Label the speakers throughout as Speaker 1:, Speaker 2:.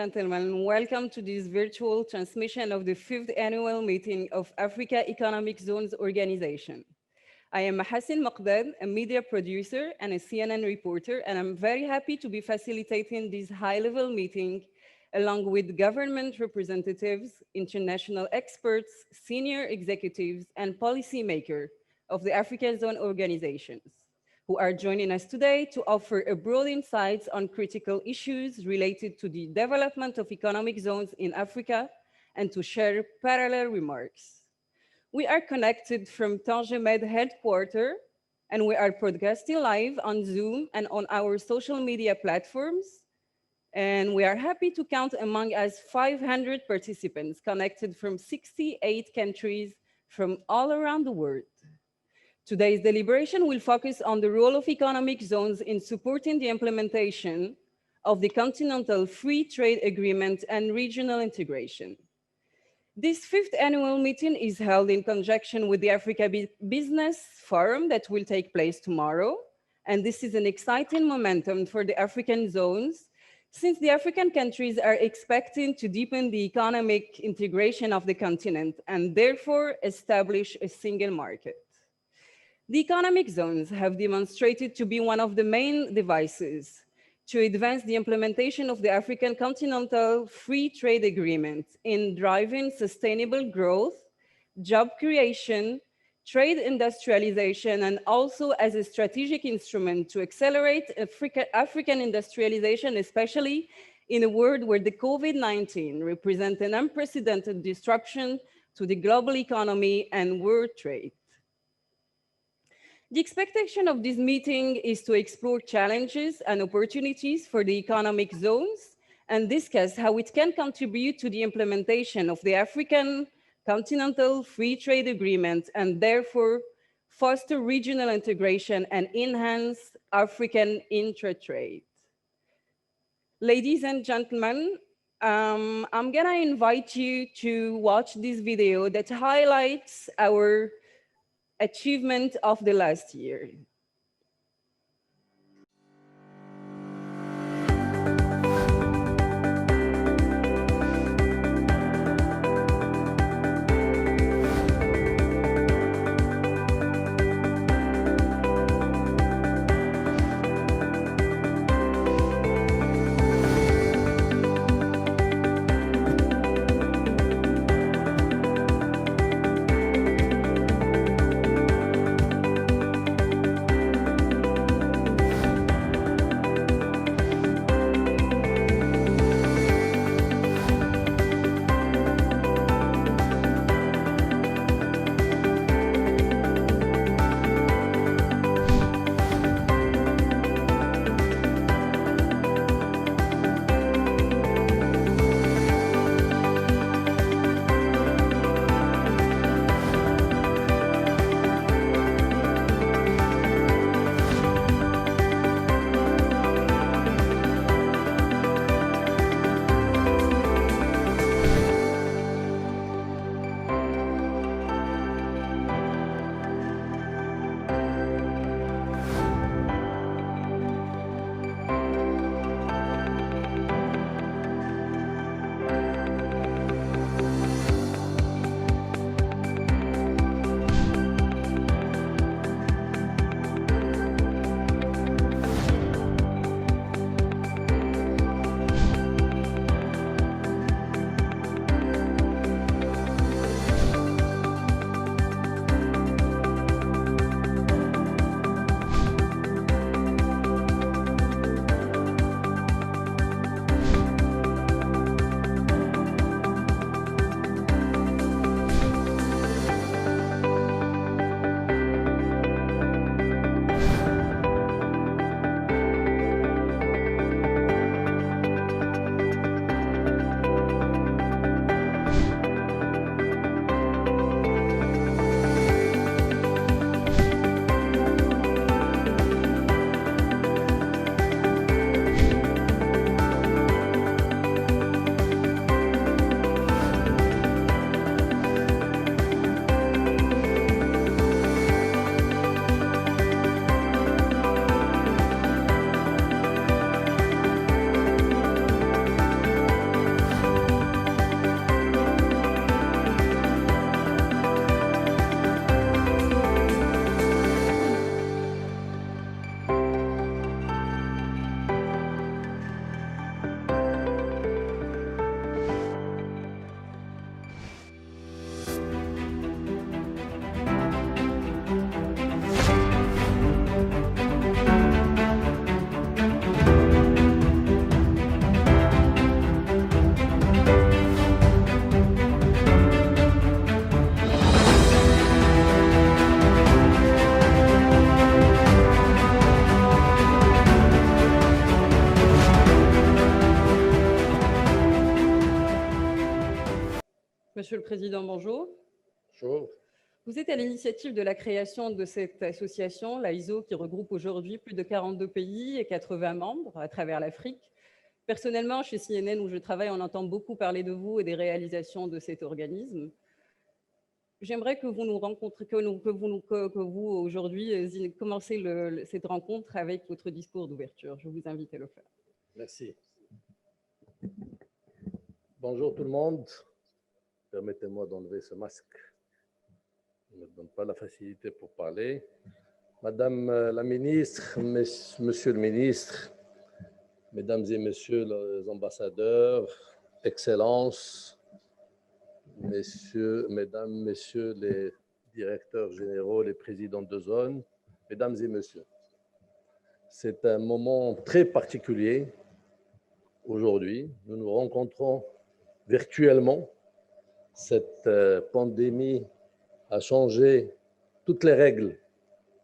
Speaker 1: gentlemen, welcome to this virtual transmission of the 5th annual meeting of Africa Economic Zones Organization. I am Hassan Maqdad, a media producer and a CNN reporter, and I'm very happy to be facilitating this high-level meeting along with government representatives, international experts, senior executives, and policymakers of the Africa Zone organizations, who are joining us today to offer a broad insights on critical issues related to the development of economic zones in Africa and to share parallel remarks. We are connected from Tangemed headquarters, and we are broadcasting live on Zoom and on our social media platforms. And we are happy to count among us 500 participants connected from 68 countries from all around the world. Today's deliberation will focus on the role of economic zones in supporting the implementation of the Continental Free Trade Agreement and regional integration. This 5th annual meeting is held in conjunction with the Africa Business Forum that will take place tomorrow. And this is an exciting momentum for the African zones, since the African countries are expecting to deepen the economic integration of the continent and therefore establish a single market. The economic zones have demonstrated to be one of the main devices to advance the implementation of the African Continental Free Trade Agreement in driving sustainable growth, job creation, trade industrialization, and also as a strategic instrument to accelerate African industrialization, especially in a world where the COVID-19 represents an unprecedented disruption to the global economy and world trade. The expectation of this meeting is to explore challenges and opportunities for the economic zones and discuss how it can contribute to the implementation of the African Continental Free Trade Agreement and therefore foster regional integration and enhance African intra-trade. Ladies and gentlemen, I'm gonna invite you to watch this video that highlights our achievement of the last year. Monsieur le Président, bonjour.
Speaker 2: Bonjour.
Speaker 1: Vous êtes à l'initiative de la création de cette association, l'AEZO, qui regroupe aujourd'hui plus de 42 pays et 80 membres à travers l'Afrique. Personnellement, chez CNN, où je travaille, on entend beaucoup parler de vous et des réalisations de cet organisme. J'aimerais que vous nous rencontriez, que vous aujourd'hui commencez cette rencontre avec votre discours d'ouverture. Je vous invite à le faire.
Speaker 2: Merci. Bonjour tout le monde. Permettez-moi d'enlever ce masque. Il ne me donne pas la facilité pour parler. Madame la ministre, monsieur le ministre, mesdames et messieurs les ambassadeurs, excellences, mesdames, messieurs les directeurs généraux, les présidents de zone, mesdames et messieurs. C'est un moment très particulier. Aujourd'hui, nous nous rencontrons virtuellement. Cette pandémie a changé toutes les règles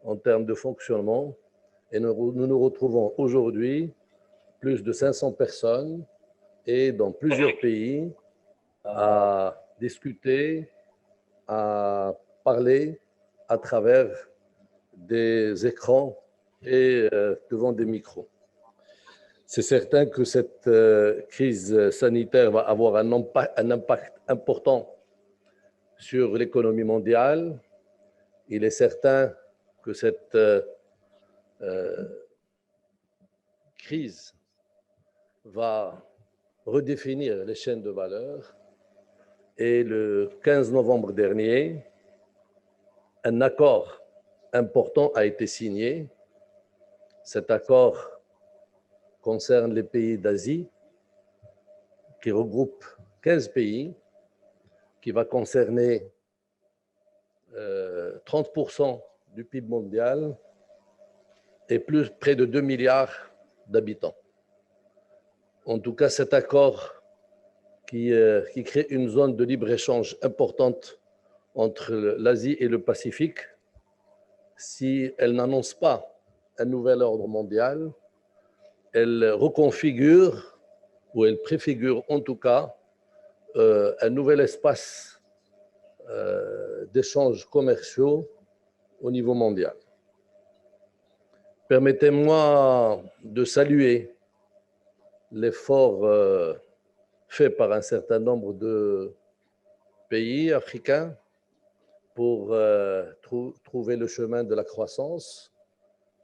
Speaker 2: en termes de fonctionnement et nous nous retrouvons aujourd'hui, plus de 500 personnes et dans plusieurs pays, à discuter, à parler à travers des écrans et devant des micros. C'est certain que cette crise sanitaire va avoir un impact important sur l'économie mondiale. Il est certain que cette crise va redéfinir les chaînes de valeur. Et le 15 novembre dernier, un accord important a été signé. Cet accord concerne les pays d'Asie, qui regroupe 15 pays, qui va concerner 30% du PIB mondial et près de 2 milliards d'habitants. En tout cas, cet accord qui crée une zone de libre-échange importante entre l'Asie et le Pacifique, si elle n'annonce pas un nouvel ordre mondial, elle reconfigure, ou elle préfigure en tout cas, un nouvel espace d'échanges commerciaux au niveau mondial. Permettez-moi de saluer l'effort fait par un certain nombre de pays africains pour trouver le chemin de la croissance,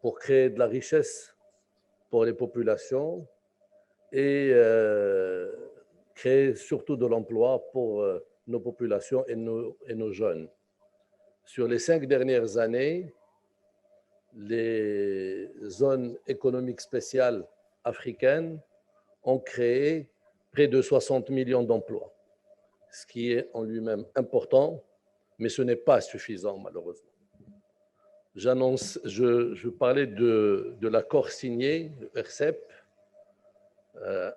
Speaker 2: pour créer de la richesse pour les populations et créer surtout de l'emploi pour nos populations et nos jeunes. Sur les 5 dernières années, les zones économiques spéciales africaines ont créé près de 60 millions d'emplois, ce qui est en lui-même important, mais ce n'est pas suffisant malheureusement. Je parlais de l'accord signé, le RCEP,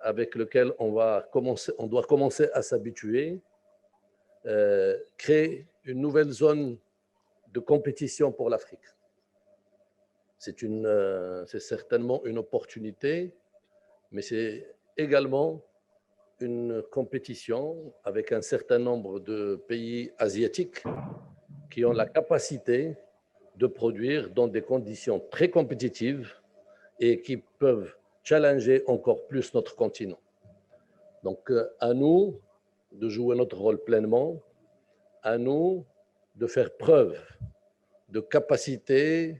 Speaker 2: avec lequel on doit commencer à s'habituer, créer une nouvelle zone de compétition pour l'Afrique. C'est certainement une opportunité, mais c'est également une compétition avec un certain nombre de pays asiatiques qui ont la capacité de produire dans des conditions très compétitives et qui peuvent challenger encore plus notre continent. Donc, à nous de jouer notre rôle pleinement, à nous de faire preuve de capacité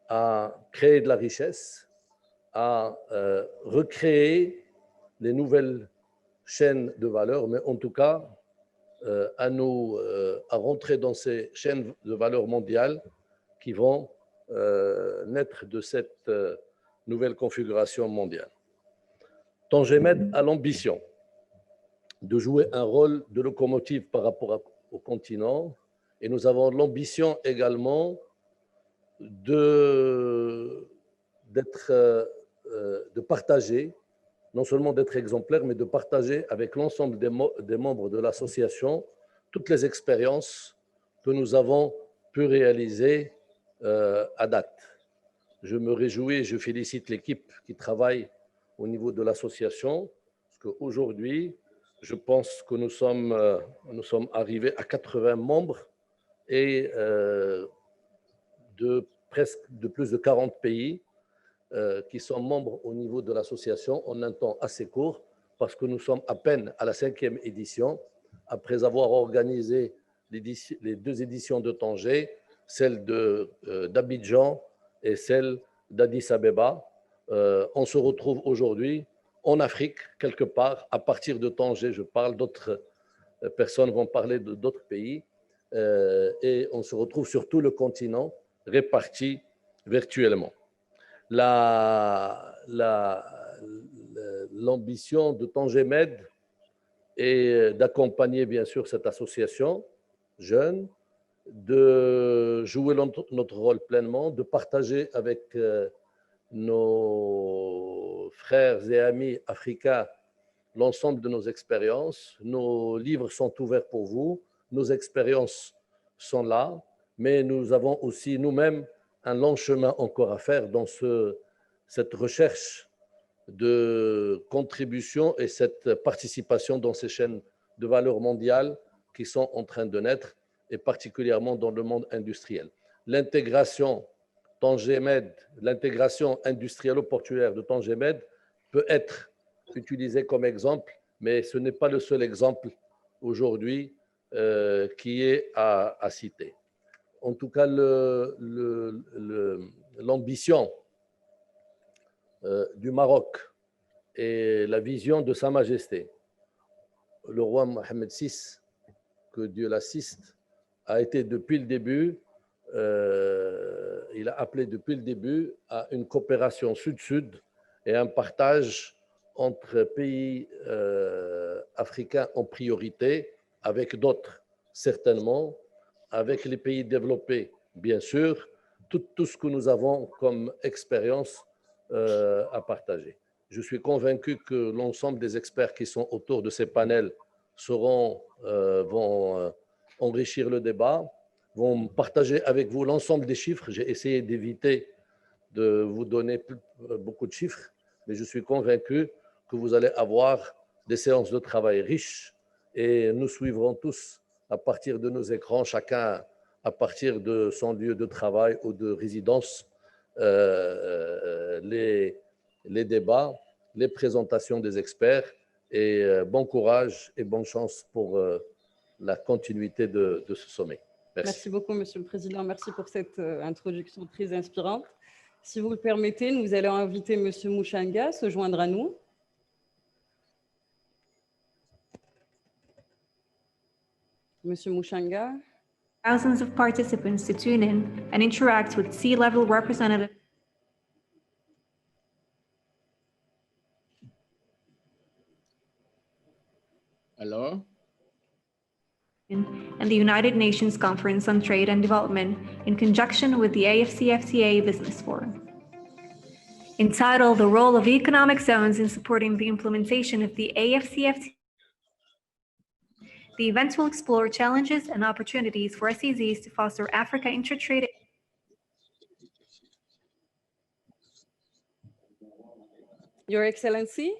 Speaker 2: à créer de la richesse, à recréer les nouvelles chaînes de valeur, mais en tout cas, à rentrer dans ces chaînes de valeur mondiales qui vont naître de cette nouvelle configuration mondiale. Tangemed a l'ambition de jouer un rôle de locomotive par rapport au continent, et nous avons l'ambition également de partager, non seulement d'être exemplaire, mais de partager avec l'ensemble des membres de l'association toutes les expériences que nous avons pu réaliser à date. Je me réjouis, je félicite l'équipe qui travaille au niveau de l'association, parce qu'aujourd'hui, je pense que nous sommes arrivés à 80 membres et de plus de 40 pays qui sont membres au niveau de l'association en un temps assez court, parce que nous sommes à peine à la 5e édition, après avoir organisé les 2 éditions de Tanger, celle d'Abidjan et celle d'Addis Abeba. On se retrouve aujourd'hui en Afrique, quelque part, à partir de Tanger, je parle, d'autres personnes vont parler d'autres pays, et on se retrouve sur tout le continent, répartis virtuellement. L'ambition de Tangemed est d'accompagner bien sûr cette association jeune, de jouer notre rôle pleinement, de partager avec nos frères et amis africains l'ensemble de nos expériences. Nos livres sont ouverts pour vous, nos expériences sont là, mais nous avons aussi nous-mêmes un long chemin encore à faire dans cette recherche de contribution et cette participation dans ces chaînes de valeur mondiale qui sont en train de naître, et particulièrement dans le monde industriel. L'intégration Tangemed, l'intégration industrielle-portuaire de Tangemed peut être utilisée comme exemple, mais ce n'est pas le seul exemple aujourd'hui qui est à citer. En tout cas, l'ambition du Maroc et la vision de Sa Majesté, le roi Mohamed VI, que Dieu l'assiste, a été depuis le début, il a appelé depuis le début à une coopération sud-sud et un partage entre pays africains en priorité, avec d'autres certainement, avec les pays développés bien sûr, tout ce que nous avons comme expérience à partager. Je suis convaincu que l'ensemble des experts qui sont autour de ces panels vont enrichir le débat, vont partager avec vous l'ensemble des chiffres. J'ai essayé d'éviter de vous donner beaucoup de chiffres, mais je suis convaincu que vous allez avoir des séances de travail riches, et nous suivrons tous à partir de nos écrans, chacun à partir de son lieu de travail ou de résidence, les débats, les présentations des experts, et bon courage et bonne chance pour la continuité de ce sommet. Merci.
Speaker 1: Merci beaucoup, Monsieur le Président. Merci pour cette introduction très inspirante. Si vous le permettez, nous allons inviter Monsieur Mouchanga à se joindre à nous. Monsieur Mouchanga.
Speaker 3: Thousands of participants to tune in and interact with C-level representatives.
Speaker 4: Hello.
Speaker 3: And the United Nations Conference on Trade and Development in conjunction with the AfCFTA Business Forum. Entitled The Role of Economic Zones in Supporting the Implementation of the AfCFTA, the event will explore challenges and opportunities for SEZs to foster Africa intra-trade.
Speaker 1: Your Excellency,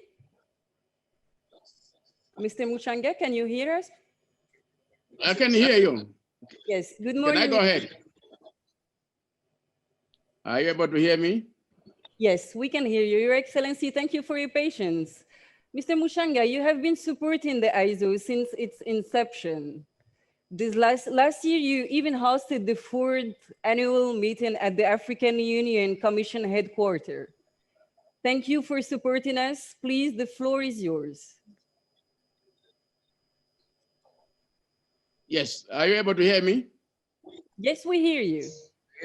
Speaker 1: Mr. Mouchanga, can you hear us?
Speaker 4: I can hear you.
Speaker 1: Yes, good morning.
Speaker 4: Can I go ahead? Are you able to hear me?
Speaker 1: Yes, we can hear you. Your Excellency, thank you for your patience. Mr. Mouchanga, you have been supporting the AEZO since its inception. This last year, you even hosted the 4th annual meeting at the African Union Commission headquarters. Thank you for supporting us. Please, the floor is yours.
Speaker 4: Yes, are you able to hear me?
Speaker 1: Yes, we hear you.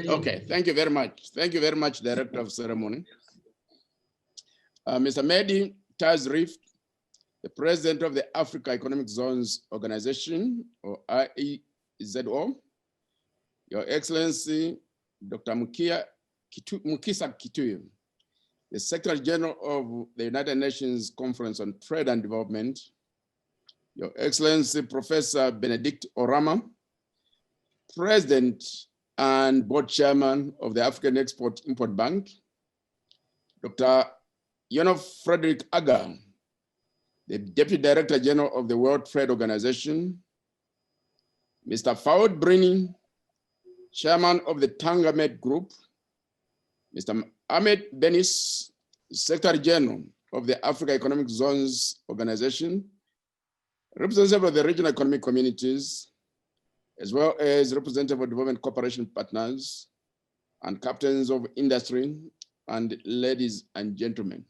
Speaker 4: Okay, thank you very much. Thank you very much, Director of Ceremony. Mr. Mehdi Tazrif, the President of the Africa Economic Zones Organization, or AEZO, Your Excellency, Dr. Mukisa Kituyu, the Secretary General of the United Nations Conference on Trade and Development, Your Excellency, Professor Benedict Orama, President and Board Chairman of the African Export-Import Bank, Dr. Yonof Frederick Aga, the Deputy Director General of the World Trade Organization, Mr. Fawad Brini, Chairman of the Tangamed Group, Mr. Ahmed Benis, Secretary General of the Africa Economic Zones Organization, representative of the regional economic communities, as well as representative of development cooperation partners, and captains of industry, and ladies and gentlemen.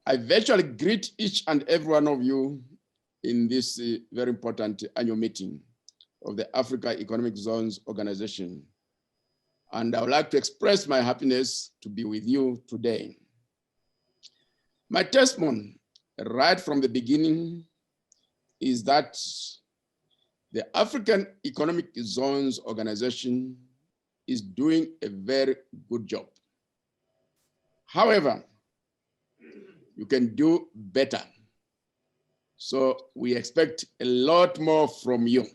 Speaker 4: I virtually greet each and every one of you in this very important annual meeting of the Africa Economic Zones Organization. And I would like to express my happiness to be with you today. My testimony, right from the beginning, is that the African Economic Zones Organization is doing a very good job. However, you can do better. So we expect a lot more from you.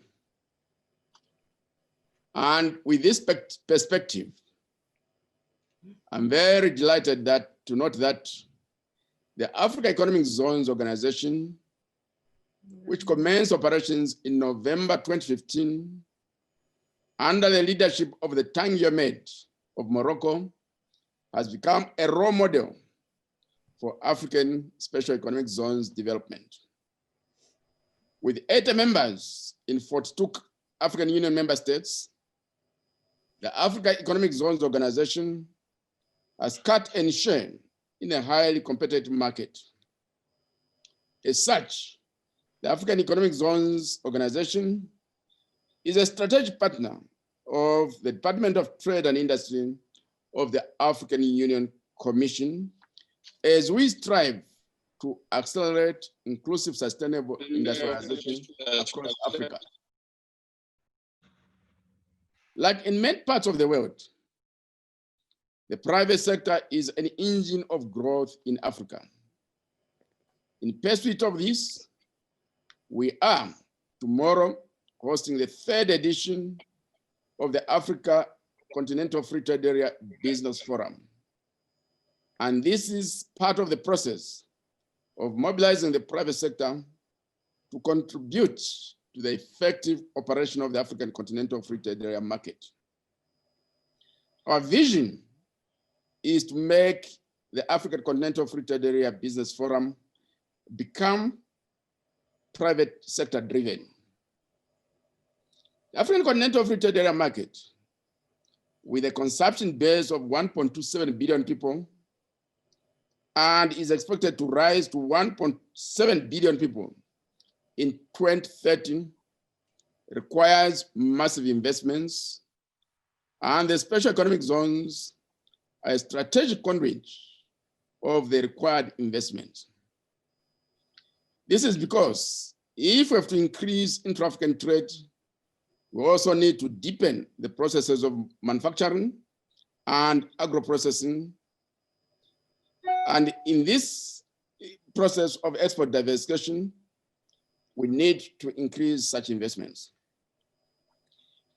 Speaker 4: And with this perspective, I'm very delighted to note that the Africa Economic Zones Organization, which commenced operations in November 2015, under the leadership of the Tangiamed of Morocco, has become a role model for African Special Economic Zones development. With 80 members in 42 African Union member states, the Africa Economic Zones Organization has cut and share in a highly competitive market. As such, the African Economic Zones Organization is a strategic partner of the Department of Trade and Industry of the African Union Commission as we strive to accelerate inclusive, sustainable industrialization across Africa. Like in many parts of the world, the private sector is an engine of growth in Africa. In pursuit of this, we are tomorrow hosting the 3rd edition of the Africa Continental Free Trade Area Business Forum. And this is part of the process of mobilizing the private sector to contribute to the effective operation of the African Continental Free Trade Area market. Our vision is to make the African Continental Free Trade Area Business Forum become private sector driven. The African Continental Free Trade Area market, with a consumption base of 1.27 billion people, and is expected to rise to 1.7 billion people in 2030, requires massive investments, and the special economic zones are a strategic conduit of the required investment. This is because if we have to increase intra-African trade, we also need to deepen the processes of manufacturing and agro-processing. And in this process of export diversification, we need to increase such investments.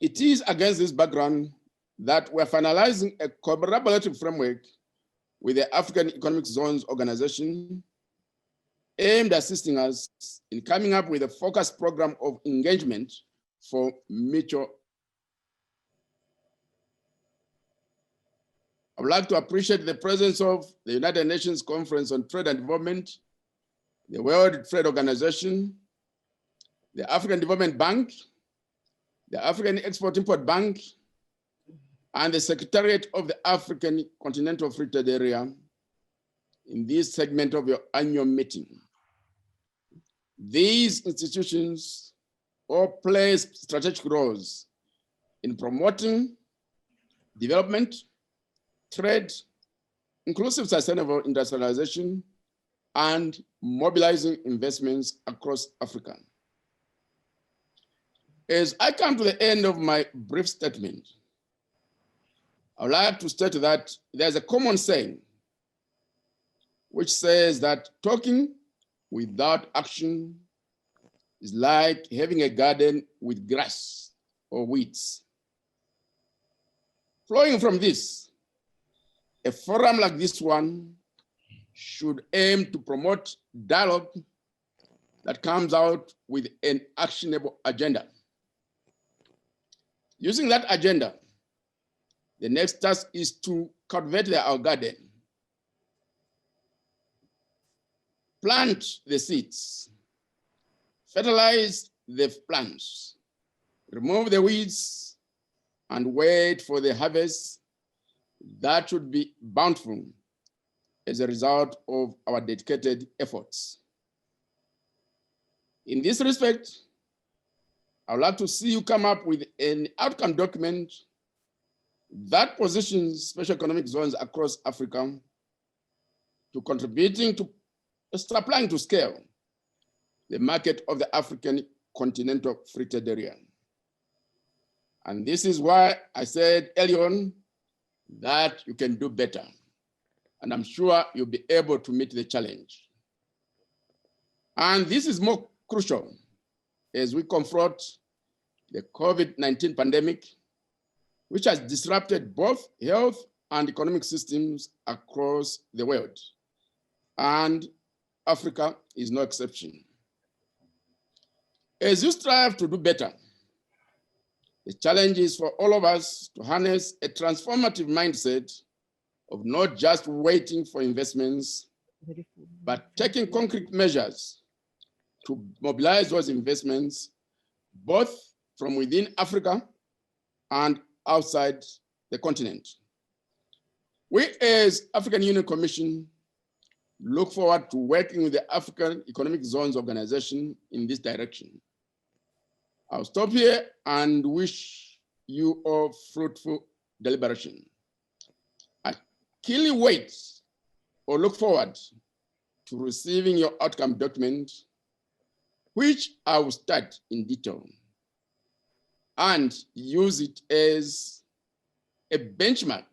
Speaker 4: It is against this background that we're finalizing a collaborative framework with the African Economic Zones Organization aimed at assisting us in coming up with a focused program of engagement for mutual. I would like to appreciate the presence of the United Nations Conference on Trade and Development, the World Trade Organization, the African Development Bank, the African Export-Import Bank, and the Secretariat of the African Continental Free Trade Area in this segment of your annual meeting. These institutions all play strategic roles in promoting development, trade, inclusive sustainable industrialization, and mobilizing investments across Africa. As I come to the end of my brief statement, I would like to state that there's a common saying which says that talking without action is like having a garden with grass or weeds. Flowing from this, a forum like this one should aim to promote dialogue that comes out with an actionable agenda. Using that agenda, the next task is to cultivate our garden, plant the seeds, fertilize the plants, remove the weeds, and wait for the harvest that should be bountiful as a result of our dedicated efforts. In this respect, I would like to see you come up with an outcome document that positions special economic zones across Africa to contributing to supplying to scale the market of the African continental free trade area. And this is why I said earlier on that you can do better. And I'm sure you'll be able to meet the challenge. And this is more crucial as we confront the COVID-19 pandemic, which has disrupted both health and economic systems across the world. And Africa is no exception. As you strive to do better, the challenge is for all of us to harness a transformative mindset of not just waiting for investments, but taking concrete measures to mobilize those investments, both from within Africa and outside the continent. We as African Union Commission look forward to working with the African Economic Zones Organization in this direction. I'll stop here and wish you all fruitful deliberation. I keenly wait or look forward to receiving your outcome document, which I will start in detail and use it as a benchmark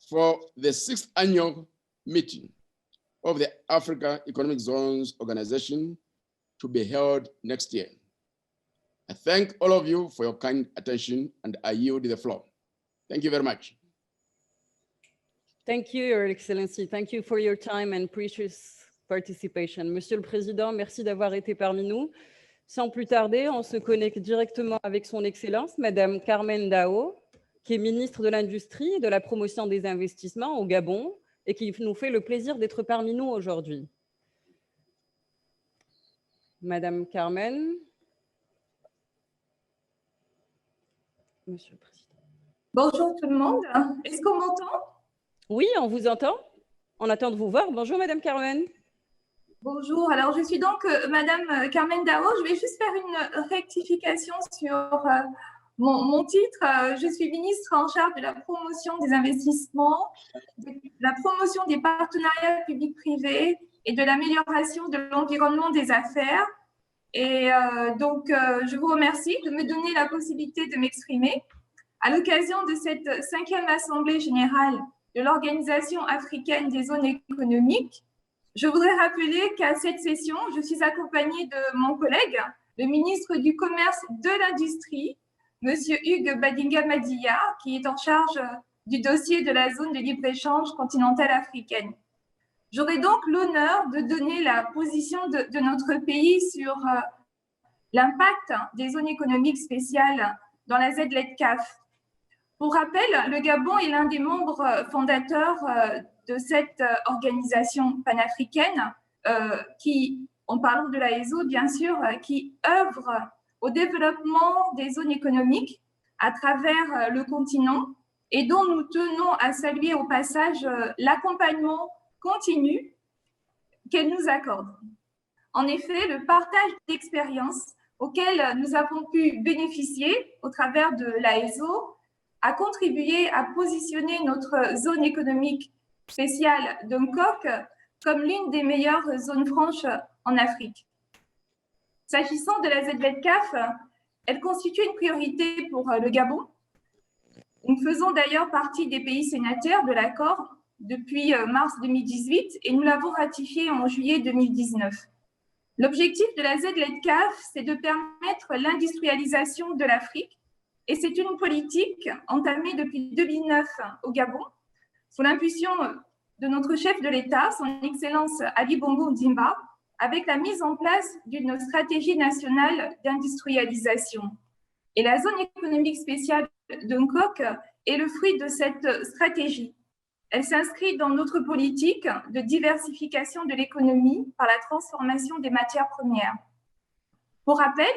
Speaker 4: for the 6th annual meeting of the Africa Economic Zones Organization to be held next year. I thank all of you for your kind attention and I yield the floor. Thank you very much.
Speaker 1: Thank you, Your Excellency. Thank you for your time and precious participation. Monsieur le Président, merci d'avoir été parmi nous. Sans plus tarder, on se connecte directement avec son Excellence, Madame Carmen Dao, qui est ministre de l'Industrie et de la Promotion des Investissements au Gabon et qui nous fait le plaisir d'être parmi nous aujourd'hui. Madame Carmen. Monsieur le Président.
Speaker 5: Bonjour tout le monde. Est-ce qu'on m'entend?
Speaker 1: Oui, on vous entend. On attend de vous voir. Bonjour, Madame Carmen.
Speaker 5: Bonjour. Alors, je suis donc Madame Carmen Dao. Je vais juste faire une rectification sur mon titre. Je suis ministre en charge de la promotion des investissements, de la promotion des partenariats publics-privés et de l'amélioration de l'environnement des affaires. Et donc, je vous remercie de me donner la possibilité de m'exprimer à l'occasion de cette 5e Assemblée générale de l'Organisation africaine des zones économiques. Je voudrais rappeler qu'à cette session, je suis accompagnée de mon collègue, le ministre du Commerce de l'Industrie, Monsieur Hugues Badinga-Madiya, qui est en charge du dossier de la zone de libre-échange continentale africaine. J'aurai donc l'honneur de donner la position de notre pays sur l'impact des zones économiques spéciales dans la ZLEDCAF. Pour rappel, le Gabon est l'un des membres fondateurs de cette organisation panafricaine qui, en parlant de l'AEZO, bien sûr, qui œuvre au développement des zones économiques à travers le continent et dont nous tenons à saluer au passage l'accompagnement continu qu'elle nous accorde. En effet, le partage d'expériences auquel nous avons pu bénéficier au travers de l'AEZO a contribué à positionner notre zone économique spéciale d'UNCOC comme l'une des meilleures zones franches en Afrique. S'agissant de la ZLEDCAF, elle constitue une priorité pour le Gabon. Nous faisons d'ailleurs partie des pays signataires de l'accord depuis mars 2018 et nous l'avons ratifié en juillet 2019. L'objectif de la ZLEDCAF, c'est de permettre l'industrialisation de l'Afrique et c'est une politique entamée depuis 2009 au Gabon sous l'impulsion de notre chef de l'État, son Excellence Ali Bongo Ondimba, avec la mise en place d'une stratégie nationale d'industrialisation. Et la zone économique spéciale d'UNCOC est le fruit de cette stratégie. Elle s'inscrit dans notre politique de diversification de l'économie par la transformation des matières premières. Pour rappel,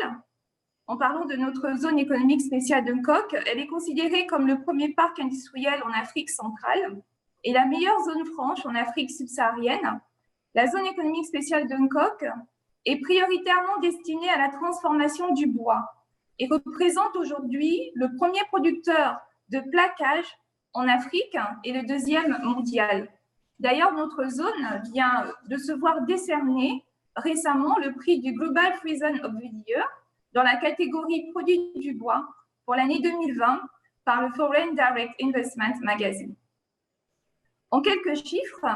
Speaker 5: en parlant de notre zone économique spéciale d'UNCOC, elle est considérée comme le premier parc industriel en Afrique centrale et la meilleure zone franche en Afrique subsaharienne. La zone économique spéciale d'UNCOC est prioritairement destinée à la transformation du bois et représente aujourd'hui le premier producteur de plaquage en Afrique et le deuxième mondial. D'ailleurs, notre zone vient de se voir décerner récemment le prix du Global Free Zone of the Year dans la catégorie produits du bois pour l'année 2020 par le Foreign Direct Investment Magazine. En quelques chiffres,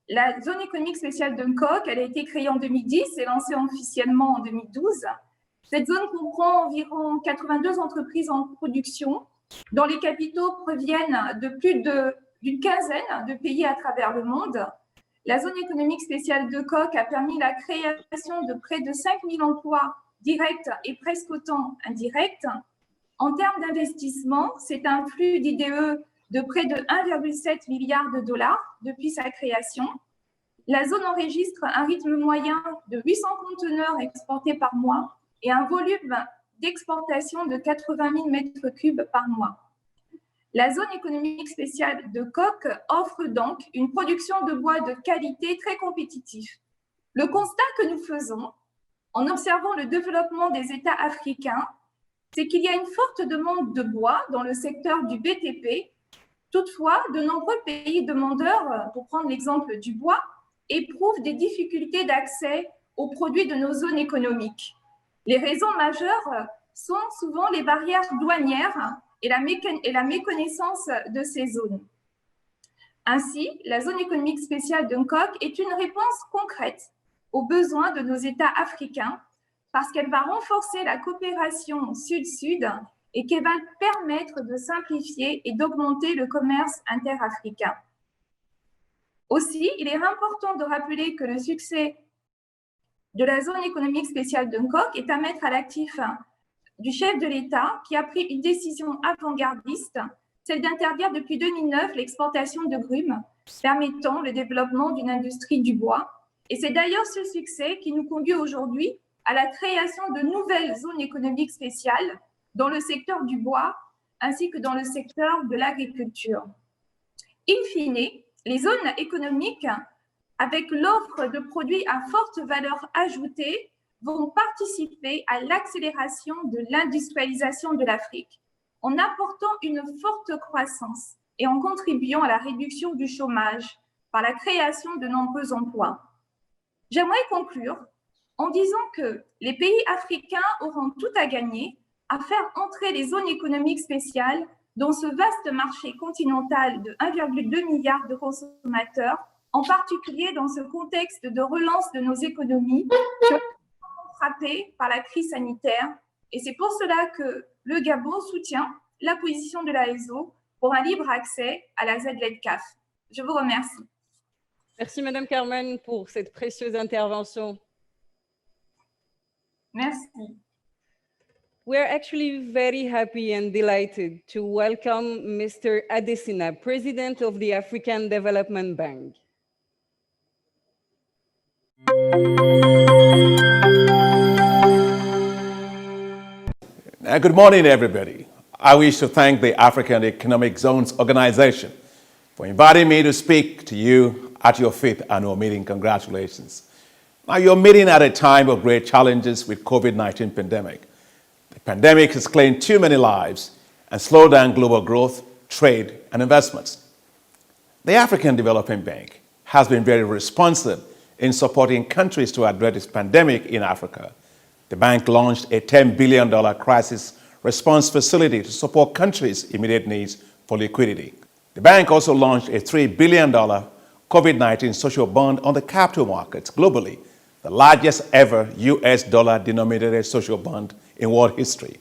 Speaker 5: la zone économique spéciale d'UNCOC, elle a été créée en 2010 et lancée officiellement en 2012. Cette zone comprend environ 82 entreprises en production, dont les capitaux proviennent de plus d'une quinzaine de pays à travers le monde. La zone économique spéciale d'UNCOC a permis la création de près de 5 000 emplois directs et presque autant indirects. En termes d'investissement, c'est un flux d'IDE de près de 1,7 milliard de dollars depuis sa création. La zone enregistre un rythme moyen de 800 conteneurs exportés par mois et un volume d'exportation de 80 000 mètres cubes par mois. La zone économique spéciale de Coq offre donc une production de bois de qualité très compétitive. Le constat que nous faisons en observant le développement des États africains, c'est qu'il y a une forte demande de bois dans le secteur du BTP. Toutefois, de nombreux pays demandeurs, pour prendre l'exemple du bois, éprouvent des difficultés d'accès aux produits de nos zones économiques. Les raisons majeures sont souvent les barrières douanières et la méconnaissance de ces zones. Ainsi, la zone économique spéciale d'UNCOC est une réponse concrète aux besoins de nos États africains parce qu'elle va renforcer la coopération sud-sud et qu'elle va permettre de simplifier et d'augmenter le commerce interafricain. Aussi, il est important de rappeler que le succès de la zone économique spéciale d'UNCOC est à mettre à l'actif du chef de l'État qui a pris une décision avant-gardiste, celle d'interdire depuis 2009 l'exportation de grumes, permettant le développement d'une industrie du bois. Et c'est d'ailleurs ce succès qui nous conduit aujourd'hui à la création de nouvelles zones économiques spéciales dans le secteur du bois ainsi que dans le secteur de l'agriculture. In fine, les zones économiques, avec l'offre de produits à forte valeur ajoutée, vont participer à l'accélération de l'industrialisation de l'Afrique, en apportant une forte croissance et en contribuant à la réduction du chômage par la création de nombreux emplois. J'aimerais conclure en disant que les pays africains auront tout à gagner à faire entrer les zones économiques spéciales dans ce vaste marché continental de 1,2 milliard de consommateurs, en particulier dans ce contexte de relance de nos économies frappées par la crise sanitaire. Et c'est pour cela que le Gabon soutient la position de l'AEZO pour un libre accès à la ZLEDCAF. Je vous remercie.
Speaker 1: Merci Madame Carmen pour cette précieuse intervention.
Speaker 5: Merci.
Speaker 1: We are actually very happy and delighted to welcome Mr. Adesina, President of the African Development Bank.
Speaker 6: Good morning, everybody. I wish to thank the African Economic Zones Organization for inviting me to speak to you at your 5th annual meeting. Congratulations. Now, you're meeting at a time of great challenges with COVID-19 pandemic. The pandemic has claimed too many lives and slowed down global growth, trade, and investments. The African Development Bank has been very responsive in supporting countries to address this pandemic in Africa. The bank launched a $10 billion crisis response facility to support countries' immediate needs for liquidity. The bank also launched a $3 billion COVID-19 social bond on the capital markets globally, the largest ever US dollar-denominated social bond in world history.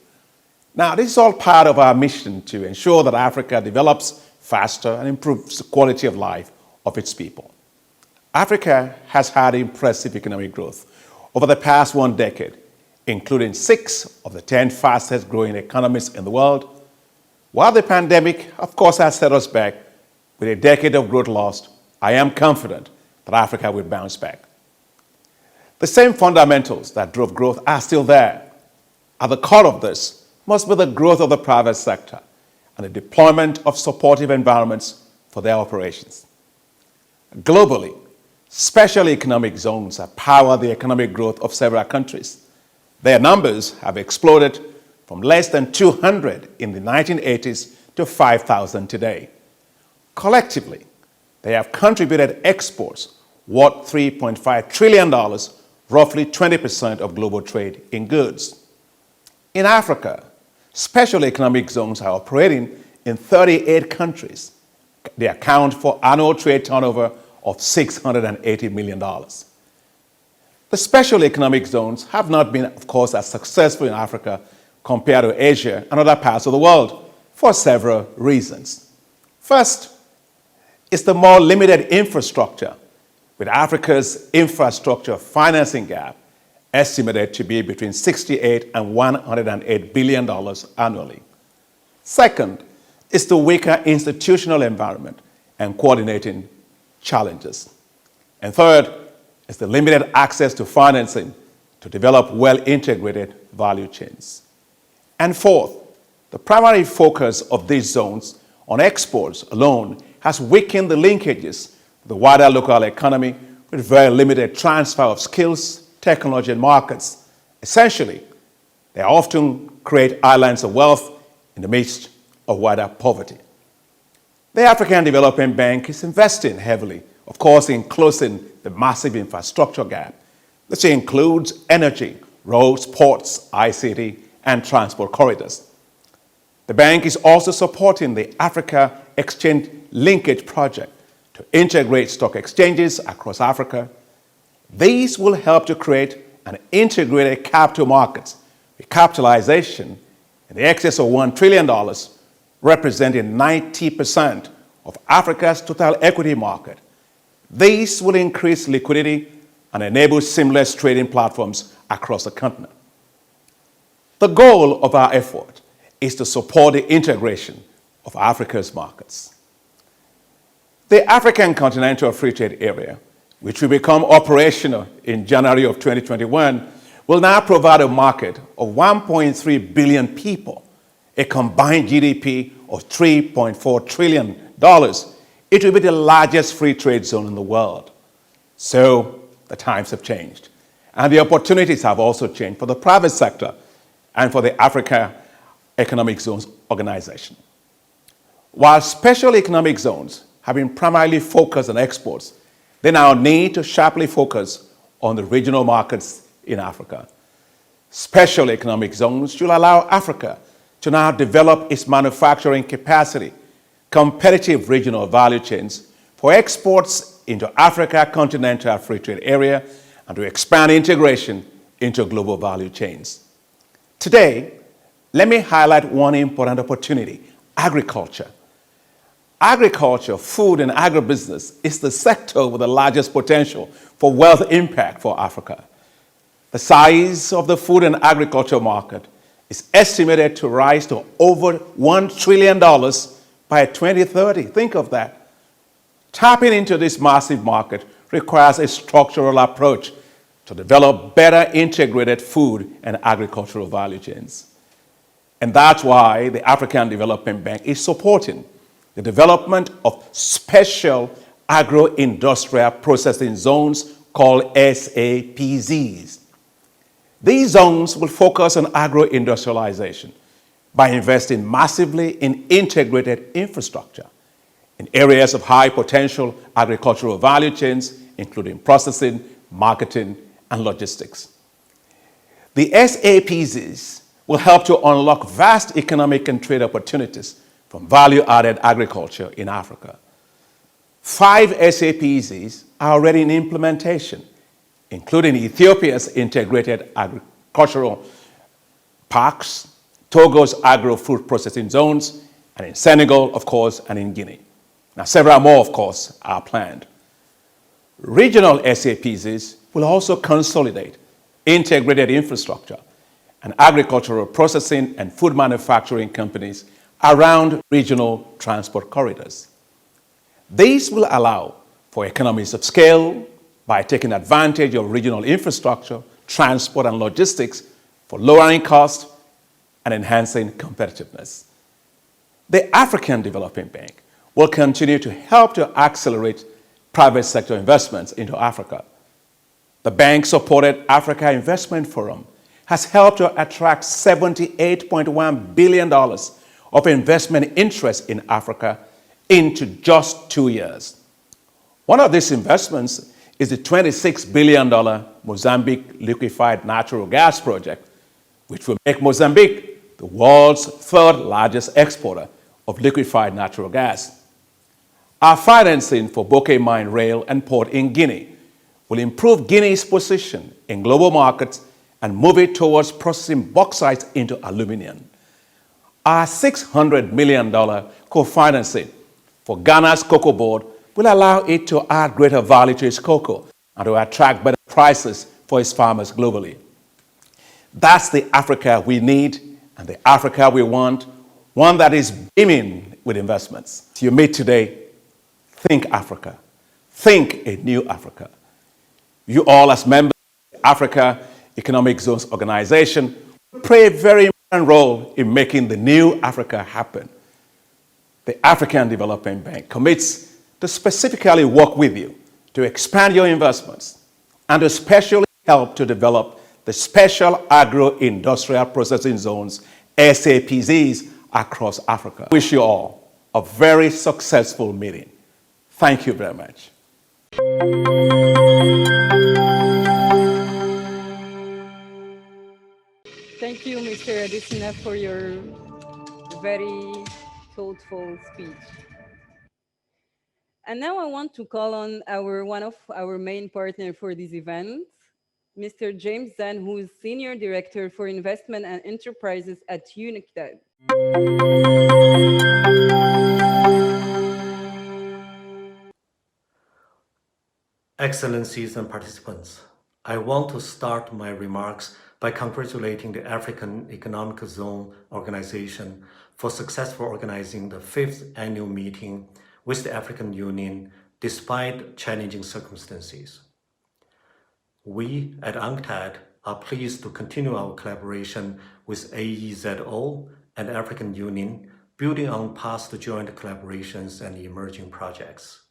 Speaker 6: Now, this is all part of our mission to ensure that Africa develops faster and improves the quality of life of its people. Africa has had impressive economic growth over the past 1 decade, including 6 of the 10 fastest growing economies in the world. While the pandemic, of course, has set us back with a decade of growth lost, I am confident that Africa will bounce back. The same fundamentals that drove growth are still there. At the core of this must be the growth of the private sector and the deployment of supportive environments for their operations. Globally, special economic zones have powered the economic growth of several countries. Their numbers have exploded from less than 200 in the 1980s to 5,000 today. Collectively, they have contributed exports worth $3.5 trillion, roughly 20% of global trade in goods. In Africa, special economic zones are operating in 38 countries. They account for annual trade turnover of $680 million. The special economic zones have not been, of course, as successful in Africa compared to Asia and other parts of the world for several reasons. First, it's the more limited infrastructure, with Africa's infrastructure financing gap estimated to be between $68 and $108 billion annually. Second, it's the weaker institutional environment and coordinating challenges. And third, is the limited access to financing to develop well-integrated value chains. And fourth, the primary focus of these zones on exports alone has weakened the linkages with the wider local economy with very limited transfer of skills, technology, and markets. Essentially, they often create islands of wealth in the midst of wider poverty. The African Development Bank is investing heavily, of course, in closing the massive infrastructure gap. This includes energy, roads, ports, ICT, and transport corridors. The bank is also supporting the Africa Exchange Linkage Project to integrate stock exchanges across Africa. These will help to create an integrated capital markets with capitalization in the excess of $1 trillion, representing 90% of Africa's total equity market. These will increase liquidity and enable seamless trading platforms across the continent. The goal of our effort is to support the integration of Africa's markets. The African Continental Free Trade Area, which will become operational in January of 2021, will now provide a market of 1.3 billion people, a combined GDP of $3.4 trillion. It will be the largest free trade zone in the world. So the times have changed. And the opportunities have also changed for the private sector and for the Africa Economic Zones Organization. While special economic zones have been primarily focused on exports, they now need to sharply focus on the regional markets in Africa. Special economic zones should allow Africa to now develop its manufacturing capacity, competitive regional value chains for exports into Africa Continental Free Trade Area, and to expand integration into global value chains. Today, let me highlight one important opportunity: agriculture. Agriculture, food, and agribusiness is the sector with the largest potential for wealth impact for Africa. The size of the food and agriculture market is estimated to rise to over $1 trillion by 2030. Think of that. Tapping into this massive market requires a structural approach to develop better integrated food and agricultural value chains. And that's why the African Development Bank is supporting the development of special agro-industrial processing zones called SAPZs. These zones will focus on agro-industrialization by investing massively in integrated infrastructure in areas of high potential agricultural value chains, including processing, marketing, and logistics. The SAPZs will help to unlock vast economic and trade opportunities from value-added agriculture in Africa. 5 SAPZs are already in implementation, including Ethiopia's integrated agricultural parks, Togo's agro-food processing zones, and in Senegal, of course, and in Guinea. Now, several more, of course, are planned. Regional SAPZs will also consolidate integrated infrastructure and agricultural processing and food manufacturing companies around regional transport corridors. These will allow for economies of scale by taking advantage of regional infrastructure, transport, and logistics for lowering costs and enhancing competitiveness. The African Development Bank will continue to help to accelerate private sector investments into Africa. The bank-supported Africa Investment Forum has helped to attract $78.1 billion of investment interest in Africa into just 2 years. One of these investments is the $26 billion Mozambique liquefied natural gas project, which will make Mozambique the world's third largest exporter of liquefied natural gas. Our financing for Bokeh Mine Rail and Port in Guinea will improve Guinea's position in global markets and move it towards processing bauxite into aluminum. Our $600 million co-financing for Ghana's cocoa board will allow it to add greater value to its cocoa and to attract better prices for its farmers globally. That's the Africa we need and the Africa we want, one that is beaming with investments. As you meet today, think Africa. Think a new Africa. You all, as members of the Africa Economic Zones Organization, play a very important role in making the new Africa happen. The African Development Bank commits to specifically work with you to expand your investments and to especially help to develop the special agro-industrial processing zones, SAPZs, across Africa. I wish you all a very successful meeting. Thank you very much.
Speaker 1: Thank you, Mr. Adesina, for your very thoughtful speech. And now I want to call on one of our main partners for this event, Mr. James Zan, who is Senior Director for Investment and Enterprises at UNCTAD.
Speaker 7: Excellencies and participants, I want to start my remarks by congratulating the African Economic Zone Organization for successfully organizing the 5th annual meeting with the African Union despite challenging circumstances. We at UNCTAD are pleased to continue our collaboration with AEZO and African Union, building on past joint collaborations and emerging projects.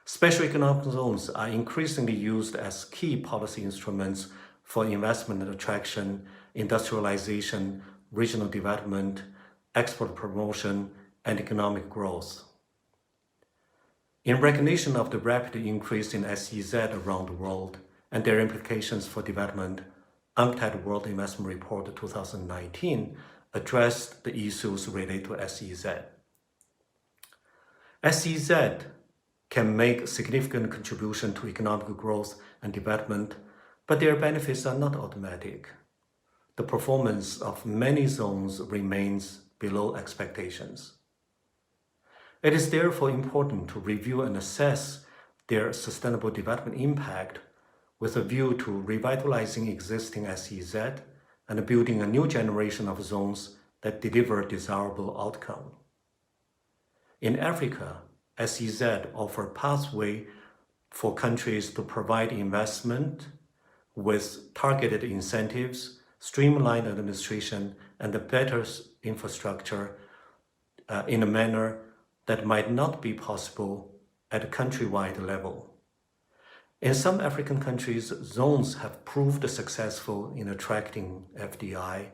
Speaker 7: Special economic zones are increasingly used as key policy instruments for investment attraction, industrialization, regional development, export promotion, and economic growth. In recognition of the rapid increase in SEZ around the world and their implications for development, UNCTAD World Investment Report 2019 addressed the issues related to SEZ. SEZ can make significant contribution to economic growth and development, but their benefits are not automatic. The performance of many zones remains below expectations. It is therefore important to review and assess their sustainable development impact with a view to revitalizing existing SEZ and building a new generation of zones that deliver desirable outcome. In Africa, SEZ offer pathway for countries to provide investment with targeted incentives, streamlined administration, and a better infrastructure in a manner that might not be possible at a countrywide level. In some African countries, zones have proved successful in attracting FDI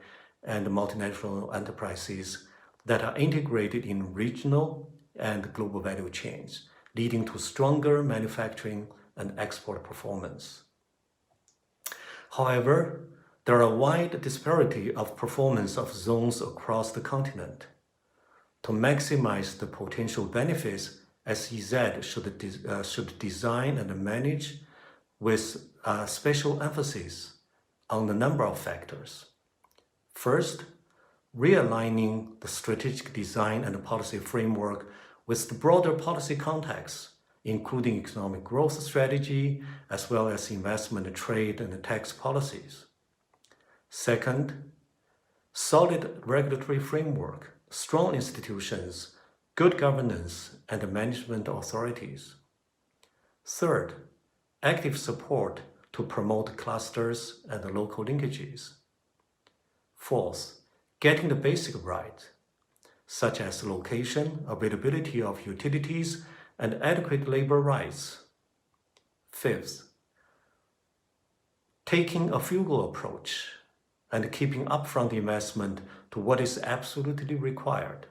Speaker 7: and multinational enterprises that are integrated in regional and global value chains, leading to stronger manufacturing and export performance. However, there are a wide disparity of performance of zones across the continent. To maximize the potential benefits, SEZ should design and manage with special emphasis on a number of factors. First, realigning the strategic design and policy framework with the broader policy context, including economic growth strategy, as well as investment, trade, and tax policies. Second, solid regulatory framework, strong institutions, good governance, and management authorities. Third, active support to promote clusters and local linkages. Fourth, getting the basic right, such as location, availability of utilities, and adequate labor rights. Fifth, taking a frugal approach and keeping upfront investment to what is absolutely required.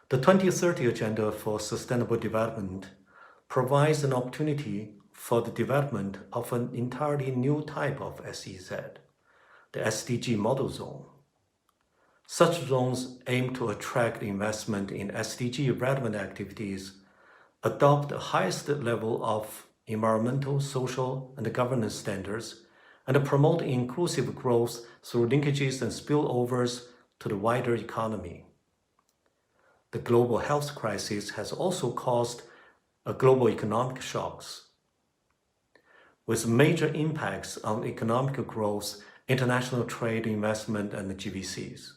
Speaker 7: The 2030 Agenda for Sustainable Development provides an opportunity for the development of an entirely new type of SEZ, the SDG model zone. Such zones aim to attract investment in SDG relevant activities, adopt the highest level of environmental, social, and governance standards, and promote inclusive growth through linkages and spillovers to the wider economy. The global health crisis has also caused global economic shocks, with major impacts on economic growth, international trade, investment, and GVCs.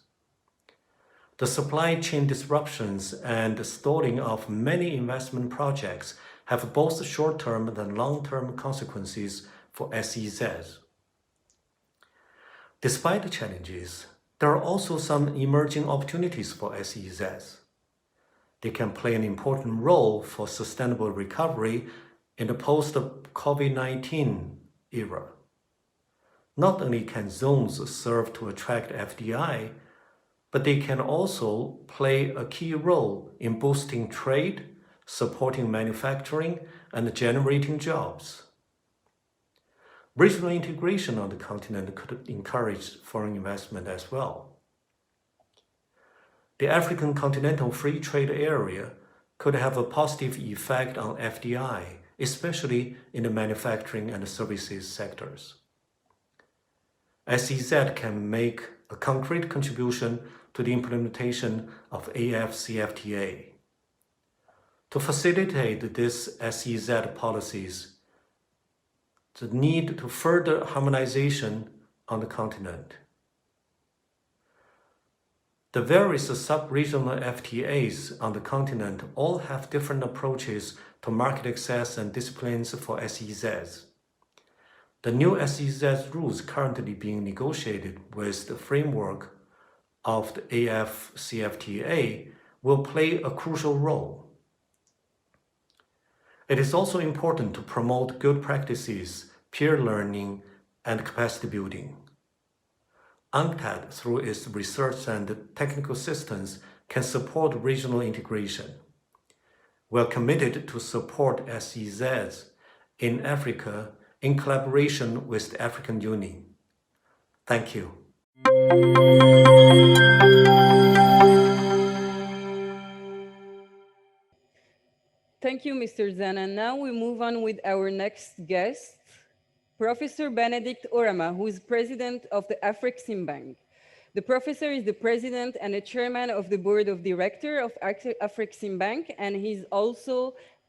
Speaker 7: The supply chain disruptions and stalling of many investment projects have both short-term and long-term consequences for SEZs. Despite the challenges, there are also some emerging opportunities for SEZs. They can play an important role for sustainable recovery in the post-COVID-19 era. Not only can zones serve to attract FDI, but they can also play a key role in boosting trade, supporting manufacturing, and generating jobs. Regional integration on the continent could encourage foreign investment as well. The African Continental Free Trade Area could have a positive effect on FDI, especially in the manufacturing and services sectors. SEZ can make a concrete contribution to the implementation of AfCFTA. To facilitate these SEZ policies, the need to further harmonization on the continent. The various sub-regional FTAs on the continent all have different approaches to market access and disciplines for SEZs. The new SEZ rules currently being negotiated with the framework of the AfCFTA will play a crucial role. It is also important to promote good practices, peer learning, and capacity building. UNCTAD, through its research and technical assistance, can support regional integration. We are committed to support SEZs in Africa in collaboration with the African Union. Thank you.
Speaker 1: Thank you, Mr. Zana. Now we move on with our next guest, Professor Benedict Orama, who is president of the AfCFTA. The professor is the president and the chairman of the board of directors of AfCFTA,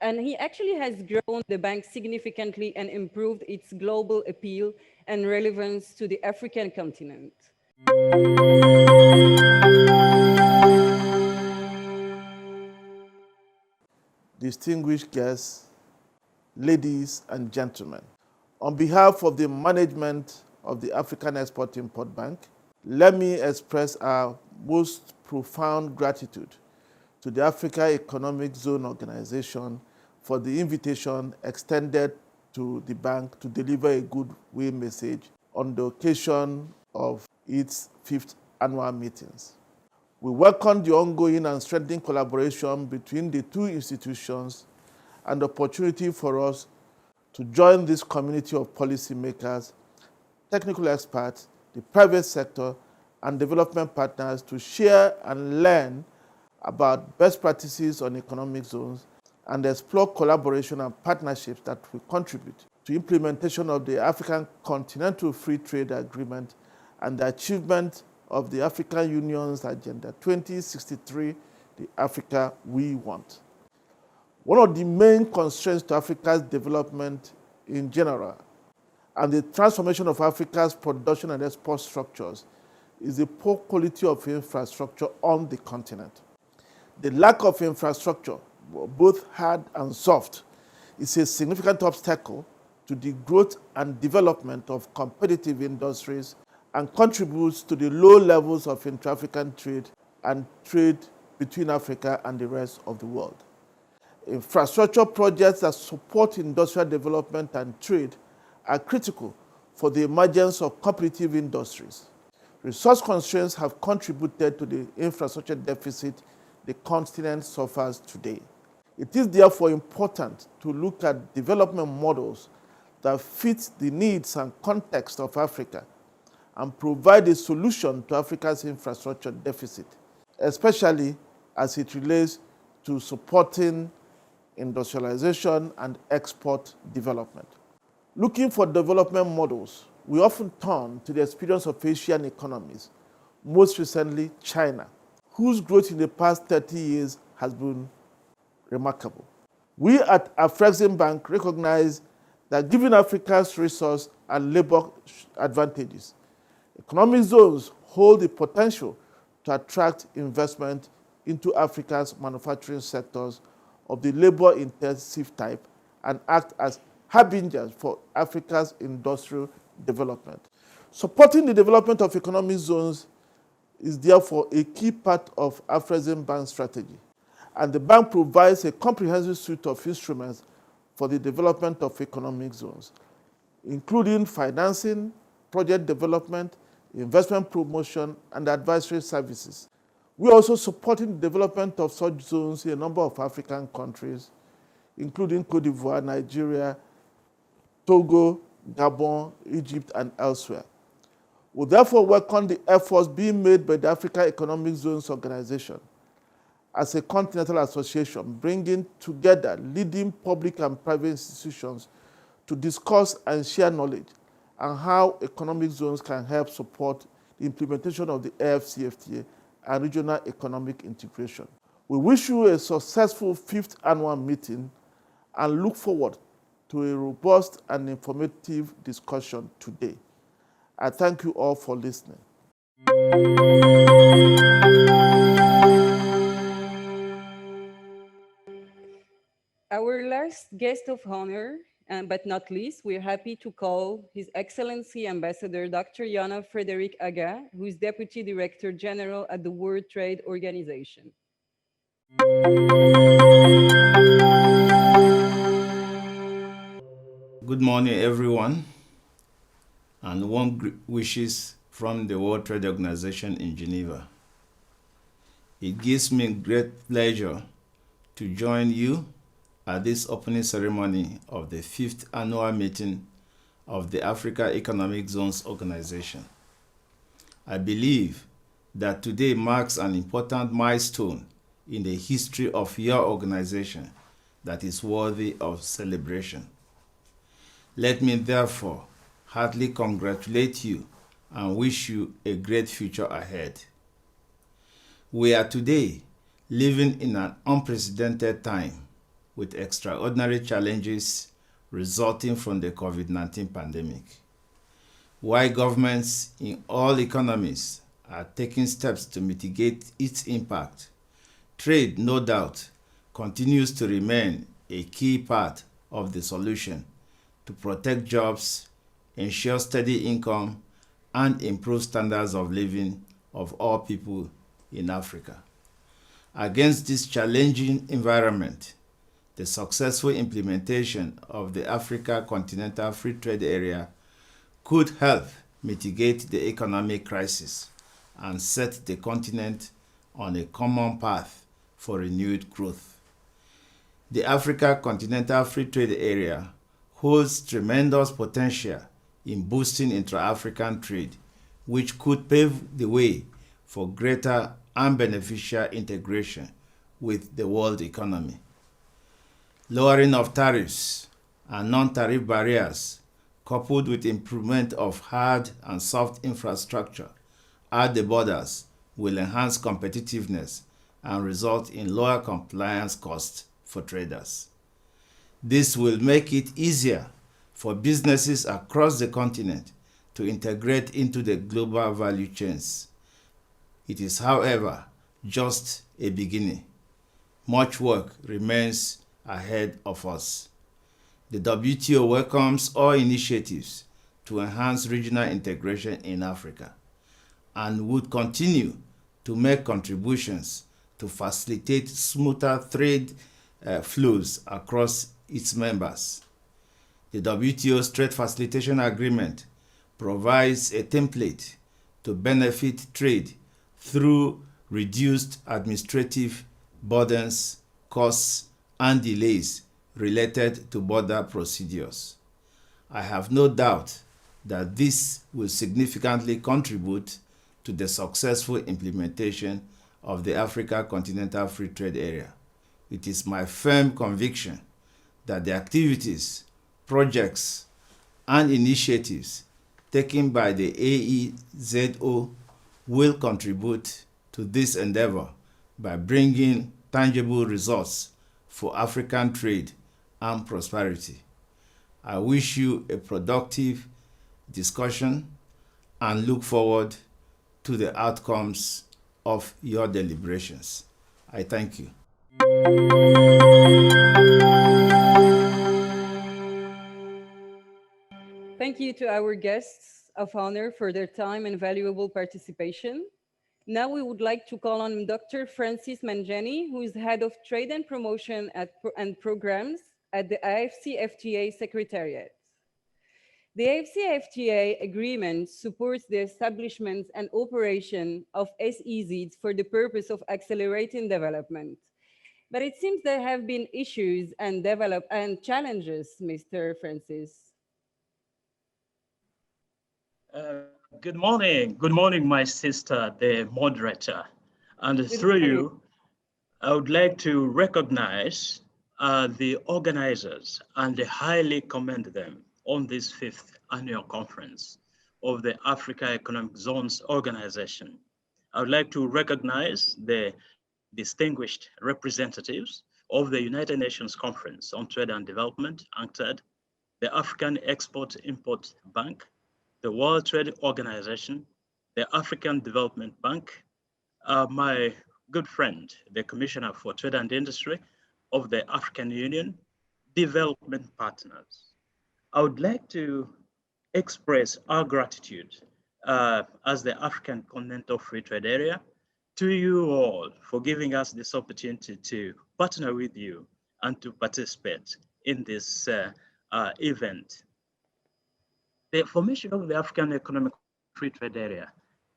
Speaker 1: and he actually has grown the bank significantly and improved its global appeal and relevance to the African continent.
Speaker 8: Distinguished guests, ladies and gentlemen, on behalf of the management of the African Export-Import Bank, let me express our most profound gratitude to the Africa Economic Zone Organization for the invitation extended to the bank to deliver a goodwill message on the occasion of its 5th annual meetings. We welcome the ongoing and strengthening collaboration between the two institutions and the opportunity for us to join this community of policymakers, technical experts, the private sector, and development partners to share and learn about best practices on economic zones and explore collaboration and partnerships that will contribute to implementation of the African Continental Free Trade Agreement and the achievement of the African Union's Agenda 2063 the Africa we want. One of the main constraints to Africa's development in general and the transformation of Africa's production and export structures is the poor quality of infrastructure on the continent. The lack of infrastructure, both hard and soft, is a significant obstacle to the growth and development of competitive industries and contributes to the low levels of intra-African trade and trade between Africa and the rest of the world. Infrastructure projects that support industrial development and trade are critical for the emergence of competitive industries. Resource constraints have contributed to the infrastructure deficit the continent suffers today. It is therefore important to look at development models that fit the needs and context of Africa and provide a solution to Africa's infrastructure deficit, especially as it relates to supporting industrialization and export development. Looking for development models, we often turn to the experience of Asian economies, most recently China, whose growth in the past 30 years has been remarkable. We at AfCFTA Bank recognize that given Africa's resource and labor advantages, economic zones hold the potential to attract investment into Africa's manufacturing sectors of the labor-intensive type and act as harbingers for Africa's industrial development. Supporting the development of economic zones is therefore a key part of AfCFTA Bank's strategy, and the bank provides a comprehensive suite of instruments for the development of economic zones, including financing, project development, investment promotion, and advisory services. We are also supporting the development of such zones in a number of African countries, including Cote d'Ivoire, Nigeria, Togo, Gabon, Egypt, and elsewhere. We therefore welcome the efforts being made by the Africa Economic Zones Organization as a continental association, bringing together leading public and private institutions to discuss and share knowledge on how economic zones can help support the implementation of the AfCFTA and regional economic integration. We wish you a successful 5th annual meeting and look forward to a robust and informative discussion today. I thank you all for listening.
Speaker 1: Our last guest of honor, but not least, we're happy to call His Excellency Ambassador Dr. Yana Frederick Aga, who is Deputy Director General at the World Trade Organization.
Speaker 9: Good morning, everyone, and warm wishes from the World Trade Organization in Geneva. It gives me great pleasure to join you at this opening ceremony of the 5th annual meeting of the Africa Economic Zones Organization. I believe that today marks an important milestone in the history of your organization that is worthy of celebration. Let me therefore heartily congratulate you and wish you a great future ahead. We are today living in an unprecedented time with extraordinary challenges resulting from the COVID-19 pandemic. While governments in all economies are taking steps to mitigate its impact, trade, no doubt, continues to remain a key part of the solution to protect jobs, ensure steady income, and improve standards of living of all people in Africa. Against this challenging environment, the successful implementation of the Africa Continental Free Trade Area could help mitigate the economic crisis and set the continent on a common path for renewed growth. The Africa Continental Free Trade Area holds tremendous potential in boosting intra-African trade, which could pave the way for greater and beneficial integration with the world economy. Lowering of tariffs and non-tariff barriers, coupled with improvement of hard and soft infrastructure at the borders, will enhance competitiveness and result in lower compliance costs for traders. This will make it easier for businesses across the continent to integrate into the global value chains. It is, however, just a beginning. Much work remains ahead of us. The WTO welcomes all initiatives to enhance regional integration in Africa and would continue to make contributions to facilitate smoother trade flows across its members. The WTO's Trade Facilitation Agreement provides a template to benefit trade through reduced administrative burdens, costs, and delays related to border procedures. I have no doubt that this will significantly contribute to the successful implementation of the Africa Continental Free Trade Area. It is my firm conviction that the activities, projects, and initiatives taken by the AEZO will contribute to this endeavor by bringing tangible results for African trade and prosperity. I wish you a productive discussion and look forward to the outcomes of your deliberations. I thank you.
Speaker 1: Thank you to our guests of honor for their time and valuable participation. Now we would like to call on Dr. Francis Manjani, who is Head of Trade and Promotion and Programs at the AfCFTA Secretariat. The AfCFTA agreement supports the establishment and operation of AEZO for the purpose of accelerating development. But it seems there have been issues and challenges, Mr. Francis.
Speaker 10: Good morning, my sister, the moderator. And through you, I would like to recognize the organizers and highly commend them on this 5th annual conference of the Africa Economic Zones Organization. I would like to recognize the distinguished representatives of the United Nations Conference on Trade and Development, UNCTAD, the African Export-Import Bank, the World Trade Organization, the African Development Bank, my good friend, the Commissioner for Trade and Industry of the African Union, development partners. I would like to express our gratitude as the African Continental Free Trade Area to you all for giving us this opportunity to partner with you and to participate in this event. The formation of the African Economic Free Trade Area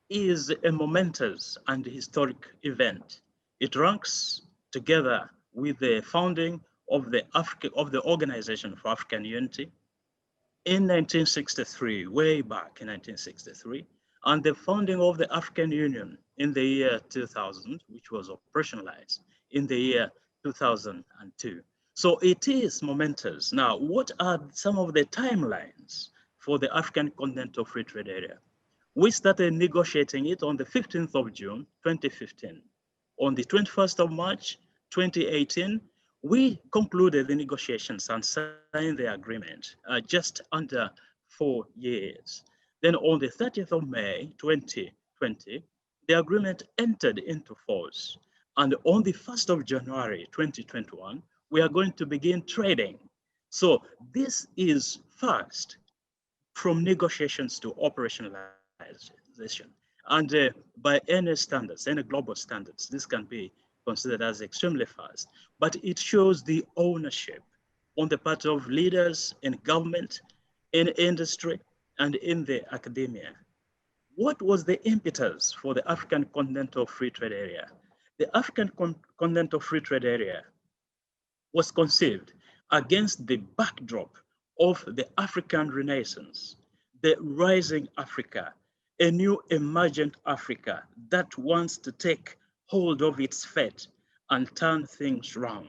Speaker 10: is a momentous and historic event. It ranks together with the founding of the Organization for African Unity in 1963, way back in 1963, and the founding of the African Union in the year 2000, which was operationalized in the year 2002. So it is momentous. Now, what are some of the timelines for the African Continental Free Trade Area? We started negotiating it on the 15th of June, 2015. On the 21st of March, 2018, we concluded the negotiations and signed the agreement just under 4 years. Then on the 30th of May, 2020, the agreement entered into force. And on the 1st of January, 2021, we are going to begin trading. So this is fast from negotiations to operationalization. And by any standards, any global standards, this can be considered as extremely fast, but it shows the ownership on the part of leaders in government, in industry, and in the academia. What was the impetus for the African Continental Free Trade Area? The African Continental Free Trade Area was conceived against the backdrop of the African Renaissance, the rising Africa, a new emergent Africa that wants to take hold of its fate and turn things around.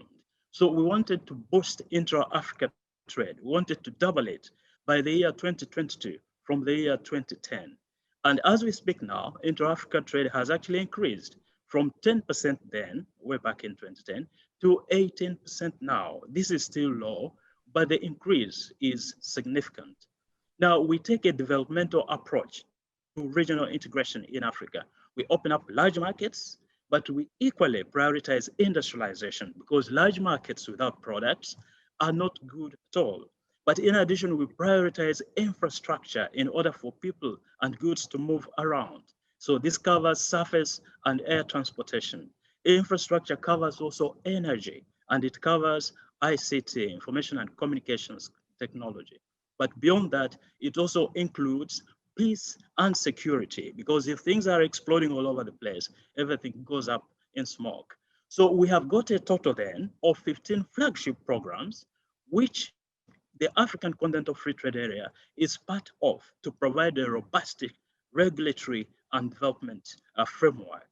Speaker 10: So we wanted to boost intra-Africa trade. We wanted to double it by the year 2022 from the year 2010. And as we speak now, intra-Africa trade has actually increased from 10% then, way back in 2010, to 18% now. This is still low, but the increase is significant. Now, we take a developmental approach to regional integration in Africa. We open up large markets, but we equally prioritize industrialization because large markets without products are not good at all. But in addition, we prioritize infrastructure in order for people and goods to move around. So this covers surface and air transportation. Infrastructure covers also energy, and it covers ICT, information and communications technology. But beyond that, it also includes peace and security, because if things are exploding all over the place, everything goes up in smoke. So we have got a total then of 15 flagship programs, which the African Continental Free Trade Area is part of to provide a robust regulatory and development framework.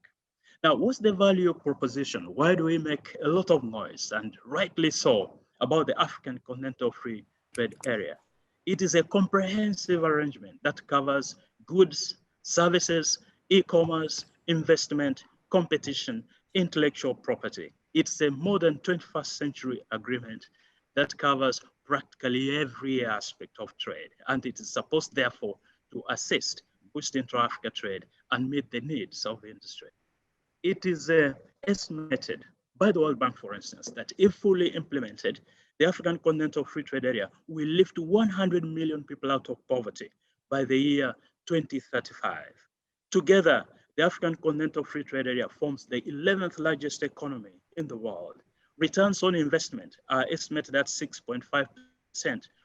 Speaker 10: Now, what's the value proposition? Why do we make a lot of noise, and rightly so, about the African Continental Free Trade Area? It is a comprehensive arrangement that covers goods, services, e-commerce, investment, competition, intellectual property. It's a modern 21st century agreement that covers practically every aspect of trade, and it is supposed, therefore, to assist boost intra-Africa trade and meet the needs of the industry. It is estimated by the World Bank, for instance, that if fully implemented, the African Continental Free Trade Area will lift 100 million people out of poverty by the year 2035. Together, the African Continental Free Trade Area forms the 11th largest economy in the world. Returns on investment are estimated at 6.5%,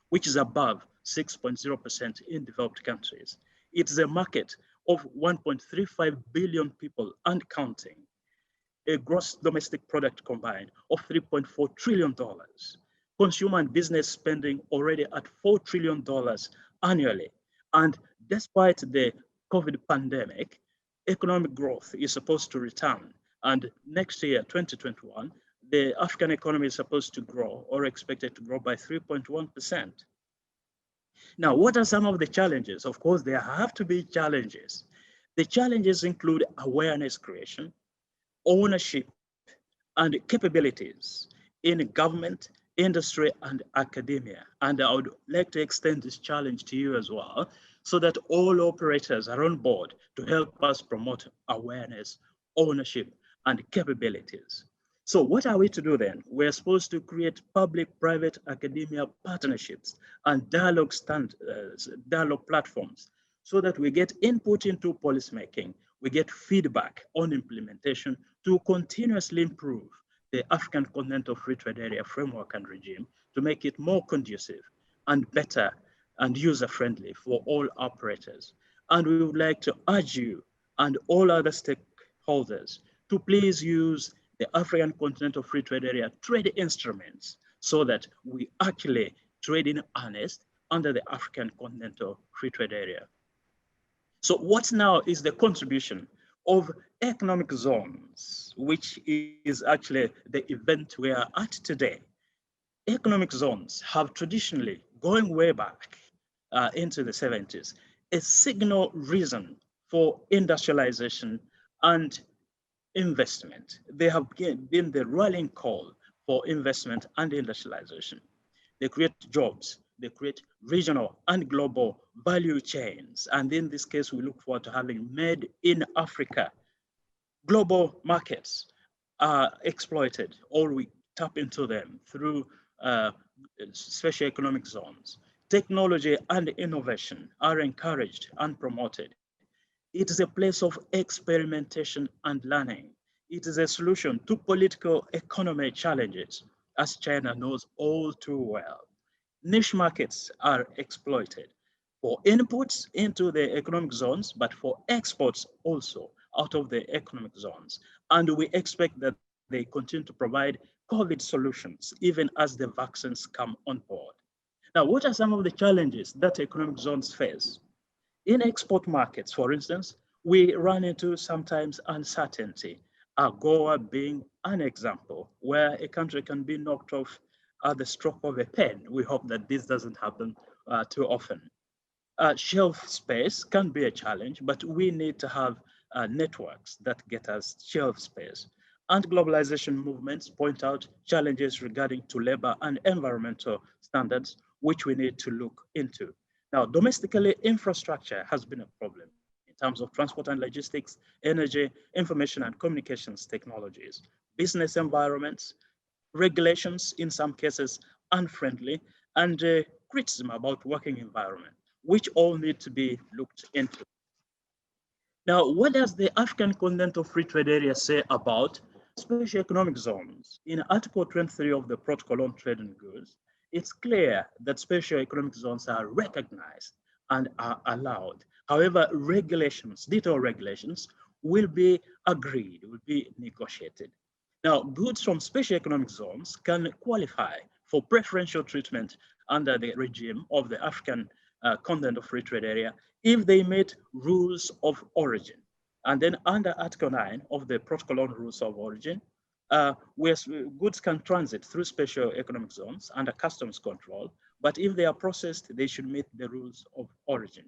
Speaker 10: which is above 6.0% in developed countries. It is a market of 1.35 billion people and counting, a gross domestic product combined of $3.4 trillion. Consumer and business spending already at $4 trillion annually. And despite the COVID pandemic, economic growth is supposed to return. And next year, 2021, the African economy is supposed to grow or expected to grow by 3.1%. Now, what are some of the challenges? Of course, there have to be challenges. The challenges include awareness creation, ownership, and capabilities in government, industry, and academia. And I would like to extend this challenge to you as well, so that all operators are on board to help us promote awareness, ownership, and capabilities. So what are we to do then? We're supposed to create public-private academia partnerships and dialogue platforms so that we get input into policymaking, we get feedback on implementation to continuously improve the African Continental Free Trade Area framework and regime to make it more conducive and better and user-friendly for all operators. And we would like to urge you and all other stakeholders to please use the African Continental Free Trade Area trade instruments so that we actually trade in earnest under the African Continental Free Trade Area. So what now is the contribution of economic zones, which is actually the event we are at today? Economic zones have traditionally, going way back into the 70s, a signal reason for industrialization and investment. They have been the rallying call for investment and industrialization. They create jobs, they create regional and global value chains. And in this case, we look forward to having made in Africa. Global markets are exploited, or we tap into them through special economic zones. Technology and innovation are encouraged and promoted. It is a place of experimentation and learning. It is a solution to political economy challenges, as China knows all too well. Niche markets are exploited for inputs into the economic zones, but for exports also out of the economic zones. And we expect that they continue to provide COVID solutions, even as the vaccines come on board. Now, what are some of the challenges that economic zones face? In export markets, for instance, we run into sometimes uncertainty, AGOA being an example, where a country can be knocked off at the stroke of a pen. We hope that this doesn't happen too often. Shelf space can be a challenge, but we need to have networks that get us shelf space. Anti-globalization movements point out challenges regarding to labor and environmental standards, which we need to look into. Now, domestically, infrastructure has been a problem in terms of transport and logistics, energy, information and communications technologies, business environments, regulations, in some cases unfriendly, and criticism about working environment, which all need to be looked into. Now, what does the African Continental Free Trade Area say about special economic zones? In Article 23 of the Protocol on Trade in Goods, it's clear that special economic zones are recognized and are allowed. However, regulations, detailed regulations, will be agreed, will be negotiated. Now, goods from special economic zones can qualify for preferential treatment under the regime of the African Continental Free Trade Area if they meet rules of origin. And then under Article 9 of the Protocol on Rules of Origin, where goods can transit through special economic zones under customs control, but if they are processed, they should meet the rules of origin.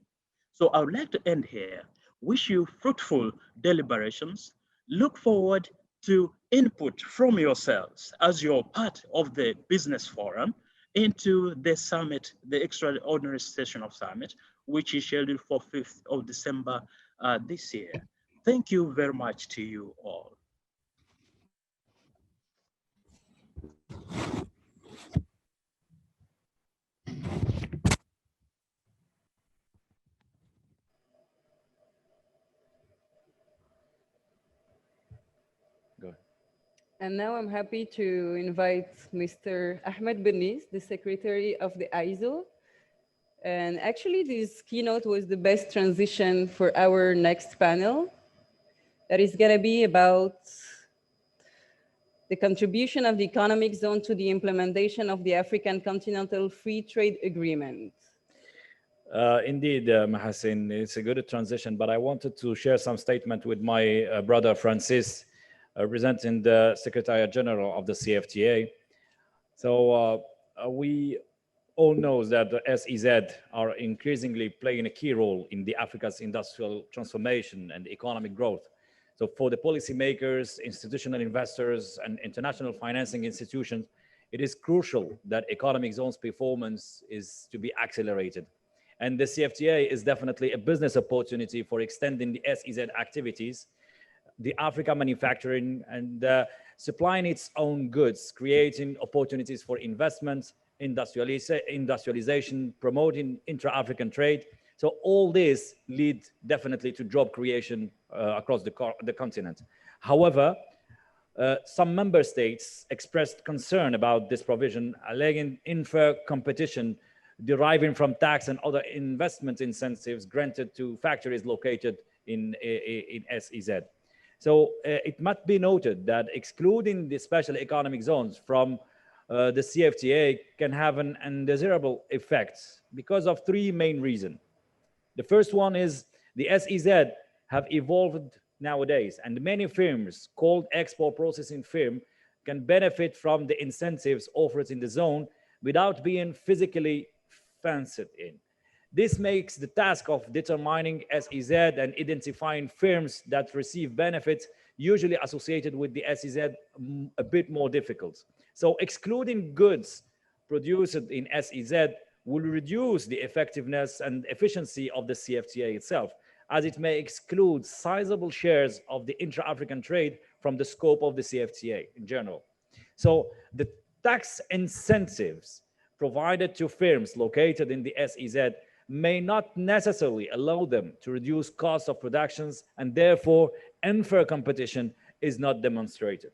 Speaker 10: So I would like to end here. Wish you fruitful deliberations. Look forward to input from yourselves as you're part of the business forum into the summit, the extraordinary session of summit, which is scheduled for 5th of December this year. Thank you very much to you all.
Speaker 1: And now I'm happy to invite Mr. Ahmed Bernice, the Secretary of the AEZO. And actually, this keynote was the best transition for our next panel. That is going to be about the contribution of the economic zone to the implementation of the African Continental Free Trade Agreement.
Speaker 11: Indeed, Mahasin, it's a good transition, but I wanted to share some statement with my brother Francis, representing the Secretariat General of the CFTA. So we all know that the SEZ are increasingly playing a key role in the Africa's industrial transformation and economic growth. So for the policymakers, institutional investors, and international financing institutions, it is crucial that economic zones performance is to be accelerated. And the CFTA is definitely a business opportunity for extending the SEZ activities, the Africa manufacturing, and supplying its own goods, creating opportunities for investments, industrialization, promoting intra-African trade. So all this lead definitely to job creation across the continent. However, some member states expressed concern about this provision, alleging unfair competition deriving from tax and other investment incentives granted to factories located in SEZ. So it must be noted that excluding the special economic zones from the CFTA can have an undesirable effect because of three main reasons. The first one is the SEZ have evolved nowadays, and many firms called export processing firm can benefit from the incentives offered in the zone without being physically fenced in. This makes the task of determining SEZ and identifying firms that receive benefits usually associated with the SEZ a bit more difficult. So excluding goods produced in SEZ will reduce the effectiveness and efficiency of the CFTA itself, as it may exclude sizable shares of the intra-African trade from the scope of the CFTA in general. So the tax incentives provided to firms located in the SEZ may not necessarily allow them to reduce costs of productions, and therefore unfair competition is not demonstrated.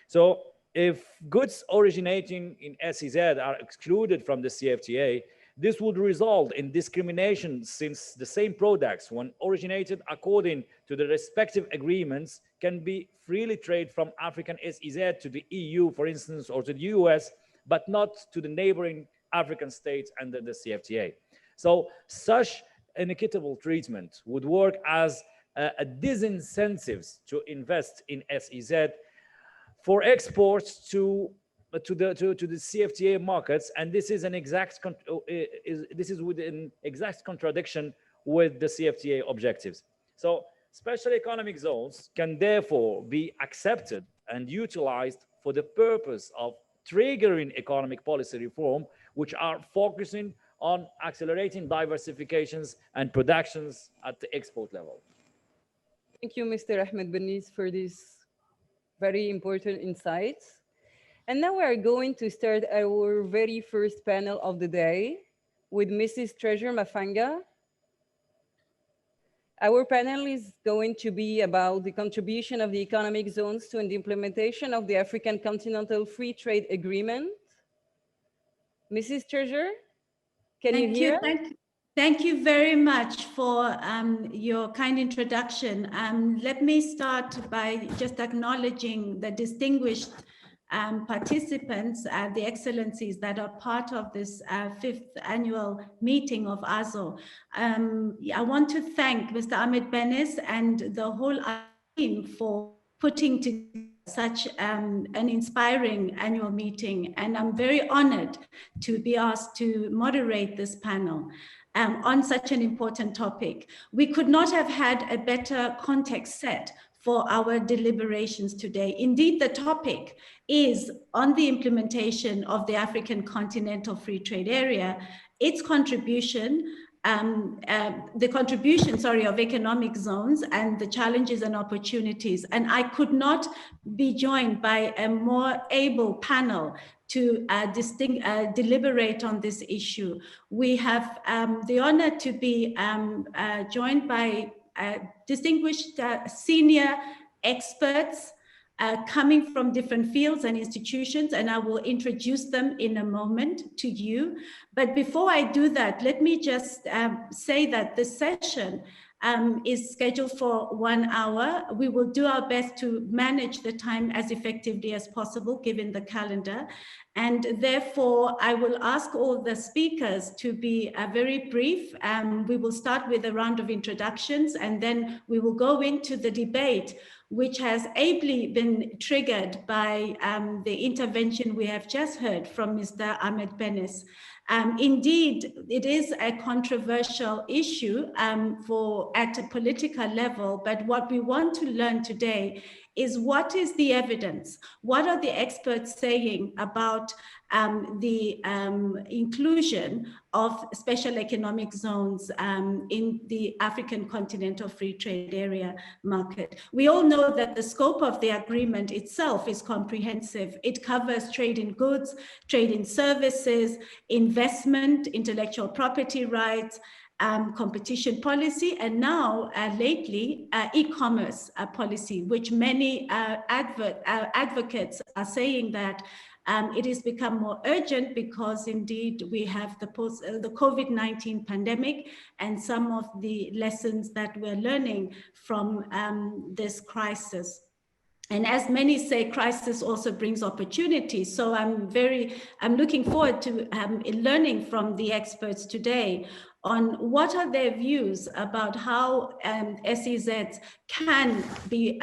Speaker 11: So if goods originating in SEZ are excluded from the CFTA, this would result in discrimination, since the same products, when originated according to the respective agreements, can be freely traded from African SEZ to the EU, for instance, or to the US, but not to the neighboring African states under the CFTA. So such an equitable treatment would work as a disincentives to invest in SEZ for exports to the CFTA markets, and this is an exact this is within exact contradiction with the CFTA objectives. So Special economic zones can therefore be accepted and utilized for the purpose of triggering economic policy reform, which are focusing on accelerating diversifications and productions at the export level.
Speaker 1: Thank you, Mr. Ahmed Benis, for these very important insights. And now we are going to start our very first panel of the day with Mrs. Treasure Mafanga. Our panel is going to be about the contribution of the economic zones to the implementation of the African Continental Free Trade Agreement. Mrs. Treasure, can you hear?
Speaker 12: Thank you very much for your kind introduction. Let me start by just acknowledging the distinguished participants, the excellencies that are part of this 5th annual meeting of AEZO. I want to thank Mr. Ahmed Benis and the whole team for putting together such an inspiring annual meeting. And I'm very honored to be asked to moderate this panel on such an important topic. We could not have had a better context set for our deliberations today. Indeed, the topic is on the implementation of the African Continental Free Trade Area, its contribution, the contribution, of economic zones and the challenges and opportunities. And I could not be joined by a more able panel to deliberate on this issue. We have the honor to be joined by distinguished senior experts coming from different fields and institutions, and I will introduce them in a moment to you. But before I do that, let me just say that the session is scheduled for 1 hour. We will do our best to manage the time as effectively as possible, given the calendar. And therefore, I will ask all the speakers to be very brief. We will start with a round of introductions, and then we will go into the debate, which has ably been triggered by the intervention we have just heard from Mr. Ahmed Benis. Indeed, it is a controversial issue at a political level, but what we want to learn today is what is the evidence? What are the experts saying about the inclusion of special economic zones in the African Continental Free Trade Area market? We all know that the scope of the agreement itself is comprehensive. It covers trade in goods, trade in services, investment, intellectual property rights, competition policy, and now lately e-commerce policy, which many advocates are saying that it has become more urgent because indeed we have the COVID-19 pandemic and some of the lessons that we're learning from this crisis. And as many say, crisis also brings opportunity. So I'm looking forward to learning from the experts today on what are their views about how SEZs can be,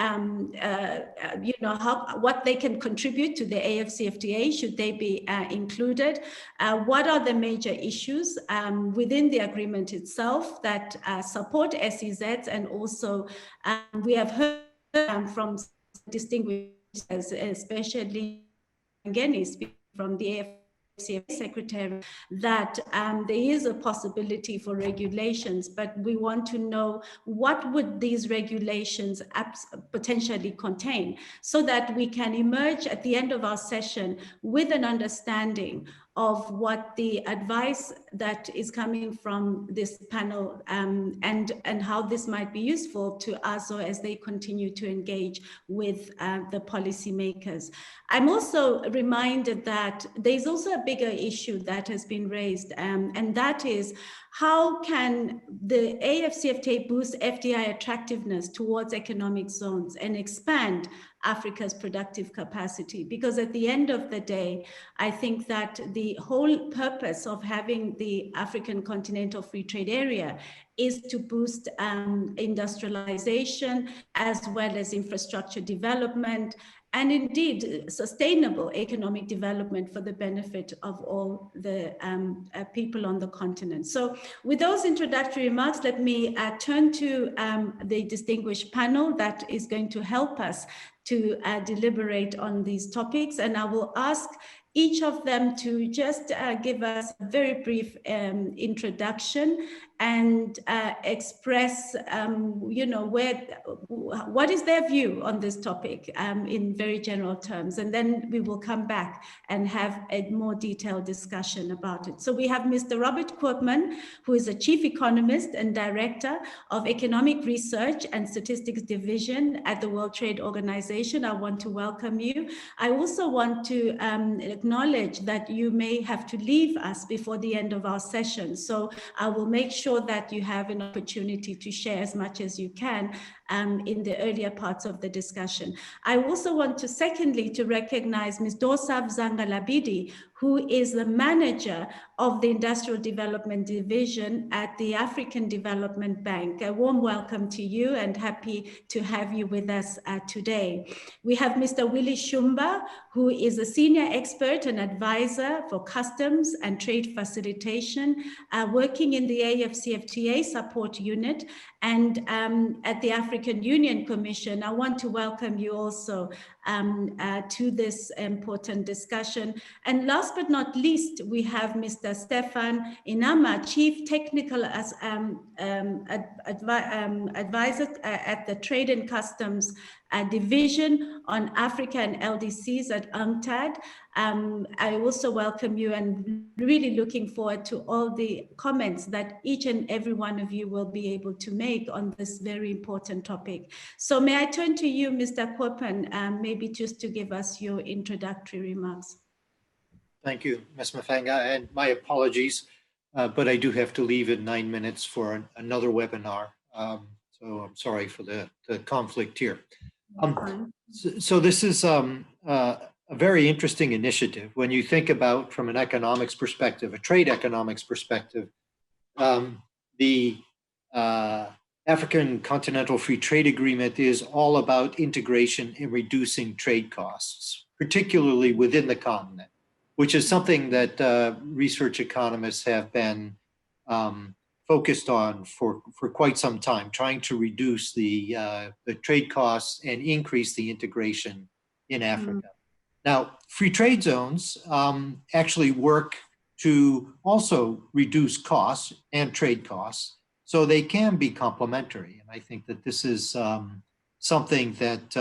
Speaker 12: what they can contribute to the AfCFTA, should they be included? What are the major issues within the agreement itself that support SEZs? And also we have heard from distinguished, especially Ngeni, from the AfCFTA Secretary, that there is a possibility for regulations, but we want to know what would these regulations potentially contain so that we can emerge at the end of our session with an understanding of what the advice that is coming from this panel and how this might be useful to AEZO as they continue to engage with the policymakers. I'm also reminded that there's also a bigger issue that has been raised, and that is how can the AfCFTA boost FDI attractiveness towards economic zones and expand Africa's productive capacity? Because at the end of the day, I think that the whole purpose of having the African Continental Free Trade Area is to boost industrialization as well as infrastructure development and indeed sustainable economic development for the benefit of all the people on the continent. So with those introductory remarks, let me turn to the distinguished panel that is going to help us to deliberate on these topics. And I will ask each of them to just give us a very brief introduction and express, what is their view on this topic in very general terms. And then we will come back and have a more detailed discussion about it. So we have Mr. Robert Koopman, who is a Chief Economist and Director of Economic Research and Statistics Division at the World Trade Organization. I want to welcome you. I also want to acknowledge that you may have to leave us before the end of our session. So I will make sure that you have an opportunity to share as much as you can in the earlier parts of the discussion. I also want to, secondly, to recognize Ms. Dosav Zangalabidi, who is the manager of the Industrial Development Division at the African Development Bank. A warm welcome to you and happy to have you with us today. We have Mr. Willie Shumba, who is a senior expert and advisor for customs and trade facilitation, working in the AfCFTA support unit and at the African Union Commission. I want to welcome you also to this important discussion. And last but not least, we have Mr. Stefan Inama, Chief Technical Advisor at the Trade and Customs Division on Africa and LDCs at UNCTAD. I also welcome you and really looking forward to all the comments that each and every one of you will be able to make on this very important topic. So may I turn to you, Mr. Koopman, maybe just to give us your introductory remarks.
Speaker 13: Thank you, Ms. Mafanga, and my apologies, but I do have to leave in 9 minutes for another webinar. So I'm sorry for the conflict here. So this is a very interesting initiative. When you think about, from an economics perspective, a trade economics perspective, the African Continental Free Trade Agreement is all about integration and reducing trade costs, particularly within the continent, which is something that research economists have been focused on for quite some time, trying to reduce the trade costs and increase the integration in Africa. Now, free trade zones actually work to also reduce costs and trade costs, so they can be complementary. And I think that this is something that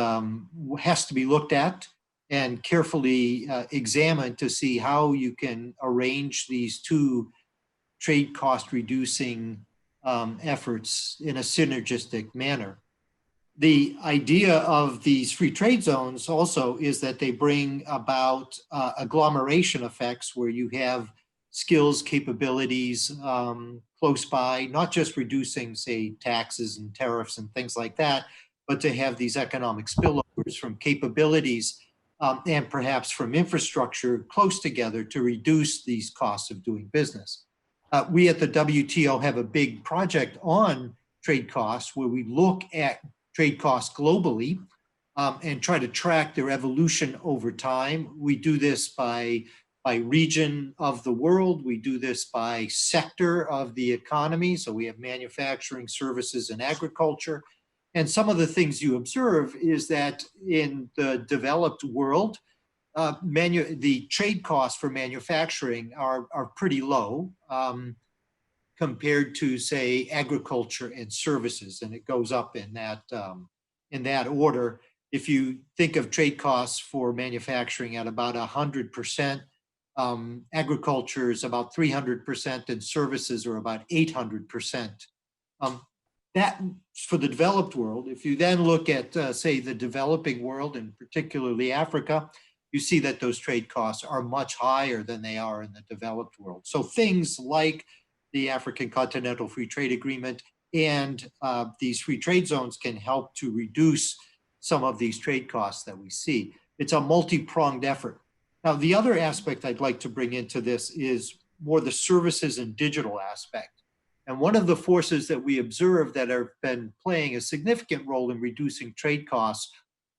Speaker 13: has to be looked at and carefully examined to see how you can arrange these two trade cost reducing efforts in a synergistic manner. The idea of these free trade zones also is that they bring about agglomeration effects where you have skills, capabilities close by, not just reducing, say, taxes and tariffs and things like that, but to have these economic spillovers from capabilities and perhaps from infrastructure close together to reduce these costs of doing business. We at the WTO have a big project on trade costs where we look at trade costs globally and try to track their evolution over time. We do this by region of the world. We do this by sector of the economy. So we have manufacturing, services, and agriculture. And some of the things you observe is that in the developed world, the trade costs for manufacturing are pretty low compared to, say, agriculture and services, and it goes up in that order. If you think of trade costs for manufacturing at about 100%, agriculture is about 300%, and services are about 800%. That for the developed world. If you then look at, say, the developing world, and particularly Africa, you see that those trade costs are much higher than they are in the developed world. So things like the African Continental Free Trade Agreement and these free trade zones can help to reduce some of these trade costs that we see. It's a multi-pronged effort. Now, the other aspect I'd like to bring into this is more the services and digital aspect. And one of the forces that we observe that have been playing a significant role in reducing trade costs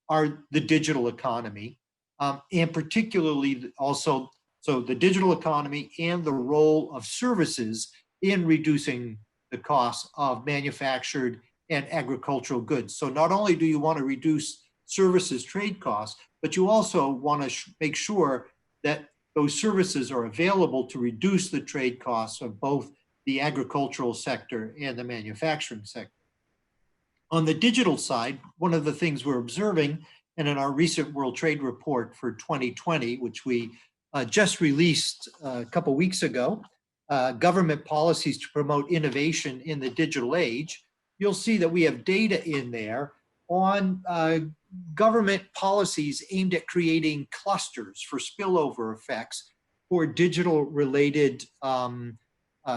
Speaker 13: are the digital economy, and particularly also, so the digital economy and the role of services in reducing the cost of manufactured and agricultural goods. So not only do you want to reduce services trade costs, but you also want to make sure that those services are available to reduce the trade costs of both the agricultural sector and the manufacturing sector. On the digital side, one of the things we're observing, and in our recent World Trade Report for 2020, which we just released a couple weeks ago, government policies to promote innovation in the digital age, you'll see that we have data in there on government policies aimed at creating clusters for spillover effects for digital related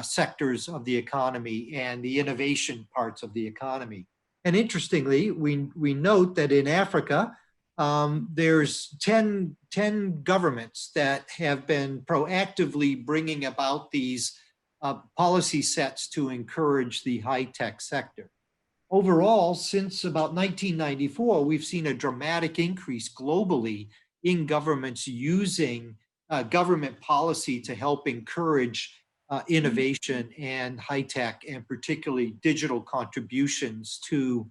Speaker 13: sectors of the economy and the innovation parts of the economy. And interestingly, we note that in Africa, there's 10 governments that have been proactively bringing about these policy sets to encourage the high-tech sector. Overall, since about 1994, we've seen a dramatic increase globally in governments using government policy to help encourage innovation and high-tech, and particularly digital contributions to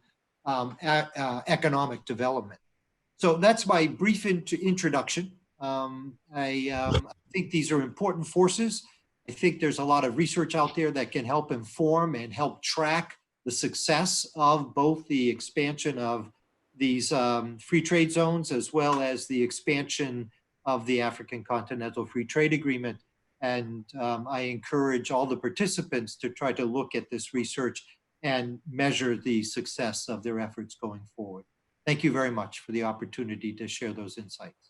Speaker 13: economic development. So that's my brief introduction. I think these are important forces. I think there's a lot of research out there that can help inform and help track the success of both the expansion of these free trade zones, as well as the expansion of the African Continental Free Trade Agreement. And I encourage all the participants to try to look at this research and measure the success of their efforts going forward. Thank you very much for the opportunity to share those insights.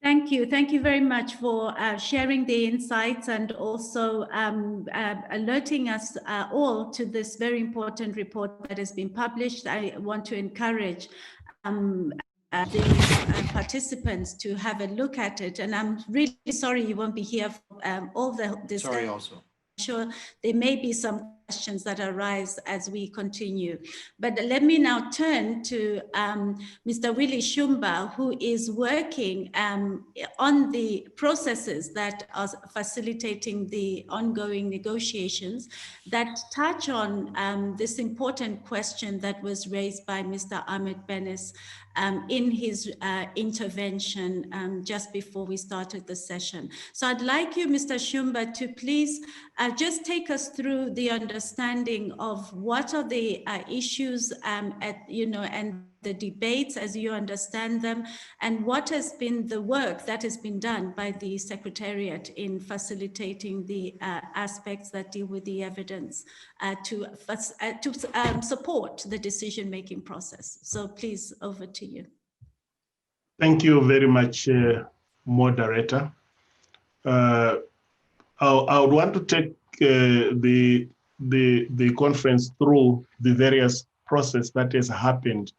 Speaker 12: Thank you. Thank you very much for sharing the insights and also alerting us all to this very important report that has been published. I want to encourage the participants to have a look at it. And I'm really sorry you won't be here for all the discussion.
Speaker 13: Sorry also.
Speaker 12: I'm sure there may be some questions that arise as we continue. But let me now turn to Mr. Willie Shumba, who is working on the processes that are facilitating the ongoing negotiations that touch on this important question that was raised by Mr. Ahmed Benes in his intervention just before we started the session. So I'd like you, Mr. Shumba, to please just take us through the understanding of what are the issues and the debates as you understand them, and what has been the work that has been done by the Secretariat in facilitating the aspects that deal with the evidence to support the decision-making process. So please, over to you.
Speaker 14: Thank you very much, moderator. I would want to take the conference through the various process that has happened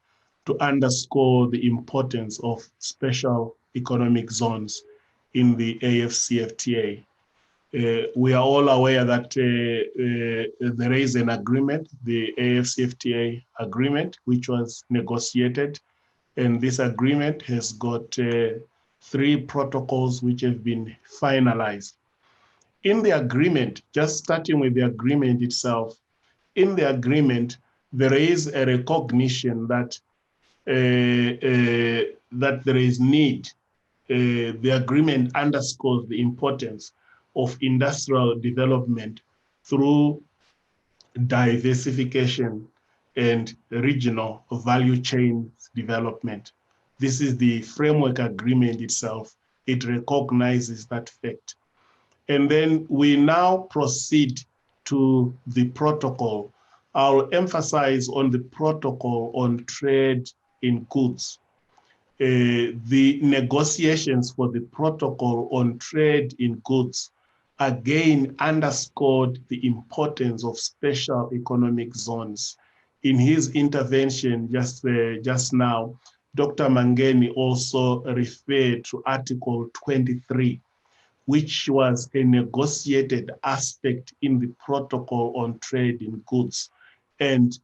Speaker 14: to underscore the importance of special economic zones in the AfCFTA. We are all aware that there is an agreement, the AfCFTA agreement, which was negotiated, and this agreement has got 3 protocols which have been finalized. In the agreement, just starting with the agreement itself, in the agreement, there is a recognition that that there is need. The agreement underscores the importance of industrial development through diversification and regional value chain development. This is the framework agreement itself. It recognizes that fact. And then we now proceed to the protocol. I'll emphasize on the protocol on trade in goods. The negotiations for the protocol on trade in goods again underscored the importance of special economic zones. In his intervention just now, Dr. Mangeni also referred to Article 23, which was a negotiated aspect in the protocol on trade in goods. And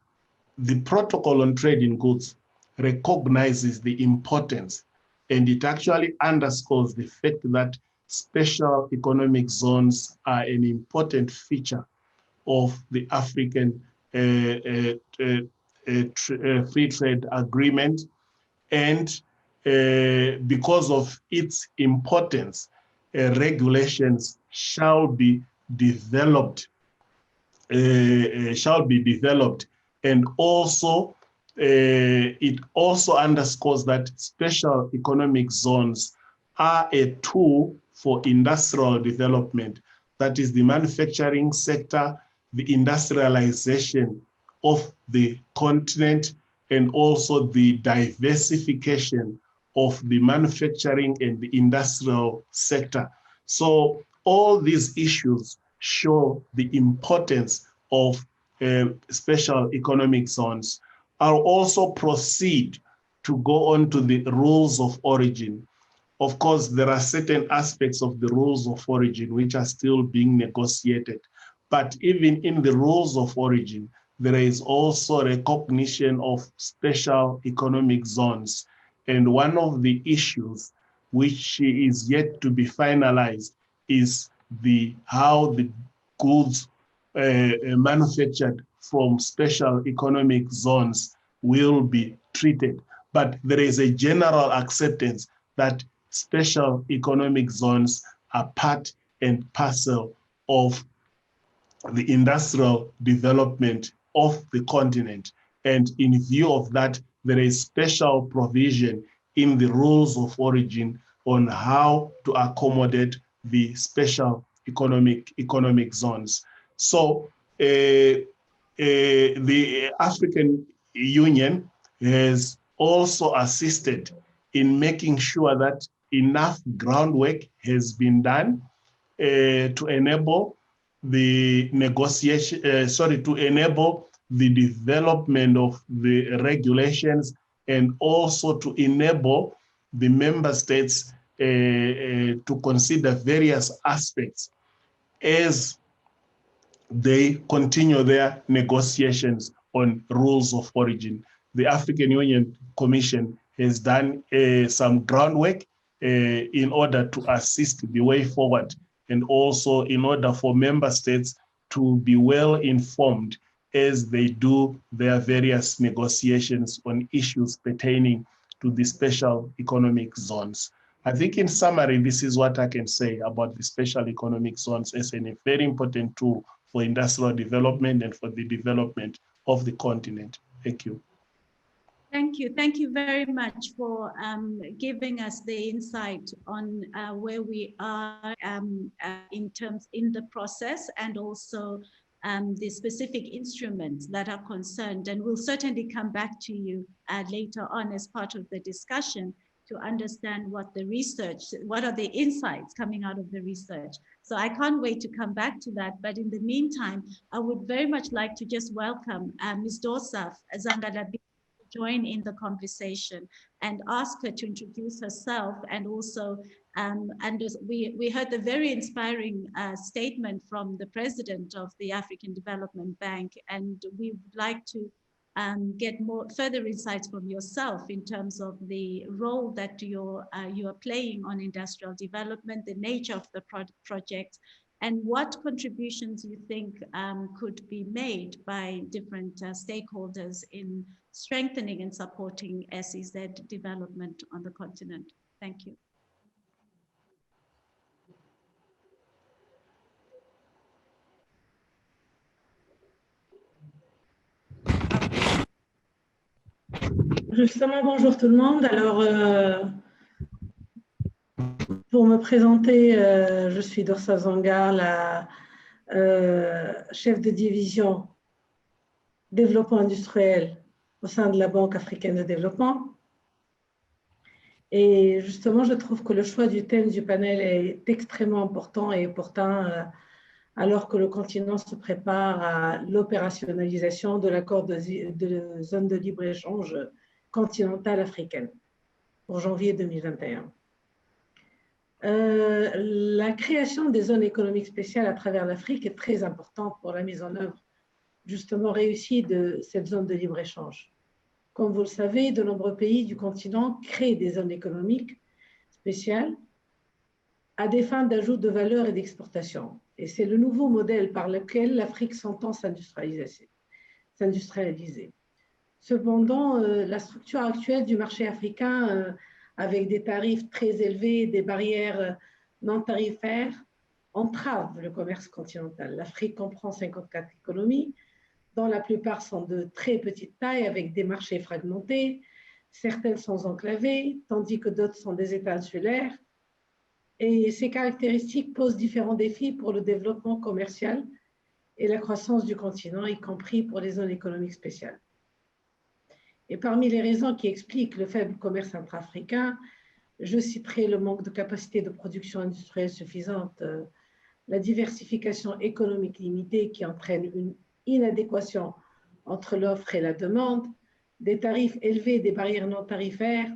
Speaker 14: the protocol on trade in goods recognizes the importance, and it actually underscores the fact that special economic zones are an important feature of the African free trade agreement. And because of its importance, regulations shall be developed, and also it also underscores that special economic zones are a tool for industrial development. That is the manufacturing sector, the industrialization of the continent, and also the diversification of the manufacturing and the industrial sector. So all these issues show the importance of special economic zones. I'll also proceed to go on to the rules of origin. Of course, there are certain aspects of the rules of origin which are still being negotiated. But even in the rules of origin, there is also recognition of special economic zones. And one of the issues which is yet to be finalized is how the goods manufactured from special economic zones will be treated. But there is a general acceptance that special economic zones are part and parcel of the industrial development of the continent. And in view of that, there is special provision in the rules of origin on how to accommodate the special economic zones. So the African Union has also assisted in making sure that enough groundwork has been done to enable the negotiation, to enable the development of the regulations, and also to enable the member states to consider various aspects as they continue their negotiations on rules of origin. The African Union Commission has done some groundwork in order to assist the way forward, and also in order for member states to be well informed as they do their various negotiations on issues pertaining to the special economic zones. I think in summary, this is what I can say about the special economic zones as a very important tool for industrial development and for the development of the continent. Thank you.
Speaker 12: Thank you. Thank you very much for giving us the insight on where we are in the process, and also the specific instruments that are concerned. And we'll certainly come back to you later on as part of the discussion to understand what are the insights coming out of the research. So I can't wait to come back to that. But in the meantime, I would very much like to just welcome Ms. Dorsaf Zangalabi to join in the conversation and ask her to introduce herself. And also, we heard the very inspiring statement from the president of the African Development Bank, and we would like to get further insights from yourself in terms of the role that you are playing on industrial development, the nature of the project, and what contributions you think could be made by different stakeholders in strengthening and supporting SEZ development on the continent. Thank you.
Speaker 15: Justement, bonjour tout le monde. Alors, pour me présenter, je suis Dorsa Zangar, la chef de division développement industriel au sein de la Banque africaine de développement. Et justement, je trouve que le choix du thème du panel est extrêmement important et opportun alors que le continent se prépare à l'opérationnalisation de l'accord de zone de libre-échange continentale africaine pour janvier 2021. La création des zones économiques spéciales à travers l'Afrique est très importante pour la mise en œuvre justement réussie de cette zone de libre-échange Comme vous le savez, de nombreux pays du continent créent des zones économiques spéciales à des fins d'ajout de valeur et d'exportation. Et c'est le nouveau modèle par lequel l'Afrique s'entend s'industrialiser. Cependant, la structure actuelle du marché africain, avec des tarifs très élevés, des barrières non tarifaires, entrave le commerce continental. L'Afrique comprend 54 économies, dont la plupart sont de très petite taille, avec des marchés fragmentés. Certaines sont enclavées, tandis que d'autres sont des États insulaires. Et ces caractéristiques posent différents défis pour le développement commercial et la croissance du continent, y compris pour les zones économiques spéciales. Et parmi les raisons qui expliquent le faible commerce intra-africain, je citerai le manque de capacité de production industrielle suffisante, la diversification économique limitée qui entraîne une inadéquation entre l'offre et la demande, des tarifs élevés, des barrières non tarifaires,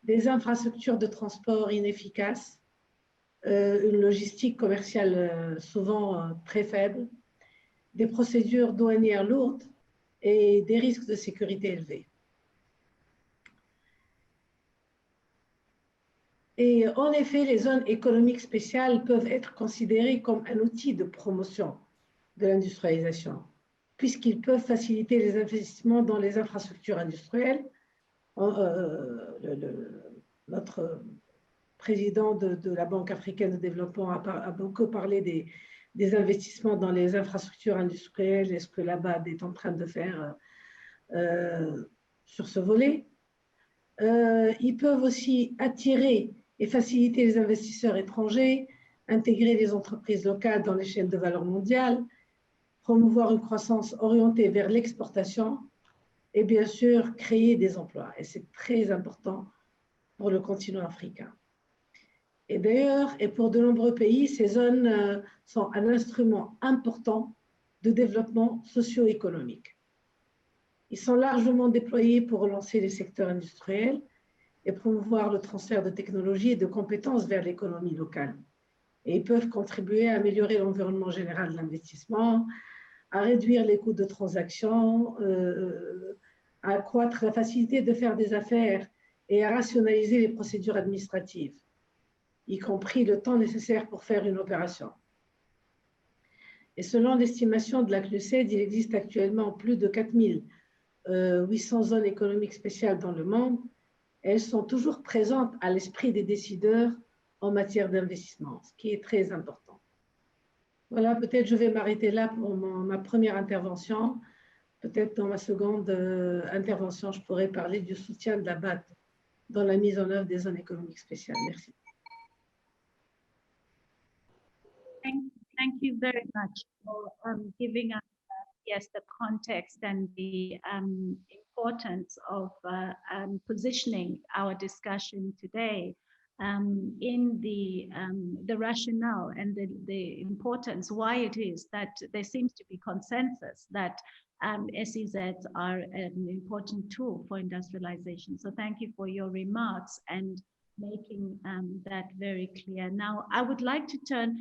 Speaker 15: des infrastructures de transport inefficaces, une logistique commerciale souvent très faible, des procédures douanières lourdes et des risques de sécurité élevés. Et en effet, les zones économiques spéciales peuvent être considérées comme un outil de promotion de l'industrialisation, puisqu'ils peuvent faciliter les investissements dans les infrastructures industrielles. Notre président de la Banque africaine de développement a beaucoup parlé des investissements dans les infrastructures industrielles et ce que la BAD est en train de faire sur ce volet. Ils peuvent aussi attirer et faciliter les investisseurs étrangers, intégrer les entreprises locales dans les chaînes de valeur mondiales, promouvoir une croissance orientée vers l'exportation et bien sûr créer des emplois. Et c'est très important pour le continent africain. Et d'ailleurs, et pour de nombreux pays, ces zones sont un instrument important de développement socio-économique. Ils sont largement déployés pour relancer les secteurs industriels et promouvoir le transfert de technologies et de compétences vers l'économie locale. Et ils peuvent contribuer à améliorer l'environnement général de l'investissement, à réduire les coûts de transaction, à accroître la facilité de faire des affaires et à rationaliser les procédures administratives, y compris le temps nécessaire pour faire une opération. Et selon l'estimation de la CNUSED, il existe actuellement plus de 4800 zones économiques spéciales dans le monde. Elles sont toujours présentes à l'esprit des décideurs en matière d'investissement, ce qui est très important. Voilà, peut-être je vais m'arrêter là pour ma première intervention. Peut-être dans ma seconde intervention, je pourrais parler du soutien de la BAD dans la mise en œuvre des zones économiques spéciales. Merci.
Speaker 12: Thank you very much for giving us yes, the context and the importance of positioning our discussion today in the rationale and the importance, why it is that there seems to be consensus that AEZOs are an important tool for industrialization. So thank you for your remarks and making that very clear. Now, I would like to turn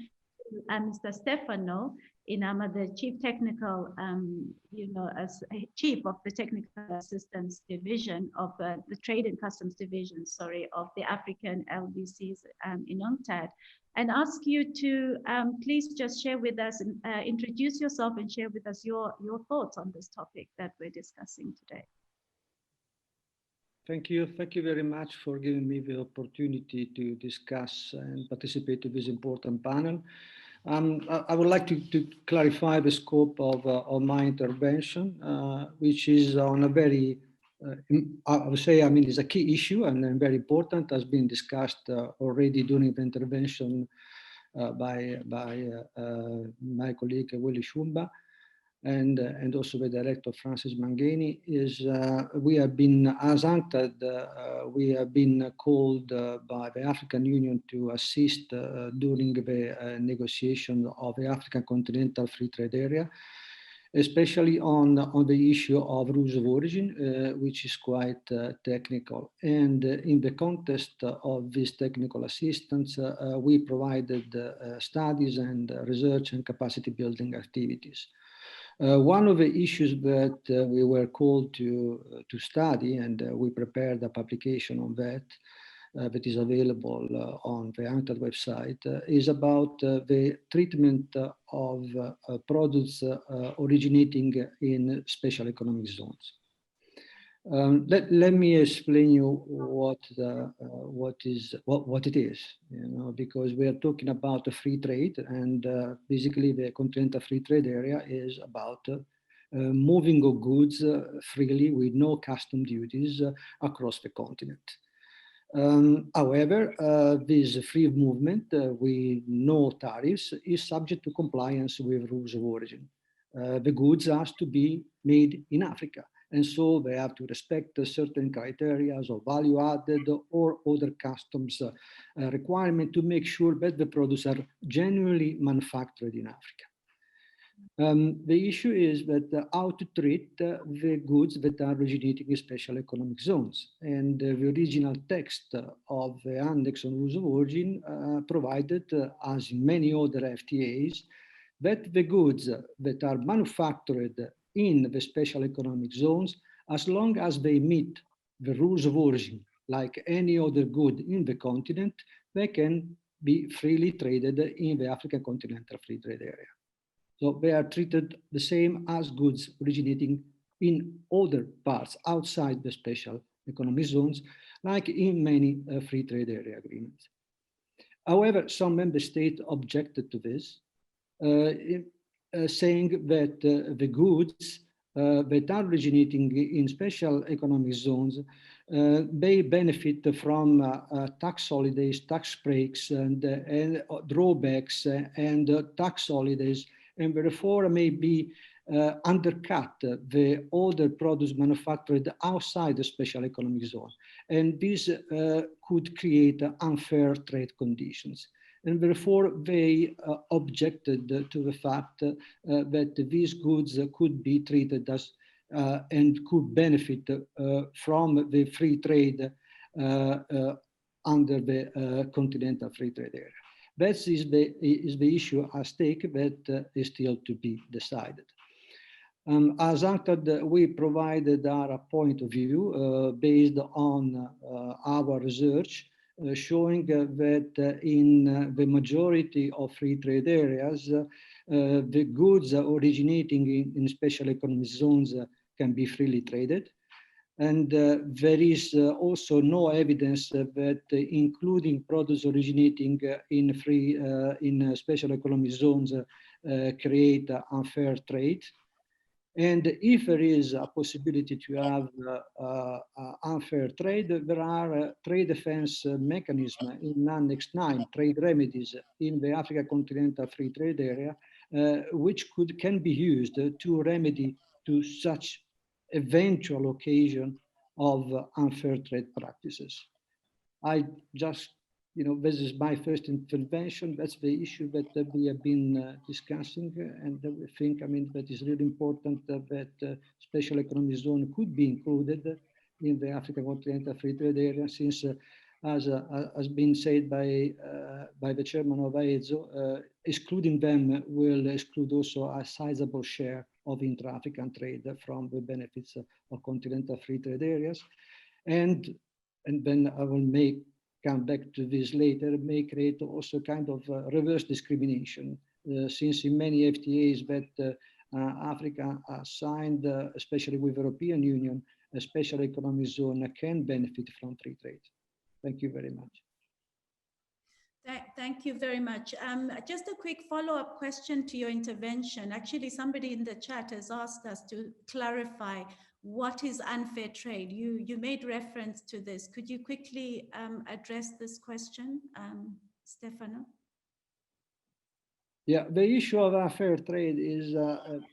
Speaker 12: to Mr. Stefano Inama, the Chief Technical, as Chief of the Technical Assistance Division of the Trade and Customs Division, of the African LDCs in UNCTAD, and ask you to please just share with us, introduce yourself and share with us your thoughts on this topic that we're discussing today.
Speaker 16: Thank you very much for giving me the opportunity to discuss and participate in this important panel. I would like to clarify the scope of my intervention, which is on a very, I would say, it's a key issue and very important, has been discussed already during the intervention by my colleague Willy Shumba, and also the director Francis Mangheni. Is we have been, as UNCTAD, we have been called by the African Union to assist during the negotiation of the African Continental Free Trade Area, especially on the issue of rules of origin, which is quite technical. And in the context of this technical assistance, we provided studies and research and capacity building activities. One of the issues that we were called to study, and we prepared a publication on that, that is available on the UNCTAD website, is about the treatment of products originating in special economic zones. Let me explain you what it is, because we are talking about a free trade, and basically the continental free trade area is about moving of goods freely with no custom duties across the continent. However, this free movement with no tariffs is subject to compliance with rules of origin. The goods have to be made in Africa, and so they have to respect certain criteria of value added or other customs requirement to make sure that the products are genuinely manufactured in Africa. The issue is that how to treat the goods that are originating in special economic zones. And the original text of the Annex on Rules of Origin provided, as in many other FTAs, that the goods that are manufactured in the special economic zones, as long as they meet the rules of origin, like any other good in the continent, they can be freely traded in the African Continental Free Trade Area. So they are treated the same as goods originating in other parts outside the special economic zones, like in many free trade area agreements. However, some member states objected to this, saying that the goods that are originating in special economic zones may benefit from tax holidays, tax breaks, and drawbacks, and tax holidays, and therefore may be undercut the other produce manufactured outside the special economic zone. And this could create unfair trade conditions. And therefore they objected to the fact that these goods could be treated as and could benefit from the free trade under the continental free trade area. That is the issue at stake that is still to be decided. As UNCTAD, we provided our point of view based on our research, showing that in the majority of free trade areas, the goods originating in special economic zones can be freely traded. And there is also no evidence that including products originating in special economic zones create unfair trade. And if there is a possibility to have unfair trade, there are trade defense mechanisms in Annex 9, trade remedies in the Africa Continental Free Trade Area, which can be used to remedy to such eventual occasion of unfair trade practices. I just, this is my first intervention. That's the issue that we have been discussing, and we think, that is really important that special economic zone could be included in the African Continental Free Trade Area, since, as has been said by the chairman of AEZO, excluding them will exclude also a sizable share of intra-African trade from the benefits of continental free trade areas. And then I will come back to this later, may create also kind of reverse discrimination, since in many FTAs that Africa signed, especially with the European Union, a special economic zone can benefit from free trade. Thank you very much.
Speaker 12: Thank you very much. Just a quick follow-up question to your intervention. Actually, somebody in the chat has asked us to clarify what is unfair trade. You made reference to this. Could you quickly address this question, Stefano?
Speaker 16: Yeah, the issue of unfair trade is,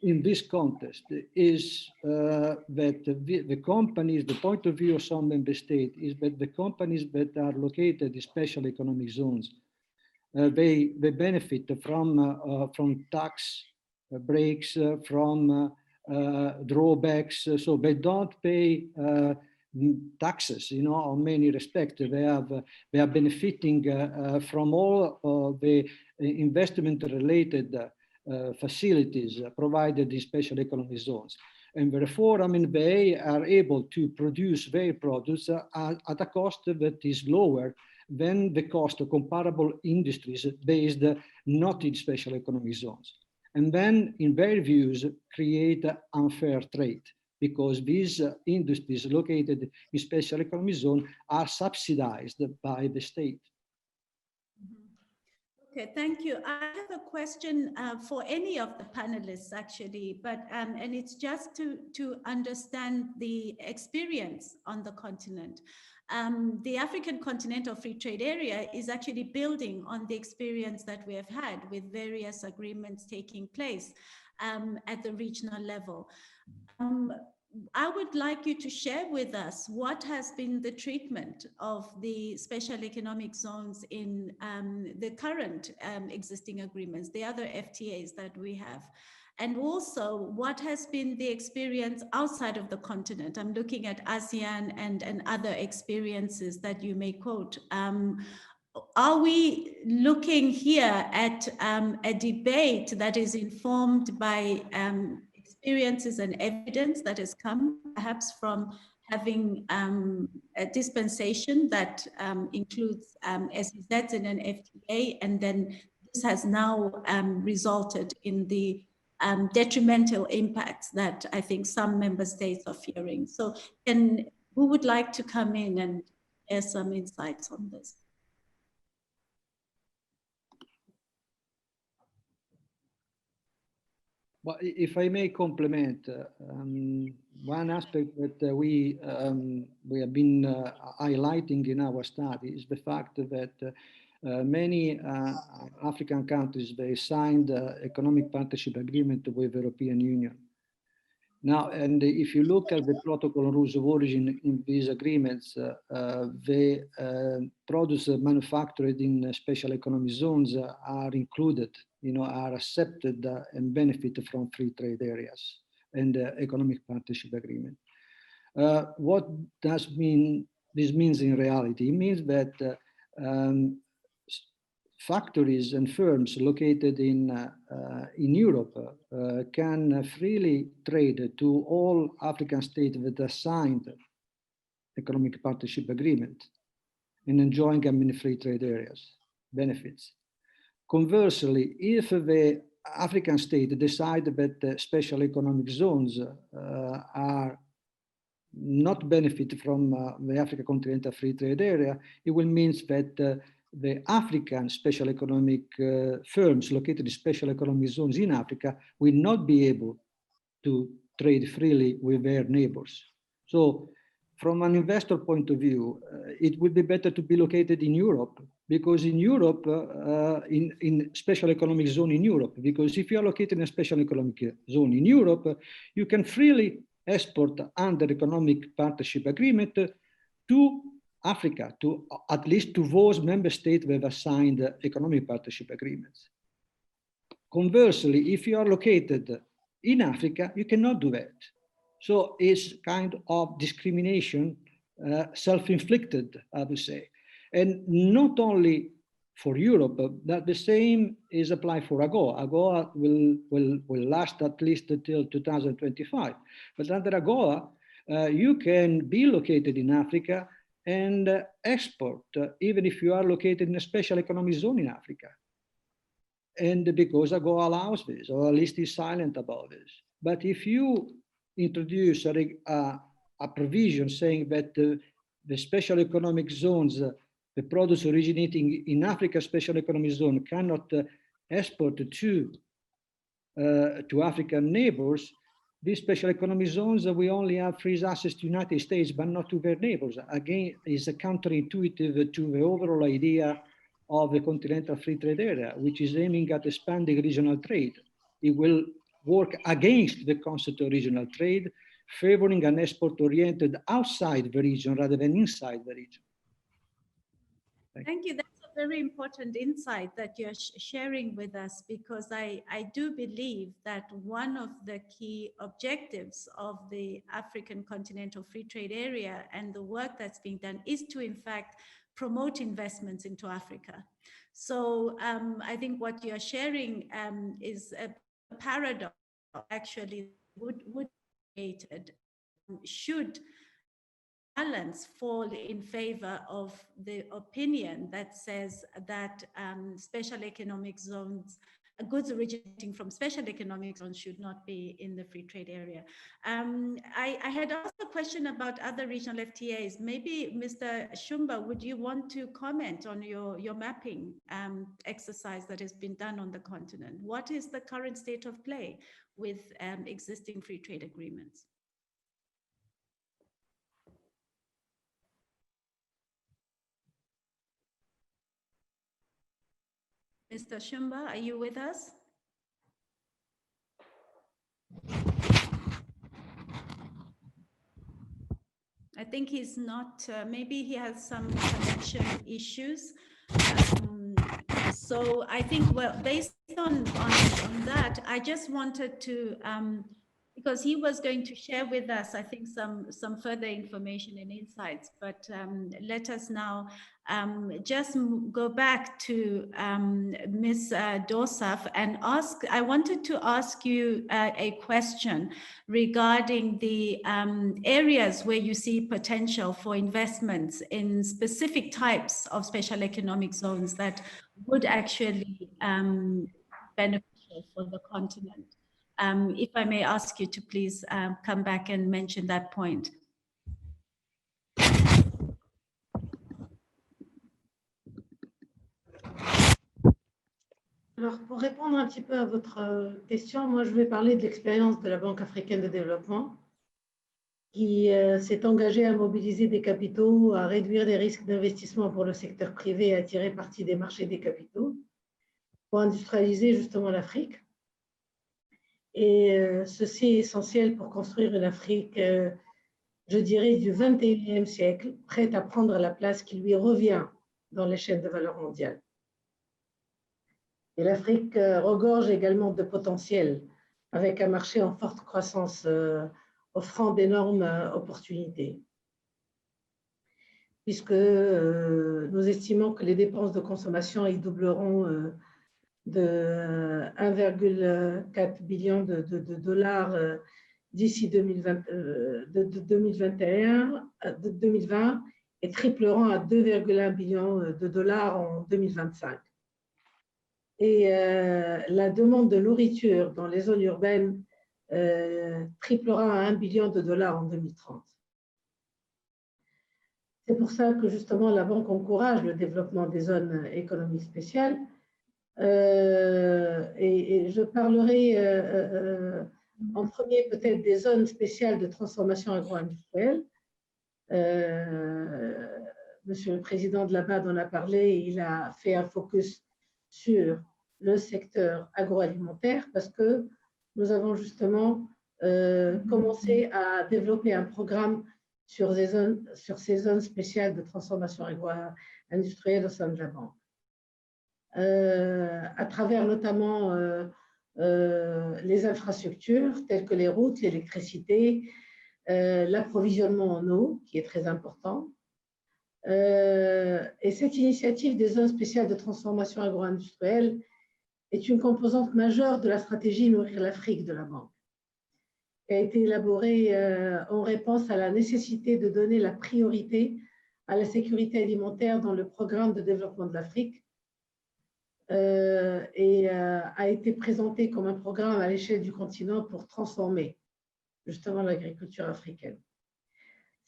Speaker 16: in this context, is that the companies, the point of view of some member states is that the companies that are located in special economic zones, they benefit from tax breaks, from drawbacks, so they don't pay taxes, on many respects. They are benefiting from all of the investment-related facilities provided in special economic zones. And therefore, they are able to produce their products at a cost that is lower than the cost of comparable industries based not in special economic zones. And then, in their views, create unfair trade, because these industries located in special economic zone are subsidized by the state.
Speaker 12: Okay, thank you. I have a question for any of the panelists, actually, but and it's just to understand the experience on the continent. The African Continental Free Trade Area is actually building on the experience that we have had with various agreements taking place at the regional level. I would like you to share with us what has been the treatment of the special economic zones in the current existing agreements, the other FTAs that we have. And also, what has been the experience outside of the continent? I'm looking at ASEAN and other experiences that you may quote. Are we looking here at a debate that is informed by experiences and evidence that has come perhaps from having a dispensation that includes AEZO in an FTA, and then this has now resulted in the detrimental impacts that I think some member states are fearing. So who would like to come in and air some insights on this?
Speaker 16: Well, if I may complement, one aspect that we have been highlighting in our study is the fact that many African countries, they signed economic partnership agreement with the European Union. Now, and if you look at the protocol and rules of origin in these agreements, the products manufactured in special economic zones are included, are accepted and benefit from free trade areas and economic partnership agreement. What does this means in reality? It means that factories and firms located in Europe can freely trade to all African states that have signed economic partnership agreement and enjoying free trade areas benefits. Conversely, if the African state decide that special economic zones are not benefit from the African Continental Free Trade Area, it will mean that the African special economic firms located in special economic zones in Africa will not be able to trade freely with their neighbors. So from an investor point of view, it would be better to be located in Europe, because in Europe, in special economic zone in Europe, because if you are located in a special economic zone in Europe, you can freely export under economic partnership agreement to Africa, to at least to those member states that have signed economic partnership agreements. Conversely, if you are located in Africa, you cannot do that. So it's kind of discrimination, self-inflicted, I would say. And not only for Europe, but the same is applied for AGOA. AGOA will last at least until 2025. But under AGOA, you can be located in Africa and export, even if you are located in a special economic zone in Africa. And because AGOA allows this, or at least is silent about this. But if you introduce a provision saying that the special economic zones, the products originating in Africa special economic zone cannot export to African neighbors, these special economic zones, we only have free access to the United States, but not to their neighbors. Again, is counterintuitive to the overall idea of the Continental Free Trade Area, which is aiming at expanding regional trade. It will work against the concept of regional trade, favoring an export oriented outside the region rather than inside the region.
Speaker 12: Thank you. That's a very important insight that you're sharing with us, because I do believe that one of the key objectives of the African Continental Free Trade Area and the work that's being done is to, in fact, promote investments into Africa. So I think what you're sharing is a paradox actually would be created should balance fall in favor of the opinion that says that special economic zones, goods originating from special economic zones should not be in the free trade area. I had also a question about other regional FTAs. Maybe Mr. Shumba, would you want to comment on your mapping exercise that has been done on the continent? What is the current state of play with existing free trade agreements? Mr. Shumba, are you with us? I think he's not, maybe he has some connection issues. So I think, well, based on that, I just wanted to, because he was going to share with us, I think, some further information and insights, but let us now just go back to Ms. Dorsaf and ask, I wanted to ask you a question regarding the areas where you see potential for investments in specific types of special economic zones that would actually beneficial for the continent. If I may ask you to please come back and mention that point.
Speaker 15: Alors, pour répondre un petit peu à votre question, moi, je vais parler de l'expérience de la Banque africaine de développement qui s'est engagée à mobiliser des capitaux, à réduire les risques d'investissement pour le secteur privé et à tirer parti des marchés des capitaux pour industrialiser justement l'Afrique. Et ceci est essentiel pour construire une Afrique, je dirais, du 21e siècle, prête à prendre la place qui lui revient dans les chaînes de valeur mondiale. Et l'Afrique regorge également de potentiel, avec un marché en forte croissance offrant d'énormes opportunités. Puisque nous estimons que les dépenses de consommation y doubleront de 1,4 billion de dollars d'ici 2020 et tripleront à 2,1 billion de dollars en 2025. Et la demande de nourriture dans les zones urbaines triplera à 1 billion de dollars en 2030. C'est pour ça que justement la Banque encourage le développement des zones économiques spéciales. Et je parlerai en premier peut-être des zones spéciales de transformation agro-industrielle. Monsieur le Président de la BAD en a parlé, il a fait un focus sur le secteur agroalimentaire parce que nous avons justement commencé à développer un programme sur ces zones spéciales de transformation agro-industrielle au sein de la Banque. À travers notamment les infrastructures telles que les routes, l'électricité, l'approvisionnement en eau, qui est très important. Et cette initiative des zones spéciales de transformation agro-industrielle est une composante majeure de la stratégie Nourrir l'Afrique de la Banque, qui a été élaborée en réponse à la nécessité de donner la priorité à la sécurité alimentaire dans le programme de développement de l'Afrique et a été présentée comme un programme à l'échelle du continent pour transformer justement l'agriculture africaine.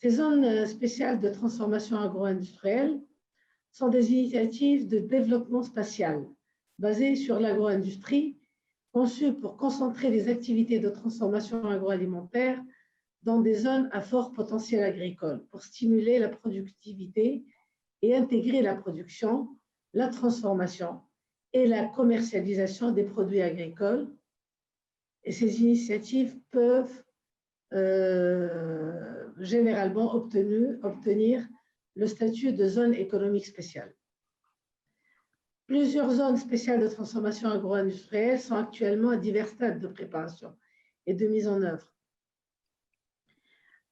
Speaker 15: Ces zones spéciales de transformation agro-industrielle sont des initiatives de développement spatial basées sur l'agro-industrie, conçues pour concentrer les activités de transformation agroalimentaire dans des zones à fort potentiel agricole, pour stimuler la productivité et intégrer la production, la transformation et la commercialisation des produits agricoles. Et ces initiatives peuvent généralement obtenir le statut de zone économique spéciale. Plusieurs zones spéciales de transformation agro-industrielle sont actuellement à divers stades de préparation et de mise en œuvre.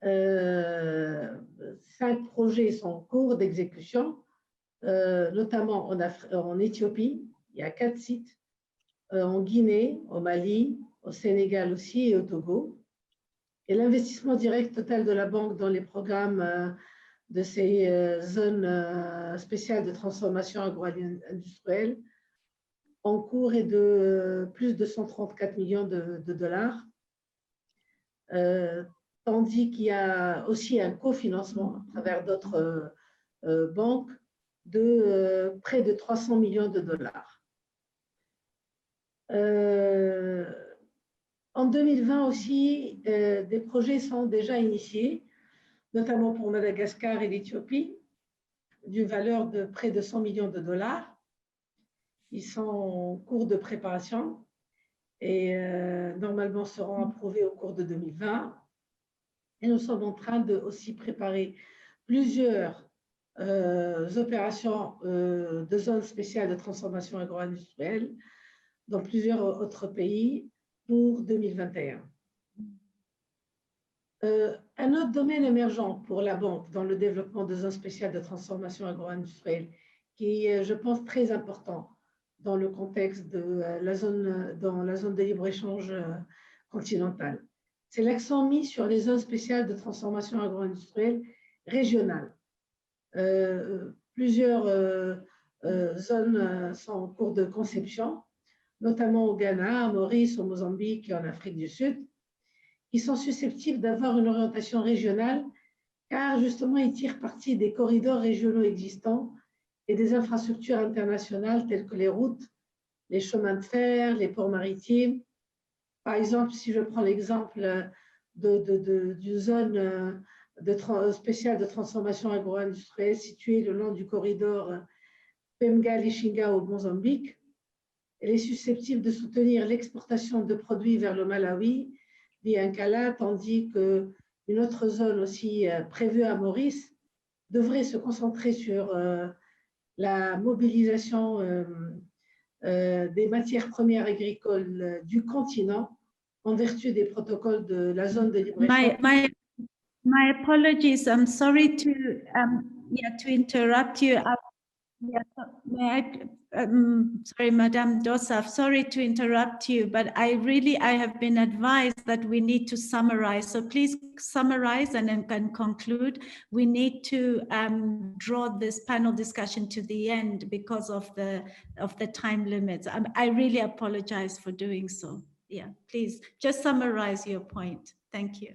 Speaker 15: 5 projets sont en cours d'exécution notamment en Éthiopie, il y a 4 sites, en Guinée, au Mali, au Sénégal aussi et au Togo. Et l'investissement direct total de la banque dans les programmes de ces zones spéciales de transformation agro-industrielle en cours est de plus de 134 millions de dollars, tandis qu'il y a aussi un cofinancement à travers d'autres banques de près de 300 millions de dollars. En 2020 aussi, des projets sont déjà initiés, notamment pour Madagascar et l'Éthiopie, d'une valeur de près de 100 millions de dollars. Ils sont en cours de préparation et normalement seront approuvés au cours de 2020. Et nous sommes en train de aussi préparer plusieurs opérations de zones spéciales de transformation agro-industrielle dans plusieurs autres pays pour 2021. Un autre domaine émergent pour la banque dans le développement de zones spéciales de transformation agro-industrielle, qui est, je pense, très important dans le contexte de la zone de libre-échange continentale. C'est l'accent mis sur les zones spéciales de transformation agro-industrielle régionales. Plusieurs zones sont en cours de conception, notamment au Ghana, à Maurice, au Mozambique et en Afrique du Sud, qui sont susceptibles d'avoir une orientation régionale, car justement, ils tirent parti des corridors régionaux existants et des infrastructures internationales telles que les routes, les chemins de fer, les ports maritimes. Par exemple, si je prends l'exemple d'une zone spéciale de transformation agro-industrielle située le long du corridor Pemga-Lichinga au Mozambique, elle est susceptible de soutenir l'exportation de produits vers le Malawi via Ankala, tandis qu'une autre zone aussi prévue à Maurice devrait se concentrer sur la mobilisation des matières premières agricoles du continent en vertu des protocoles de la zone de libre-échange.
Speaker 12: My apologies. I'm sorry to interrupt you. Sorry, Madame Dosaf, sorry to interrupt you, but I have been advised that we need to summarize. So please summarize and then can conclude. We need to draw this panel discussion to the end because of the time limits. I really apologize for doing so. Yeah, please just summarize your point. Thank you.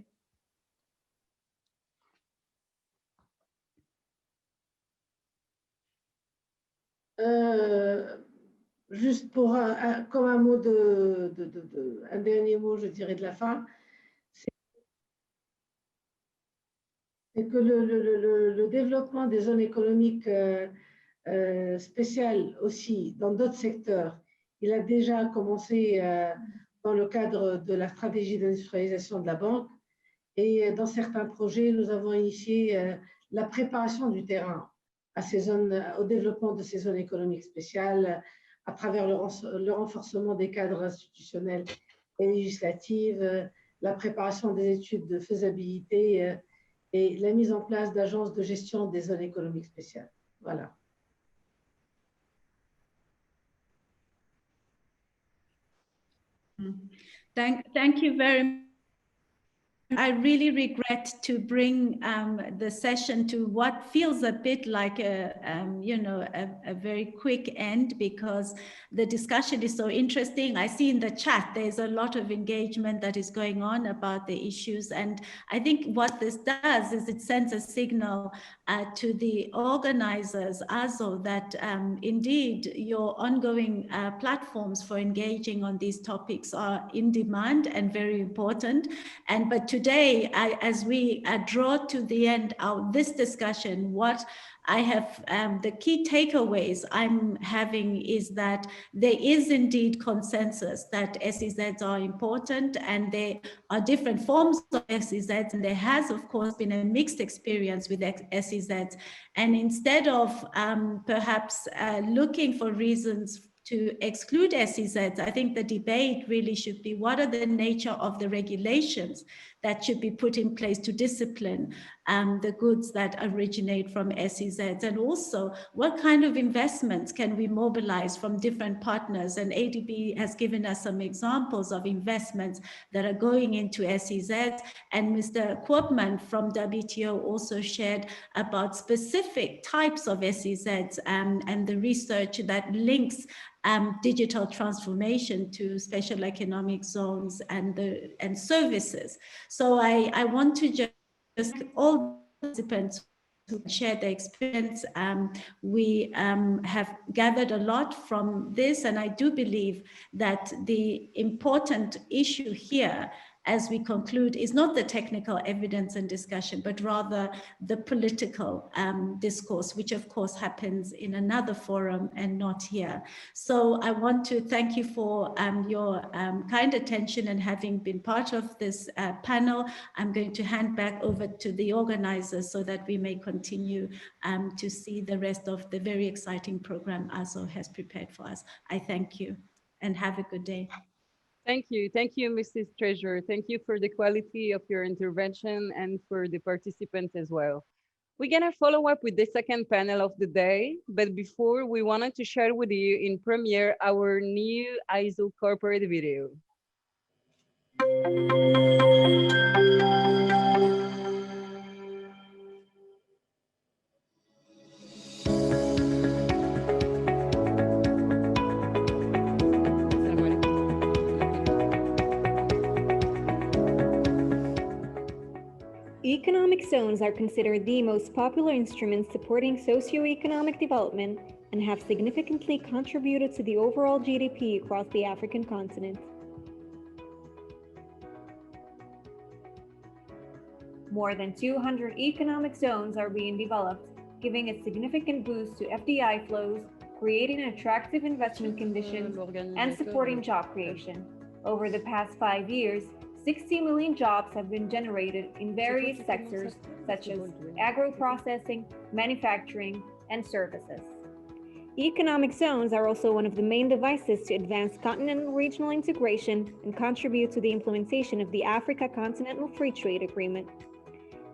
Speaker 15: Juste pour comme un mot un dernier mot, je dirais, de la fin, c'est que le développement des zones économiques spéciales aussi dans d'autres secteurs, il a déjà commencé dans le cadre de la stratégie d'industrialisation de la banque, et dans certains projets, nous avons initié la préparation du terrain à ces zones, au développement de ces zones économiques spéciales à travers le renforcement des cadres institutionnels et législatifs, la préparation des études de faisabilité et la mise en place d'agences de gestion des zones économiques spéciales. Voilà.
Speaker 12: Thank you very much. I really regret to bring the session to what feels a bit like a very quick end, because the discussion is so interesting. I see in the chat there's a lot of engagement that is going on about the issues, and I think what this does is it sends a signal to the organizers, AEZO, that indeed your ongoing platforms for engaging on these topics are in demand and very important. But today, as we draw to the end of this discussion, what I have, the key takeaways I'm having is that there is indeed consensus that SEZs are important, and there are different forms of SEZs, and there has, of course, been a mixed experience with SEZs. And instead of perhaps looking for reasons to exclude SEZs, I think the debate really should be what are the nature of the regulations that should be put in place to discipline the goods that originate from SEZs, and also what kind of investments can we mobilize from different partners. And ADB has given us some examples of investments that are going into SEZs, and Mr. Koopman from WTO also shared about specific types of SEZs and the research that links digital transformation to special economic zones and services. So I want to just all participants who share their experience. We have gathered a lot from this, and I do believe that the important issue here as we conclude is not the technical evidence and discussion, but rather the political discourse, which of course happens in another forum and not here. So I want to thank you for your kind attention and having been part of this panel. I'm going to hand back over to the organizers so that we may continue to see the rest of the very exciting program AEZO has prepared for us. I thank you and have a good day.
Speaker 1: Thank you, Mrs. Treasurer. Thank you for the quality of your intervention and for the participants as well. We're gonna follow up with the second panel of the day, but before we wanted to share with you in premiere our new AEZO corporate video.
Speaker 3: Economic zones are considered the most popular instruments supporting socio-economic development and have significantly contributed to the overall GDP across the African continent. More than 200 economic zones are being developed, giving a significant boost to FDI flows, creating attractive investment conditions, and supporting job creation. Over the past 5 years, 60 million jobs have been generated in various sectors such as agro-processing, manufacturing, and services. Economic zones are also one of the main devices to advance continental regional integration and contribute to the implementation of the Africa Continental Free Trade Agreement.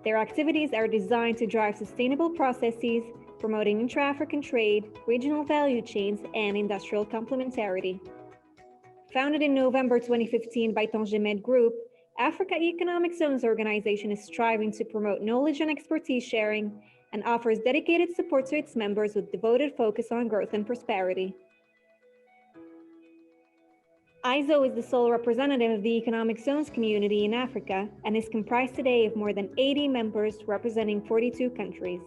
Speaker 3: Their activities are designed to drive sustainable processes, promoting intra-African trade, regional value chains, and industrial complementarity. Founded in November 2015 by Tangemed Group, Africa Economic Zones Organization is striving to promote knowledge and expertise sharing and offers dedicated support to its members with devoted focus on growth and prosperity. AEZO is the sole representative of the economic zones community in Africa and is comprised today of more than 80 members representing 42 countries.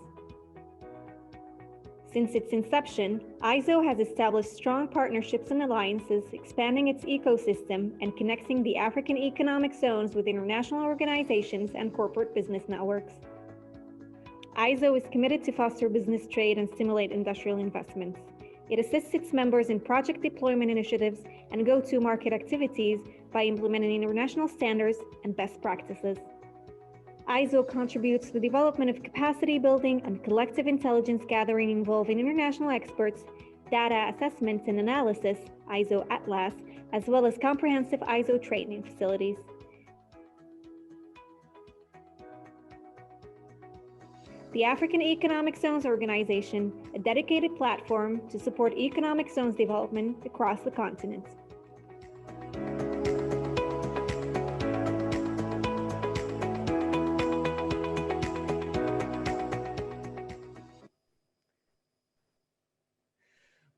Speaker 3: Since its inception, AEZO has established strong partnerships and alliances, expanding its ecosystem and connecting the African economic zones with international organizations and corporate business networks. AEZO is committed to foster business trade and stimulate industrial investments. It assists its members in project deployment initiatives and go-to-market activities by implementing international standards and best practices. AEZO contributes to the development of capacity building and collective intelligence gathering involving international experts, data assessments and analysis, AEZO Atlas, as well as comprehensive AEZO training facilities. The African Economic Zones Organization, a dedicated platform to support economic zones development across the continent.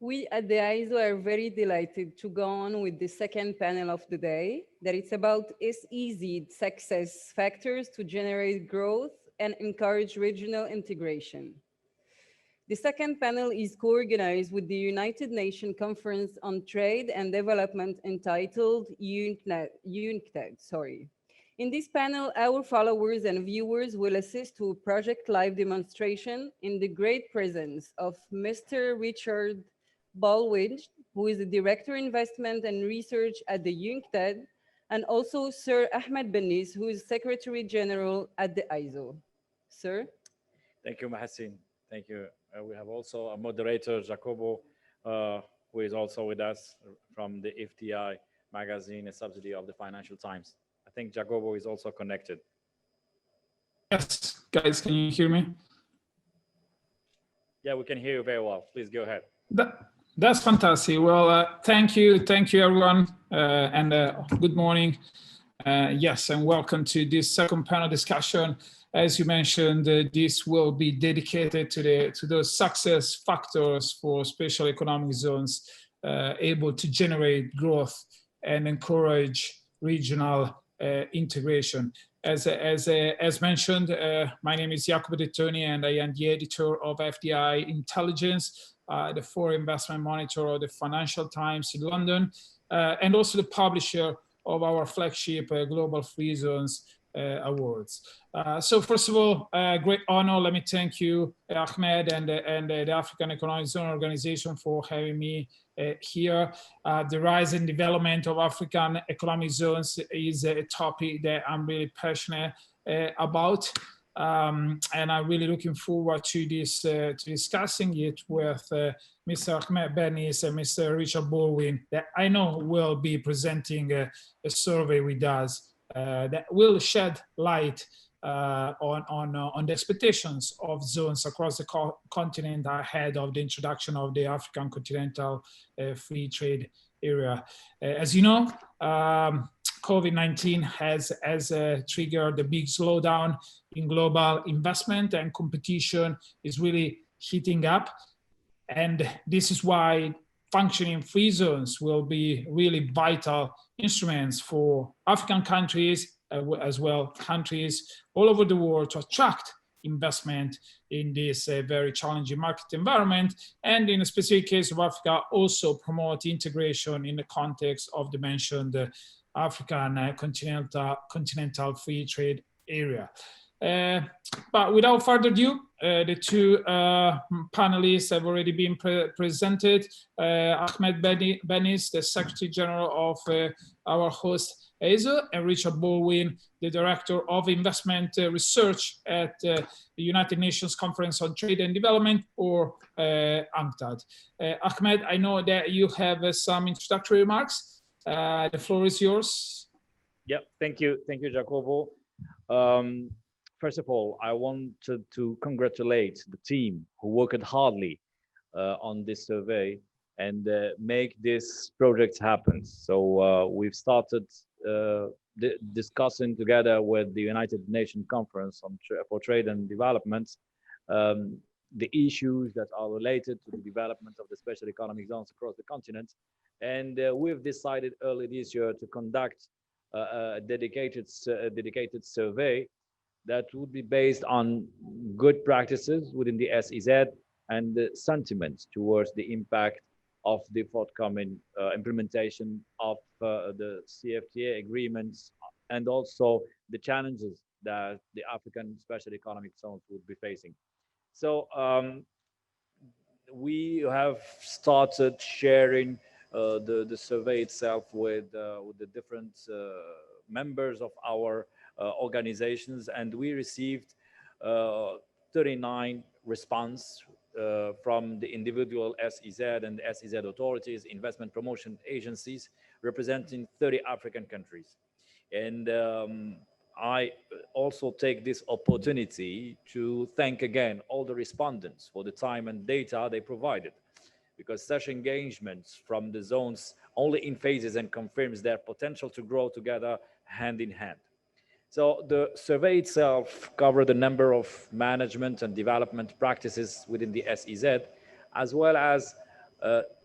Speaker 1: We at the AEZO are very delighted to go on with the second panel of the day, that it's about SEZ success factors to generate growth and encourage regional integration. The second panel is co-organized with the United Nations Conference on Trade and Development entitled UNCTAD. In this panel, our followers and viewers will assist to a project live demonstration in the great presence of Mr. Richard Baldwin, who is the Director Investment and Research at the UNCTAD, and also Sir Ahmed Benis, who is Secretary General at the AEZO. Sir?
Speaker 11: Thank you, Mahassin. Thank you. We have also a moderator, Jacobo, who is also with us from the FTI magazine, a subsidy of the Financial Times. I think Jacobo is also connected.
Speaker 17: Yes, guys, can you hear me?
Speaker 11: Yeah, we can hear you very well. Please go ahead.
Speaker 17: That's fantastic. Well, thank you everyone, and good morning. Yes, and welcome to this second panel discussion. As you mentioned, this will be dedicated to those success factors for special economic zones able to generate growth and encourage regional integration. As mentioned, my name is Jacopo De Toni, and I am the editor of FDI Intelligence, the foreign investment monitor of the Financial Times in London, and also the publisher of our flagship Global Free Zones Awards. So first of all, great honor. Let me thank you, Ahmed, and the African Economic Zone Organization for having me here. The rise and development of African economic zones is a topic that I'm really passionate about. And I'm really looking forward to this, to discussing it with Mr. Ahmed Benis and Mr. Richard Baldwin, that I know will be presenting a survey with us that will shed light on the expectations of zones across the continent ahead of the introduction of the African Continental Free Trade Area. As you know, COVID-19 has triggered a big slowdown in global investment, and competition is really heating up. And this is why functioning free zones will be really vital instruments for African countries, as well countries all over the world, to attract investment in this very challenging market environment, and in a specific case of Africa, also promote integration in the context of the mentioned African continental free trade area. But without further ado, the two panelists have already been presented. Ahmed Benis, the Secretary General of our host AEZO, and Richard Baldwin, the Director of Investment Research at the United Nations Conference on Trade and Development, or UNCTAD. Ahmed, I know that you have some introductory remarks. The floor is yours.
Speaker 11: Yeah, thank you, Jacobo. First of all, I wanted to congratulate the team who worked hardly on this survey and make this project happen. So we've started discussing together with the United Nations Conference for Trade and Development the issues that are related to the development of the special economic zones across the continent. And we've decided early this year to conduct a dedicated survey that would be based on good practices within the SEZ and the sentiments towards the impact of the forthcoming implementation of the CFTA agreements, and also the challenges that the African special economic zones would be facing. So we have started sharing the survey itself with the different members of our organizations, and we received 39 response from the individual SEZ and SEZ authorities, investment promotion agencies, representing 30 African countries. And I also take this opportunity to thank again all the respondents for the time and data they provided, because such engagements from the zones only increases and confirms their potential to grow together hand in hand. So the survey itself covered a number of management and development practices within the SEZ, as well as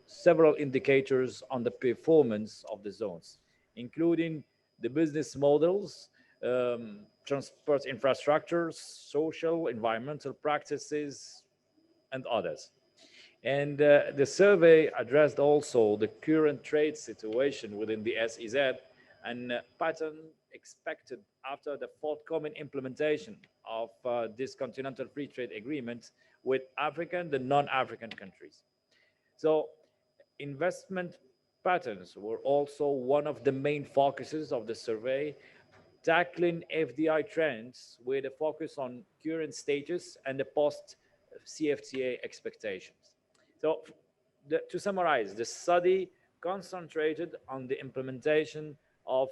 Speaker 11: several indicators on the performance of the zones, including the business models, transport infrastructures, social, environmental practices, and others. And the survey addressed also the current trade situation within the SEZ and pattern expected after the forthcoming implementation of this continental free trade agreement with African and non-African countries. So investment patterns were also one of the main focuses of the survey, tackling FDI trends with a focus on current status and the post-CFTA expectations. So to summarize, the study concentrated on the implementation of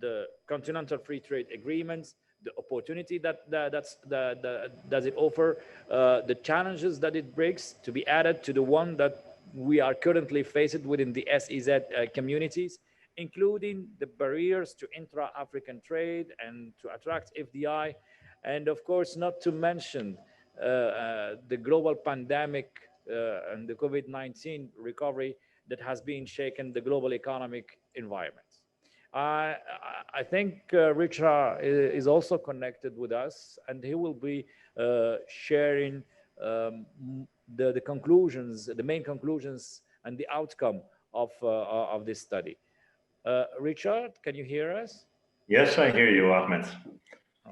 Speaker 11: the continental free trade agreements, the opportunity that does it offer, the challenges that it brings, to be added to the one that we are currently faced within the SEZ communities, including the barriers to intra-African trade and to attract FDI, and of course, not to mention the global pandemic and the COVID-19 recovery that has been shaken the global economic environment. I think Richard is also connected with us, and he will be sharing the conclusions, the main conclusions, and the outcome of this study. Richard, can you hear us?
Speaker 18: Yes, I hear you, Ahmed.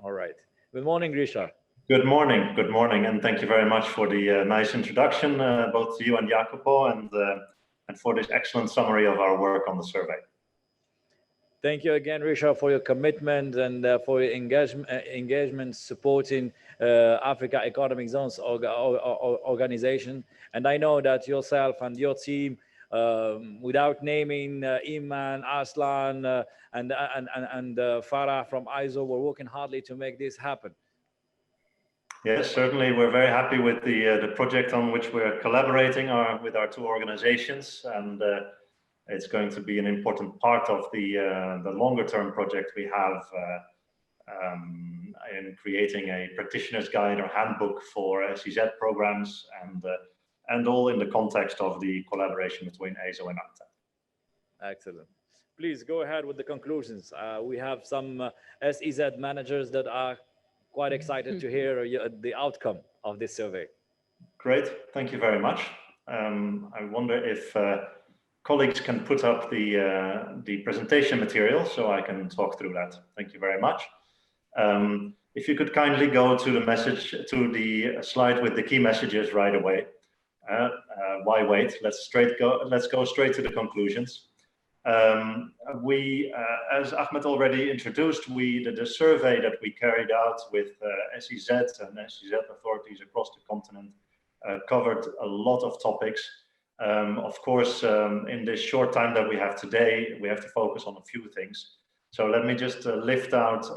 Speaker 11: All right. Good morning, Richard.
Speaker 18: Good morning, and thank you very much for the nice introduction, both to you and Jacopo, and for this excellent summary of our work on the survey.
Speaker 11: Thank you again, Richard, for your commitment and for your engagement supporting Africa Economic Zones organization. And I know that yourself and your team, without naming Iman, Aslan, and Farah from AEZO, were working hardly to make this happen.
Speaker 18: Yes, certainly. We're very happy with the project on which we're collaborating with our two organizations, and it's going to be an important part of the longer-term project we have in creating a practitioner's guide or handbook for SEZ programs, and all in the context of the collaboration between AEZO and UNCTAD.
Speaker 11: Excellent. Please go ahead with the conclusions. We have some SEZ managers that are quite excited to hear the outcome of this survey.
Speaker 18: Great, thank you very much. I wonder if colleagues can put up the presentation material so I can talk through that. Thank you very much. If you could kindly go to the slide with the key messages right away. Why wait? Let's go straight to the conclusions. As Ahmed already introduced, the survey that we carried out with SEZ and SEZ authorities across the continent covered a lot of topics. Of course, in this short time that we have today, we have to focus on a few things. So let me just lift out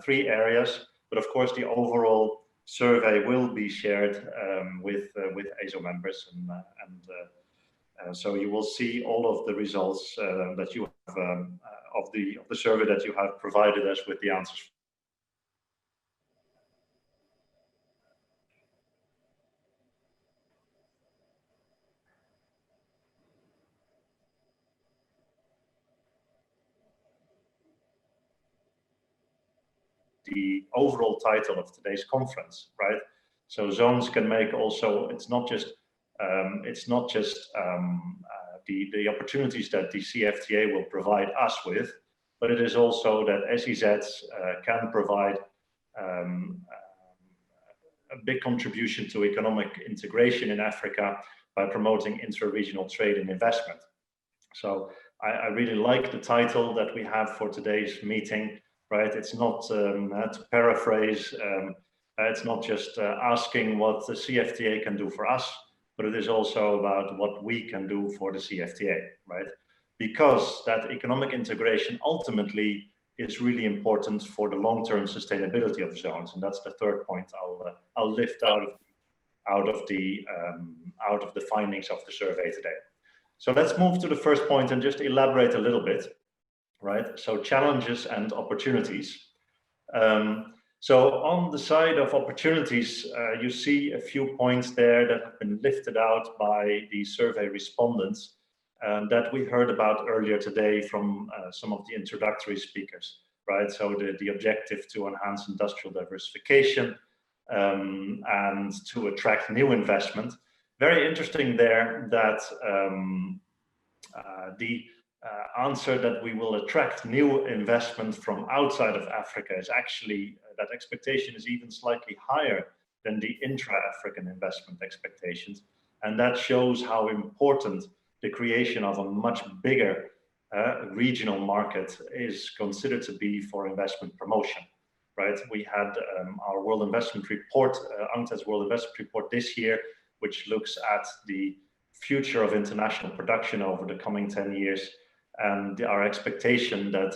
Speaker 18: 3 areas, but of course the overall survey will be shared with AEZO members, and so you will see all of the results that you have of the survey that you have provided us with the answers. The overall title of today's conference, right? So zones can make also, it's not just the opportunities that the CFTA will provide us with, but it is also that SEZs can provide a big contribution to economic integration in Africa by promoting intra-regional trade and investment. So I really like the title that we have for today's meeting, right? It's not, to paraphrase, it's not just asking what the CFTA can do for us, but it is also about what we can do for the CFTA, right? Because that economic integration ultimately is really important for the long-term sustainability of zones, and that's the third point I'll lift out of the findings of the survey today. So let's move to the first point and just elaborate a little bit, right? So challenges and opportunities. So on the side of opportunities, you see a few points there that have been lifted out by the survey respondents that we heard about earlier today from some of the introductory speakers, right? So the objective to enhance industrial diversification and to attract new investment. Very interesting there that the answer that we will attract new investment from outside of Africa is actually, that expectation is even slightly higher than the intra-African investment expectations. And that shows how important the creation of a much bigger regional market is considered to be for investment promotion, right? We had our World Investment Report, UNCTAD's World Investment Report this year, which looks at the future of international production over the coming 10 years, and our expectation that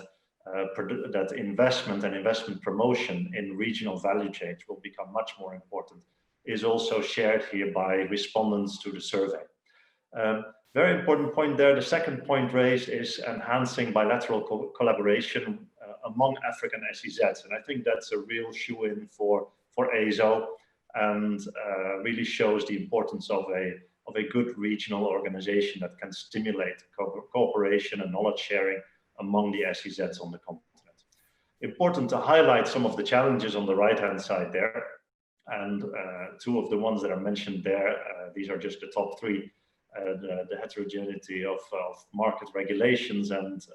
Speaker 18: that investment and investment promotion in regional value chains will become much more important is also shared here by respondents to the survey. Very important point there. The second point raised is enhancing bilateral collaboration among African SEZs, and I think that's a real shoe-in for AEZO, and really shows the importance of a good regional organization that can stimulate cooperation and knowledge sharing among the SEZs on the continent. Important to highlight some of the challenges on the right-hand side there, and two of the ones that are mentioned there, these are just the top three. The heterogeneity of market regulations and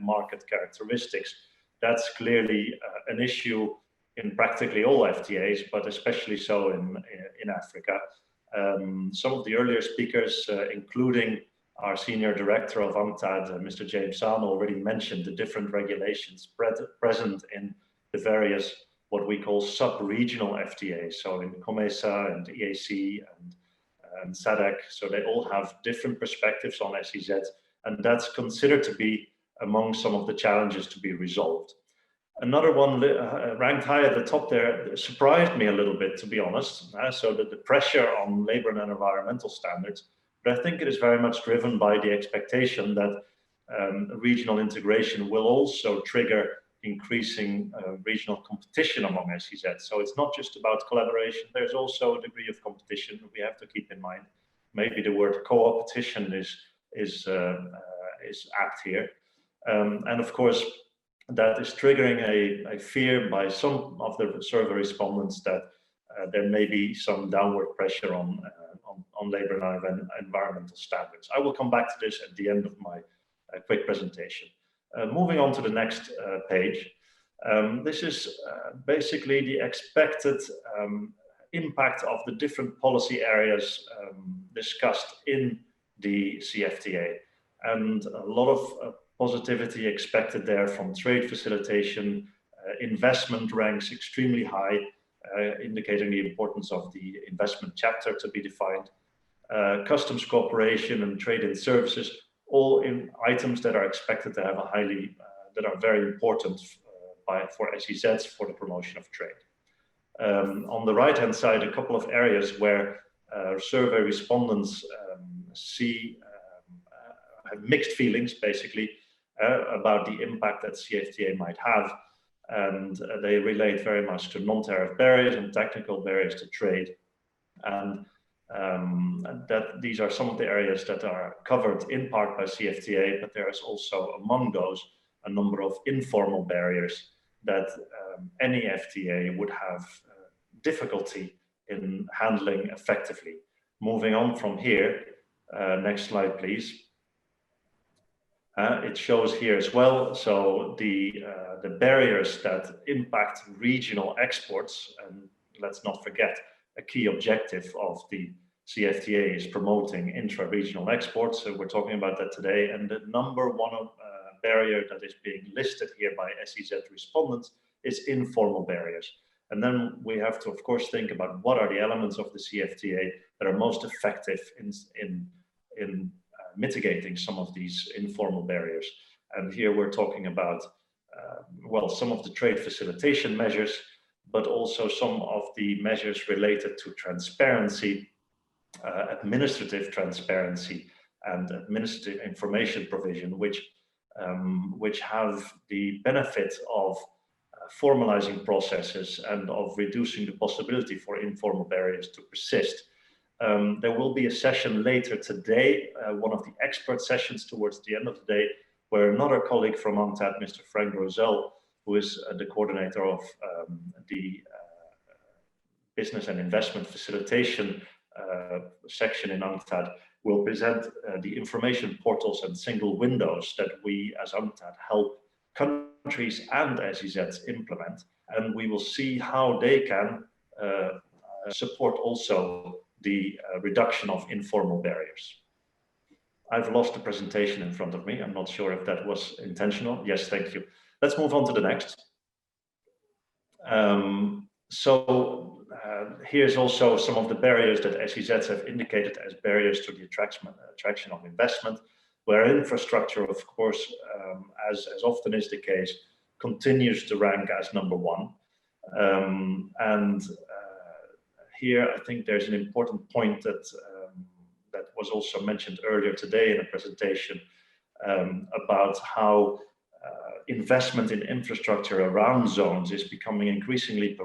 Speaker 18: market characteristics. That's clearly an issue in practically all FTAs, but especially so in Africa. Some of the earlier speakers, including our senior director of UNCTAD, Mr. James San, already mentioned the different regulations present in the various, what we call sub-regional FTAs. So in COMESA and EAC and SADC, so they all have different perspectives on SEZs, and that's considered to be among some of the challenges to be resolved. Another one ranked high at the top there surprised me a little bit, to be honest, so that the pressure on labor and environmental standards, but I think it is very much driven by the expectation that regional integration will also trigger increasing regional competition among SEZs. So it's not just about collaboration, there's also a degree of competition we have to keep in mind. Maybe the word co-opetition is apt here. And of course, that is triggering a fear by some of the survey respondents that there may be some downward pressure on labor and environmental standards. I will come back to this at the end of my quick presentation. Moving on to the next page. This is basically the expected impact of the different policy areas discussed in the CFTA. And a lot of positivity expected there from trade facilitation. Investment ranks extremely high, indicating the importance of the investment chapter to be defined. Customs cooperation and trade in services, all in items that are expected to have a highly, that are very important for SEZs for the promotion of trade. On the right-hand side, a couple of areas where survey respondents have mixed feelings, basically, about the impact that CFTA might have. And they relate very much to non-tariff barriers and technical barriers to trade. And that these are some of the areas that are covered in part by CFTA, but there is also among those a number of informal barriers that any FTA would have difficulty in handling effectively. Moving on from here, next slide, please. It shows here as well, so the barriers that impact regional exports, and let's not forget, a key objective of the CFTA is promoting intra-regional exports, so we're talking about that today, and the number one barrier that is being listed here by SEZ respondents is informal barriers. And then we have to, of course, think about what are the elements of the CFTA that are most effective in mitigating some of these informal barriers. And here we're talking about, well, some of the trade facilitation measures, but also some of the measures related to transparency, administrative transparency, and administrative information provision, which have the benefit of formalizing processes and of reducing the possibility for informal barriers to persist. There will be a session later today, one of the expert sessions towards the end of the day, where another colleague from UNCTAD, Mr. Frank Rosell, who is the coordinator of the business and investment facilitation section in UNCTAD, will present the information portals and single windows that we as UNCTAD help countries and SEZs implement. And we will see how they can support also the reduction of informal barriers. I've lost the presentation in front of me. I'm not sure if that was intentional. Yes, thank you. Let's move on to the next. So here's also some of the barriers that SEZs have indicated as barriers to the attraction of investment, where infrastructure, of course, as often is the case, continues to rank as #1. Here, I think there's an important point that was also mentioned earlier today in a presentation about how investment in infrastructure around zones is becoming increasingly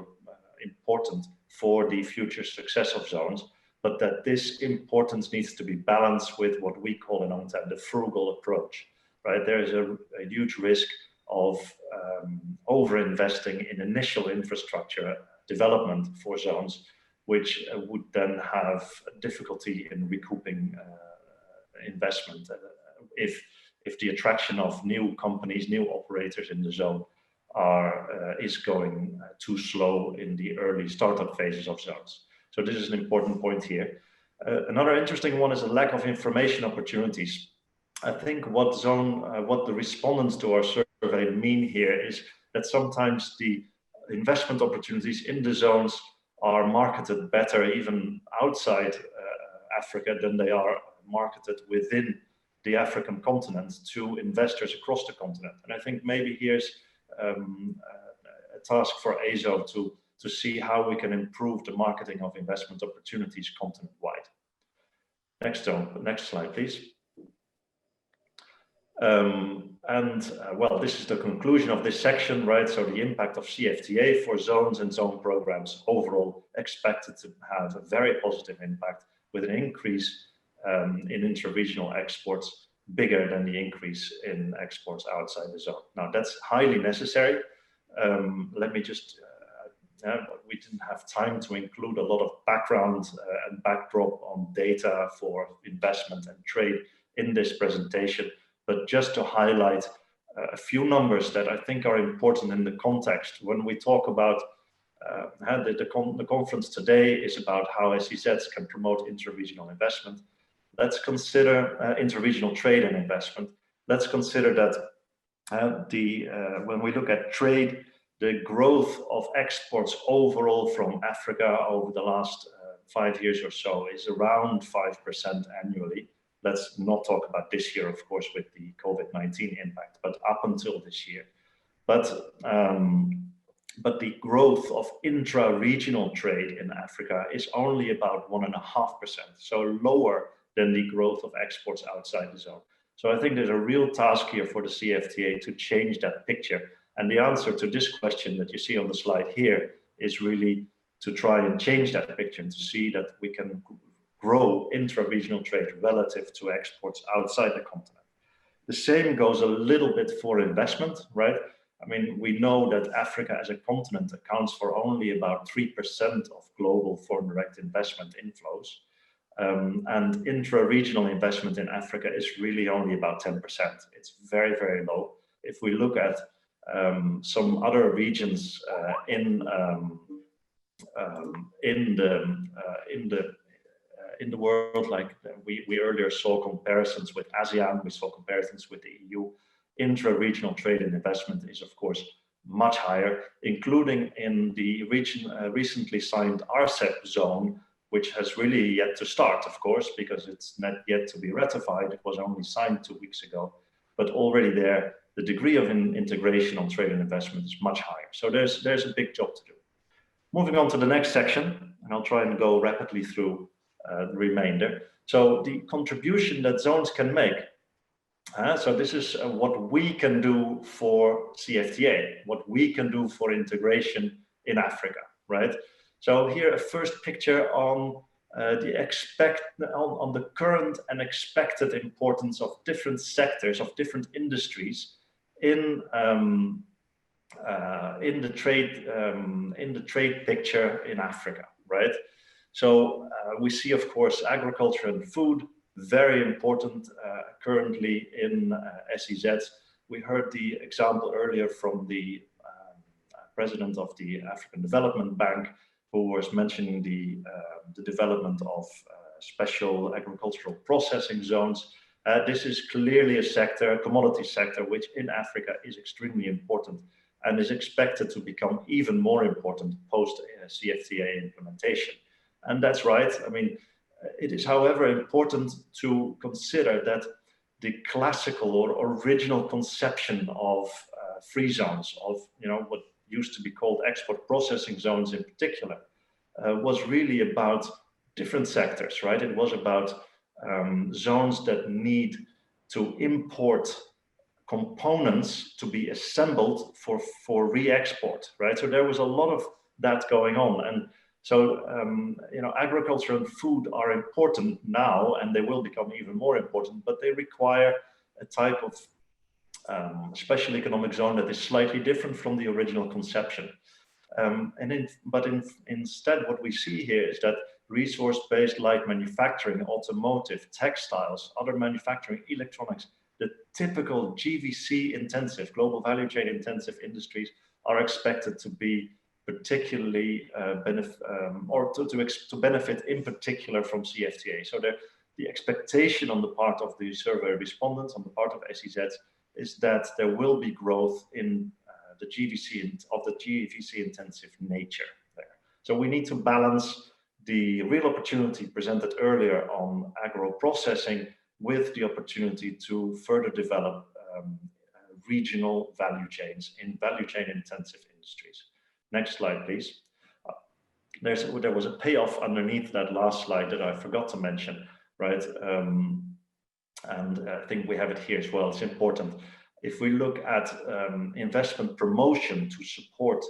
Speaker 18: important for the future success of zones, but that this importance needs to be balanced with what we call in UNCTAD the frugal approach, right? There is a huge risk of over-investing in initial infrastructure development for zones, which would then have difficulty in recouping investment if the attraction of new companies, new operators in the zone is going too slow in the early startup phases of zones. So this is an important point here. Another interesting one is a lack of information opportunities. I think what the respondents to our survey mean here is that sometimes the investment opportunities in the zones are marketed better even outside Africa than they are marketed within the African continent to investors across the continent. And I think maybe here's a task for AEZO to see how we can improve the marketing of investment opportunities continent-wide. Next slide, please. Well, this is the conclusion of this section, right? So the impact of CFTA for zones and zone programs overall expected to have a very positive impact with an increase in intra-regional exports bigger than the increase in exports outside the zone. Now that's highly necessary. Let me just, we didn't have time to include a lot of background and backdrop on data for investment and trade in this presentation, but just to highlight a few numbers that I think are important in the context. When we talk about the conference today is about how SEZs can promote intra-regional investment. Let's consider inter-regional trade and investment. Let's consider that when we look at trade, the growth of exports overall from Africa over the last 5 years or so is around 5% annually. Let's not talk about this year, of course, with the COVID-19 impact, but up until this year. But the growth of intra-regional trade in Africa is only about 1.5%, so lower than the growth of exports outside the zone. So I think there's a real task here for the CFTA to change that picture. And the answer to this question that you see on the slide here is really to try and change that picture and to see that we can grow intra-regional trade relative to exports outside the continent. The same goes a little bit for investment, right? I mean, we know that Africa as a continent accounts for only about 3% of global foreign direct investment inflows. And intra-regional investment in Africa is really only about 10%. It's very, very low. If we look at some other regions in the world, like we earlier saw comparisons with ASEAN, we saw comparisons with the EU. Intra-regional trade and investment is, of course, much higher, including in the recently signed RCEP zone, which has really yet to start, of course, because it's not yet to be ratified. It was only signed 2 weeks ago, but already there, the degree of integration on trade and investment is much higher. So there's a big job to do. Moving on to the next section, and I'll try and go rapidly through the remainder. So the contribution that zones can make. So this is what we can do for CFTA, what we can do for integration in Africa, right? So here a first picture on on the current and expected importance of different sectors, of different industries in the trade picture in Africa, right? So we see, of course, agriculture and food, very important currently in SEZs. We heard the example earlier from the president of the African Development Bank, who was mentioning the development of special agricultural processing zones. This is clearly a sector, a commodity sector, which in Africa is extremely important and is expected to become even more important post CFTA implementation. And that's right. I mean, it is, however, important to consider that the classical or original conception of free zones, of what used to be called export processing zones in particular, was really about different sectors, right? It was about zones that need to import components to be assembled for re-export, right? So there was a lot of that going on. And so, agriculture and food are important now, and they will become even more important, but they require a type of special economic zone that is slightly different from the original conception. Instead, what we see here is that resource-based light manufacturing, automotive, textiles, other manufacturing, electronics, the typical GVC intensive, global value chain intensive industries are expected to be particularly to benefit in particular from CFTA. So the expectation on the part of the survey respondents, on the part of SEZ, is that there will be growth in the GVC intensive nature there. So we need to balance the real opportunity presented earlier on agro-processing with the opportunity to further develop regional value chains in value chain intensive industries. Next slide, please. There was a payoff underneath that last slide that I forgot to mention, right? And I think we have it here as well. It's important. If we look at investment promotion to support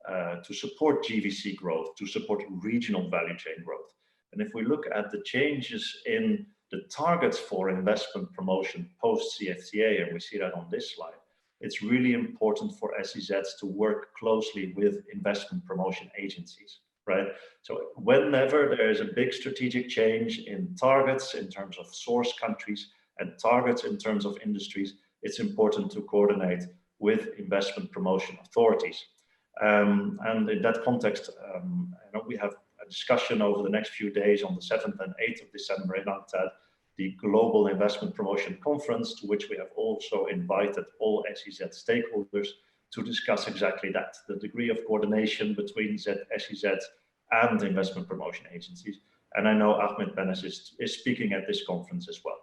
Speaker 18: GVC growth, to support regional value chain growth, and if we look at the changes in the targets for investment promotion post CFTA, and we see that on this slide, it's really important for SEZs to work closely with investment promotion agencies, right? So whenever there is a big strategic change in targets in terms of source countries and targets in terms of industries, it's important to coordinate with investment promotion authorities. And in that context, we have a discussion over the next few days on the 7th and 8th of December in UNCTAD, the Global Investment Promotion Conference, to which we have also invited all SEZ stakeholders to discuss exactly that, the degree of coordination between SEZs and investment promotion agencies. And I know Ahmed Benes is speaking at this conference as well.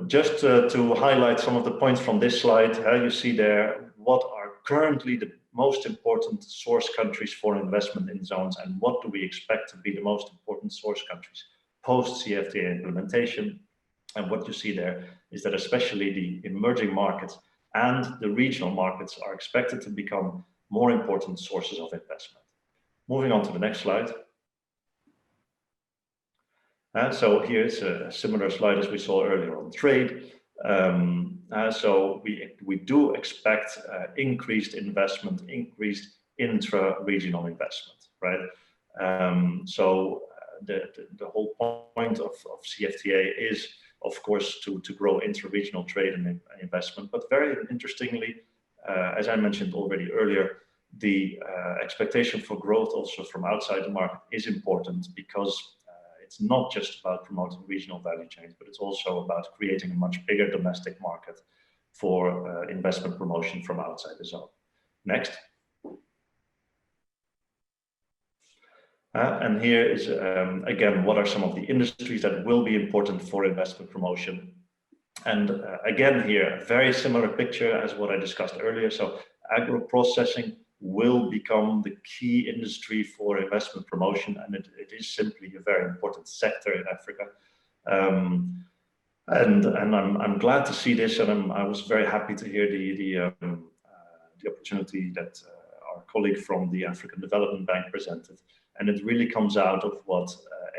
Speaker 18: Just to highlight some of the points from this slide, you see there what are currently the most important source countries for investment in zones, and what do we expect to be the most important source countries post CFTA implementation. And what you see there is that especially the emerging markets and the regional markets are expected to become more important sources of investment. Moving on to the next slide. So here's a similar slide as we saw earlier on trade. So we do expect increased investment, increased intra-regional investment, right? So the whole point of CFTA is, of course, to grow intra-regional trade and investment. But very interestingly, as I mentioned already earlier, the expectation for growth also from outside the market is important, because it's not just about promoting regional value chains, but it's also about creating a much bigger domestic market for investment promotion from outside the zone. Next. And here is, again, what are some of the industries that will be important for investment promotion? And again, here, a very similar picture as what I discussed earlier. So agro-processing will become the key industry for investment promotion, and it is simply a very important sector in Africa. And I'm glad to see this, and I was very happy to hear the opportunity that our colleague from the African Development Bank presented. And it really comes out of what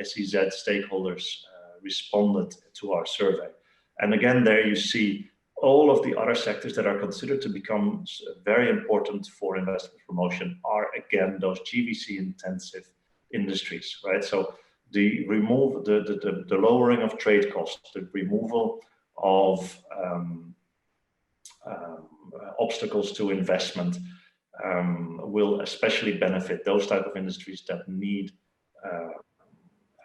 Speaker 18: SEZ stakeholders responded to our survey. And again, there you see all of the other sectors that are considered to become very important for investment promotion are, again, those GVC intensive industries, right? So the lowering of trade costs, the removal of obstacles to investment will especially benefit those type of industries that need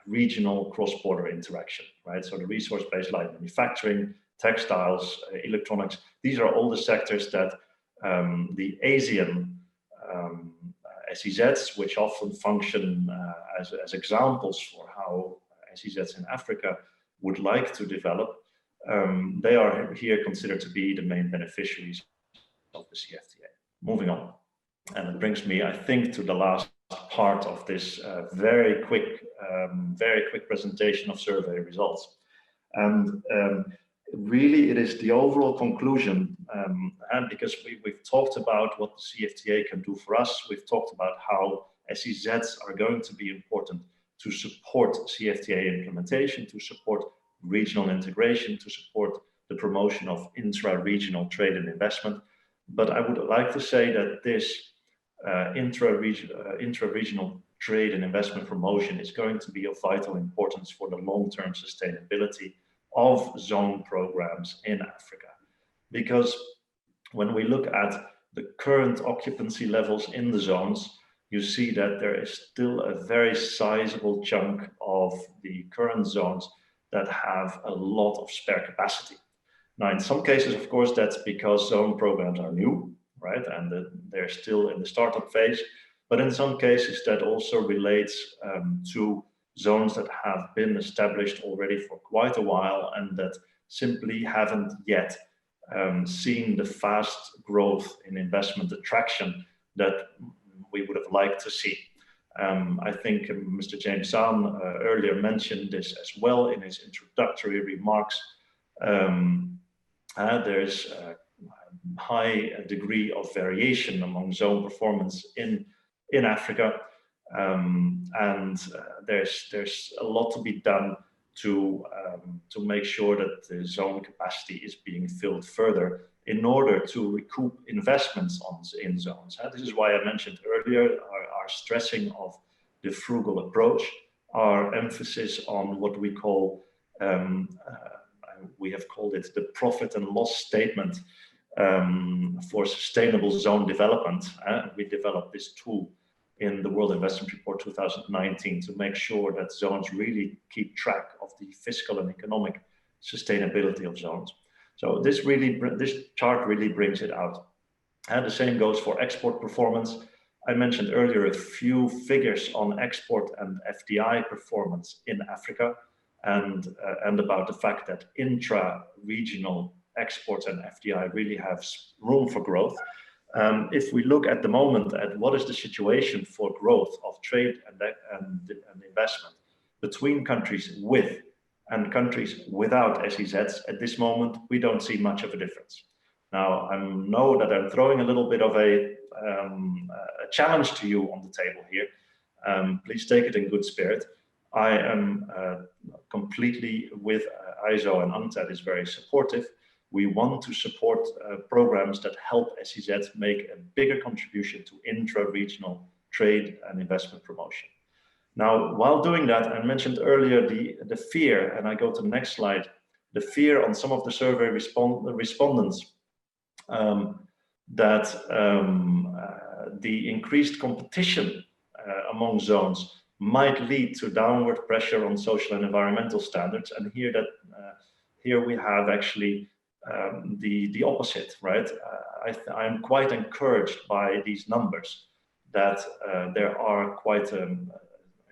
Speaker 18: regional cross-border interaction, right? So the resource-based light manufacturing, textiles, electronics, these are all the sectors that the ASEAN SEZs, which often function as examples for how SEZs in Africa would like to develop, they are here considered to be the main beneficiaries of the CFTA. Moving on, and it brings me, I think, to the last part of this very quick presentation of survey results. And really, it is the overall conclusion, and because we've talked about what the CFTA can do for us, we've talked about how SEZs are going to be important to support CFTA implementation, to support regional integration, to support the promotion of intra-regional trade and investment. But I would like to say that this intra-regional trade and investment promotion is going to be of vital importance for the long-term sustainability of zone programs in Africa. Because when we look at the current occupancy levels in the zones, you see that there is still a very sizable chunk of the current zones that have a lot of spare capacity. Now, in some cases, of course, that's because zone programs are new, right? And they're still in the startup phase. But in some cases, that also relates to zones that have been established already for quite a while and that simply haven't yet seen the fast growth in investment attraction that we would have liked to see. I think Mr. James San earlier mentioned this as well in his introductory remarks. There's a high degree of variation among zone performance in Africa, and there's a lot to be done to make sure that the zone capacity is being filled further in order to recoup investments in zones. This is why I mentioned earlier our stressing of the frugal approach, our emphasis on what we call, we have called it the profit and loss statement for sustainable zone development. We developed this tool in the World Investment Report 2019 to make sure that zones really keep track of the fiscal and economic sustainability of zones. So this chart really brings it out. And the same goes for export performance. I mentioned earlier a few figures on export and FDI performance in Africa, and about the fact that intra-regional exports and FDI really have room for growth. If we look at the moment at what is the situation for growth of trade and investment between countries with and countries without SEZs, at this moment, we don't see much of a difference. Now, I know that I'm throwing a little bit of a challenge to you on the table here. Please take it in good spirit. I am completely with AEZO, and UNCTAD is very supportive. We want to support programs that help SEZs make a bigger contribution to intra-regional trade and investment promotion. Now, while doing that, I mentioned earlier the fear, and I go to the next slide, the fear on some of the survey respondents that the increased competition among zones might lead to downward pressure on social and environmental standards. And here we have actually the opposite, right? I'm quite encouraged by these numbers that there are quite a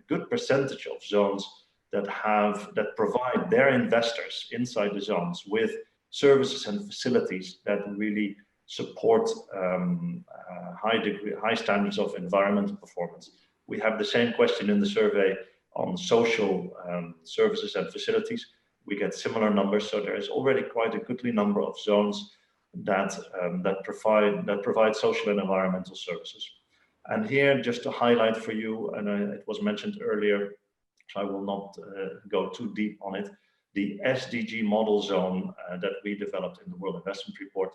Speaker 18: good percentage of zones that provide their investors inside the zones with services and facilities that really support high standards of environmental performance. We have the same question in the survey on social services and facilities. We get similar numbers, so there is already quite a goodly number of zones that provide social and environmental services. And here, just to highlight for you, and it was mentioned earlier, so I will not go too deep on it, the SDG model zone that we developed in the World Investment Report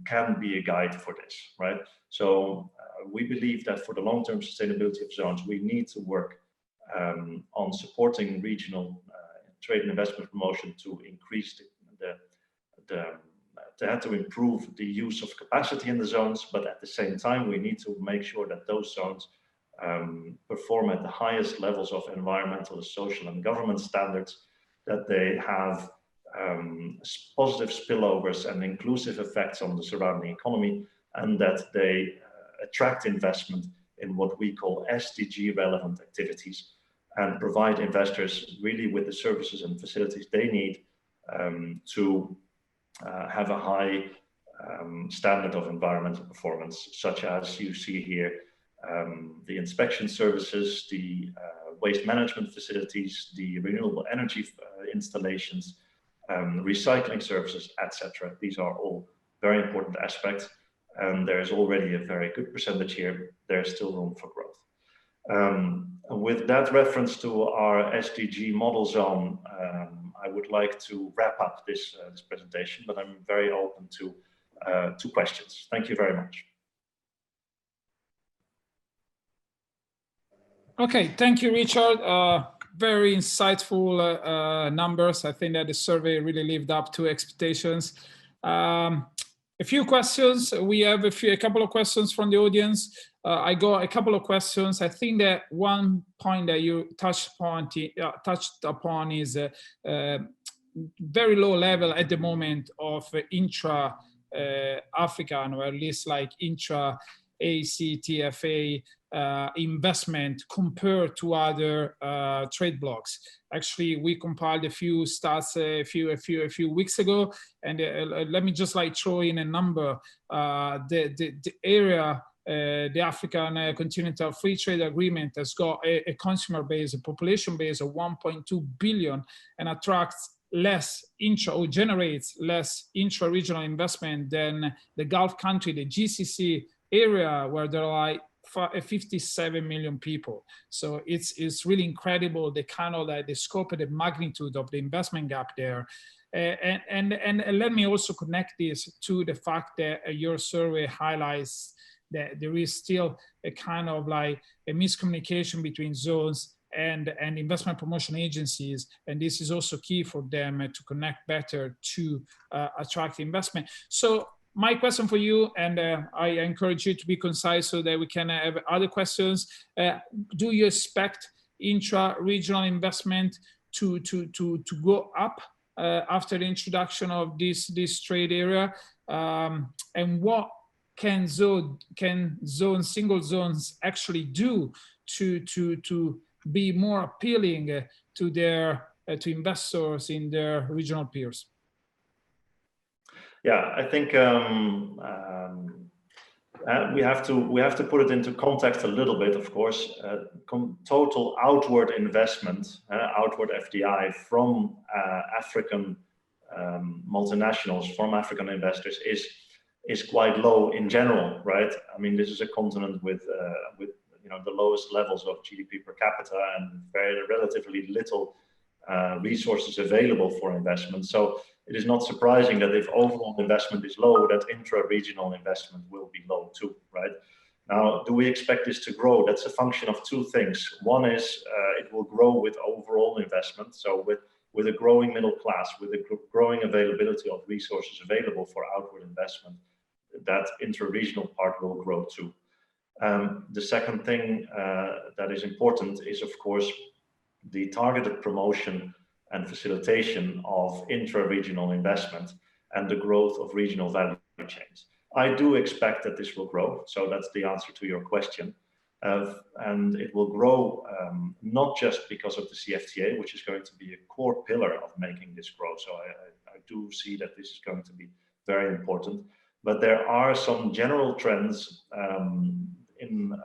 Speaker 18: can be a guide for this, right? So we believe that for the long-term sustainability of zones, we need to work on supporting regional trade and investment promotion to increase to improve the use of capacity in the zones, but at the same time, we need to make sure that those zones perform at the highest levels of environmental, social, and government standards, that they have positive spillovers and inclusive effects on the surrounding economy, and that they attract investment in what we call SDG relevant activities and provide investors really with the services and facilities they need to have a high standard of environmental performance, such as you see here, the inspection services, the waste management facilities, the renewable energy installations, recycling services, etc. These are all very important aspects, and there's already a very good percentage here. There's still room for growth. With that reference to our SDG model zone, I would like to wrap up this presentation, but I'm very open to questions. Thank you very much.
Speaker 17: Okay, thank you, Richard. Very insightful numbers. I think that the survey really lived up to expectations. A few questions. We have a couple of questions from the audience. I got a couple of questions. I think that one point that you touched upon is very low level at the moment of intra-African, or at least like intra-ACTFA investment compared to other trade blocs. Actually, we compiled a few stats a few weeks ago, and let me just like throw in a number. The area, the African Continental Free Trade Agreement has got a consumer base, a population base of 1.2 billion, and attracts less or generates less intra-regional investment than the Gulf country, the GCC area, where there are like 57 million people. So it's really incredible the kind of like the scope and the magnitude of the investment gap there. And let me also connect this to the fact that your survey highlights that there is still a kind of like a miscommunication between zones and investment promotion agencies, and this is also key for them to connect better to attract investment. So my question for you, and I encourage you to be concise so that we can have other questions. Do you expect intra-regional investment to go up after the introduction of this trade area? And what can single zones actually do to be more appealing to investors in their regional peers?
Speaker 18: Yeah, I think we have to put it into context a little bit. Of course, total outward investment, outward FDI from African multinationals, from African investors is quite low in general, right? I mean, this is a continent with the lowest levels of GDP per capita and very relatively little resources available for investment. So it is not surprising that if overall investment is low, that intra-regional investment will be low too, right? Now, do we expect this to grow? That's a function of two things. One is it will grow with overall investment. So with a growing middle class, with a growing availability of resources available for outward investment, that intra-regional part will grow too. The second thing that is important is, of course, the targeted promotion and facilitation of intra-regional investment and the growth of regional value chains. I do expect that this will grow, so that's the answer to your question. And it will grow not just because of the CFTA, which is going to be a core pillar of making this grow. So I do see that this is going to be very important. But there are some general trends in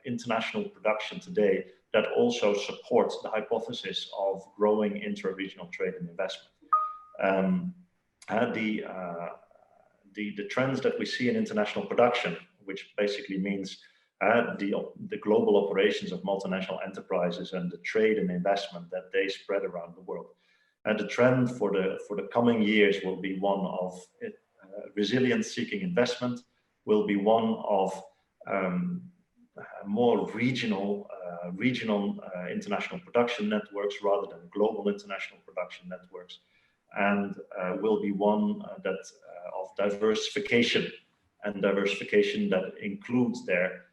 Speaker 18: international production today that also supports the hypothesis of growing intra-regional trade and investment. The trends that we see in international production, which basically means the global operations of multinational enterprises and the trade and investment that they spread around the world. And the trend for the coming years will be one of resilience-seeking investment, will be one of more regional international production networks rather than global international production networks, and will be one of diversification, and diversification that includes their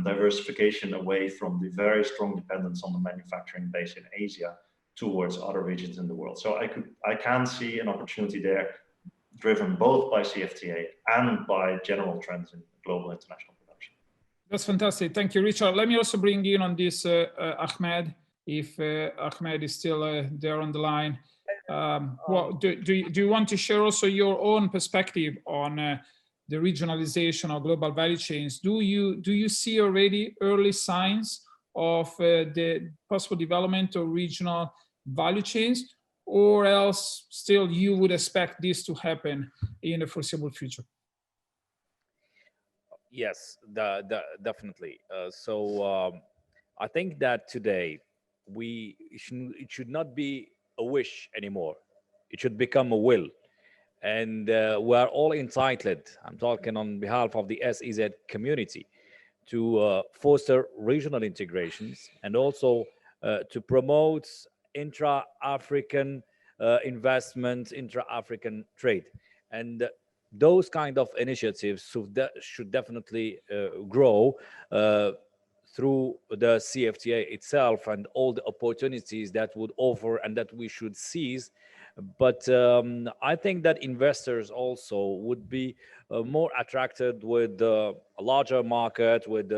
Speaker 18: diversification away from the very strong dependence on the manufacturing base in Asia towards other regions in the world. So I can see an opportunity there, driven both by CFTA and by general trends in global international production.
Speaker 17: That's fantastic. Thank you, Richard. Let me also bring in on this Ahmed, if Ahmed is still there on the line. Well, do you want to share also your own perspective on the regionalization of global value chains? Do you see already early signs of the possible development of regional value chains, or else still you would expect this to happen in the foreseeable future?
Speaker 11: Yes, definitely. I think that today it should not be a wish anymore. It should become a will. And we are all entitled, I'm talking on behalf of the SEZ community, to foster regional integrations and also to promote intra-African investment, intra-African trade. And those kind of initiatives should definitely grow through the CFTA itself and all the opportunities that would offer and that we should seize. But I think that investors also would be more attracted with a larger market, with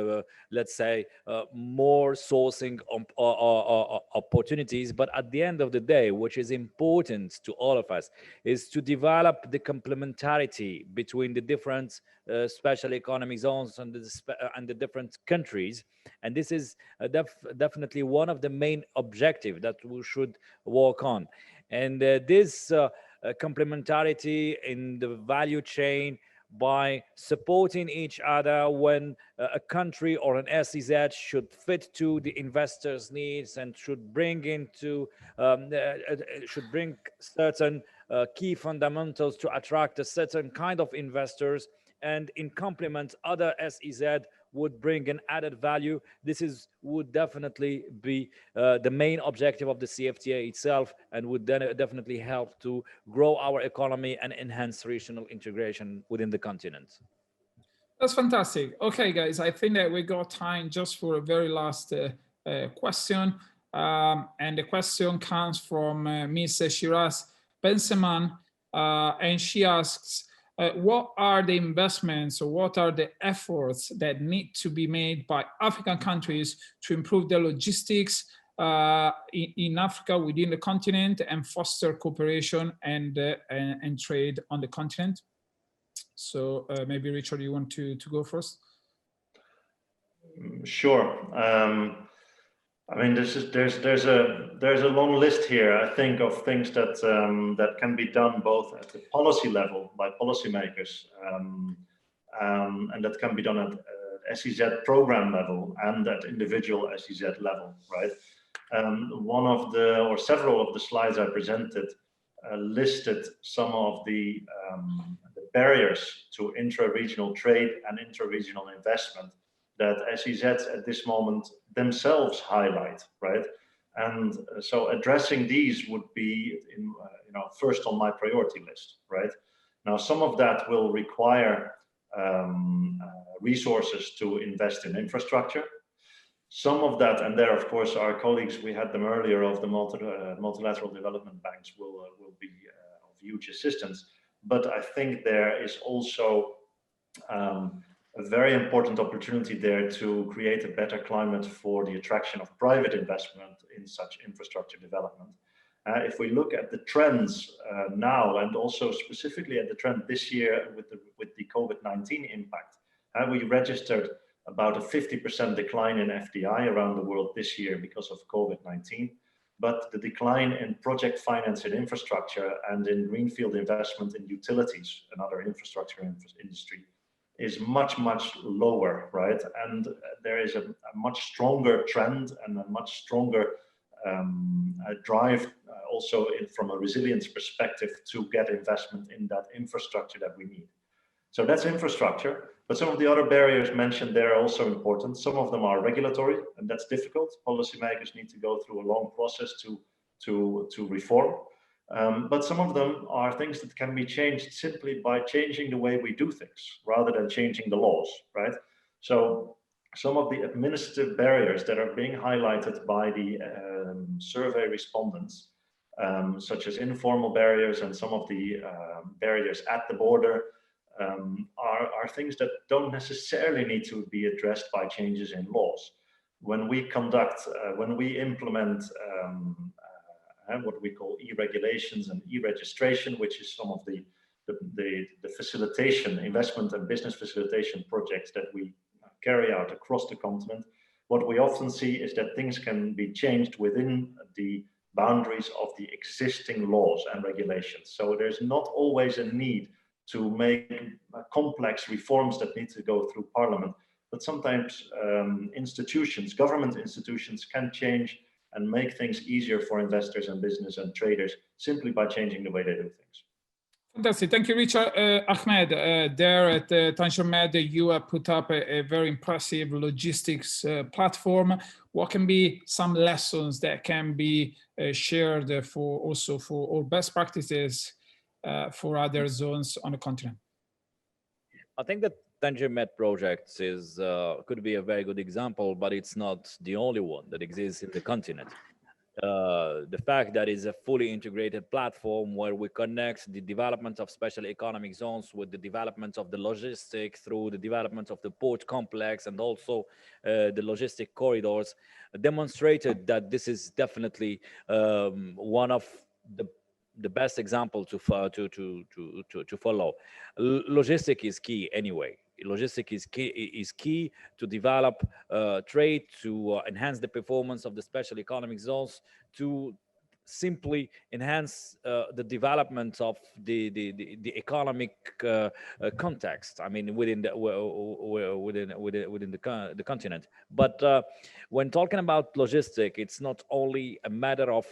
Speaker 11: let's say more sourcing opportunities. But at the end of the day, which is important to all of us, is to develop the complementarity between the different special economic zones and the different countries. And this is definitely one of the main objectives that we should work on. And this complementarity in the value chain, by supporting each other when a country or an SEZ should fit to the investors' needs and should bring certain key fundamentals to attract a certain kind of investors, and in complement other SEZ would bring an added value. This would definitely be the main objective of the CFTA itself, and would then definitely help to grow our economy and enhance regional integration within the continent.
Speaker 17: That's fantastic. Okay, guys, I think that we got time just for a very last question. And the question comes from Ms. Shiraz Benseman, and she asks, what are the investments or what are the efforts that need to be made by African countries to improve their logistics in Africa, within the continent, and foster cooperation and trade on the continent? So maybe Richard, you want to go first?
Speaker 18: Sure. I mean, there's a long list here, I think, of things that that can be done both at the policy level by policymakers, and that can be done at SEZ program level and at individual SEZ level, right? One of the, or several of the slides I presented listed some of the barriers to intra-regional trade and intra-regional investment that SEZs at this moment themselves highlight, right? And so addressing these would be, first on my priority list, right? Now, some of that will require resources to invest in infrastructure. Some of that, and there, of course, our colleagues, we had them earlier, of the multilateral development banks will be of huge assistance. But I think there is also a very important opportunity there to create a better climate for the attraction of private investment in such infrastructure development. If we look at the trends now, and also specifically at the trend this year with the COVID-19 impact, we registered about a 50% decline in FDI around the world this year because of COVID-19. But the decline in project finance and infrastructure and in greenfield investment in utilities and other infrastructure industry is much, much lower, right? And there is a much stronger trend and a much stronger drive also from a resilience perspective to get investment in that infrastructure that we need. So that's infrastructure, but some of the other barriers mentioned there are also important. Some of them are regulatory, and that's difficult. Policymakers need to go through a long process to reform. But some of them are things that can be changed simply by changing the way we do things rather than changing the laws, right? So some of the administrative barriers that are being highlighted by the survey respondents, such as informal barriers and some of the barriers at the border, are things that don't necessarily need to be addressed by changes in laws. When we implement what we call e-regulations and e-registration, which is some of the facilitation, investment and business facilitation projects that we carry out across the continent, what we often see is that things can be changed within the boundaries of the existing laws and regulations. So there's not always a need to make complex reforms that need to go through Parliament, but sometimes institutions, government institutions, can change and make things easier for investors and business and traders simply by changing the way they do things.
Speaker 17: Fantastic. Thank you, Richard. Ahmed, there at Tanger Med, you have put up a very impressive logistics platform. What can be some lessons that can be shared for or best practices for other zones on the continent?
Speaker 11: I think that Tanger Med project could be a very good example, but it's not the only one that exists in the continent. The fact that it's a fully integrated platform where we connect the development of special economic zones with the development of the logistics through the development of the port complex and also the logistic corridors demonstrated that this is definitely one of the best example to follow. Logistic is key anyway. Logistic is key to develop trade, to enhance the performance of the special economic zones, to simply enhance the development of the economic context. I mean, within the continent. But when talking about logistic, it's not only a matter of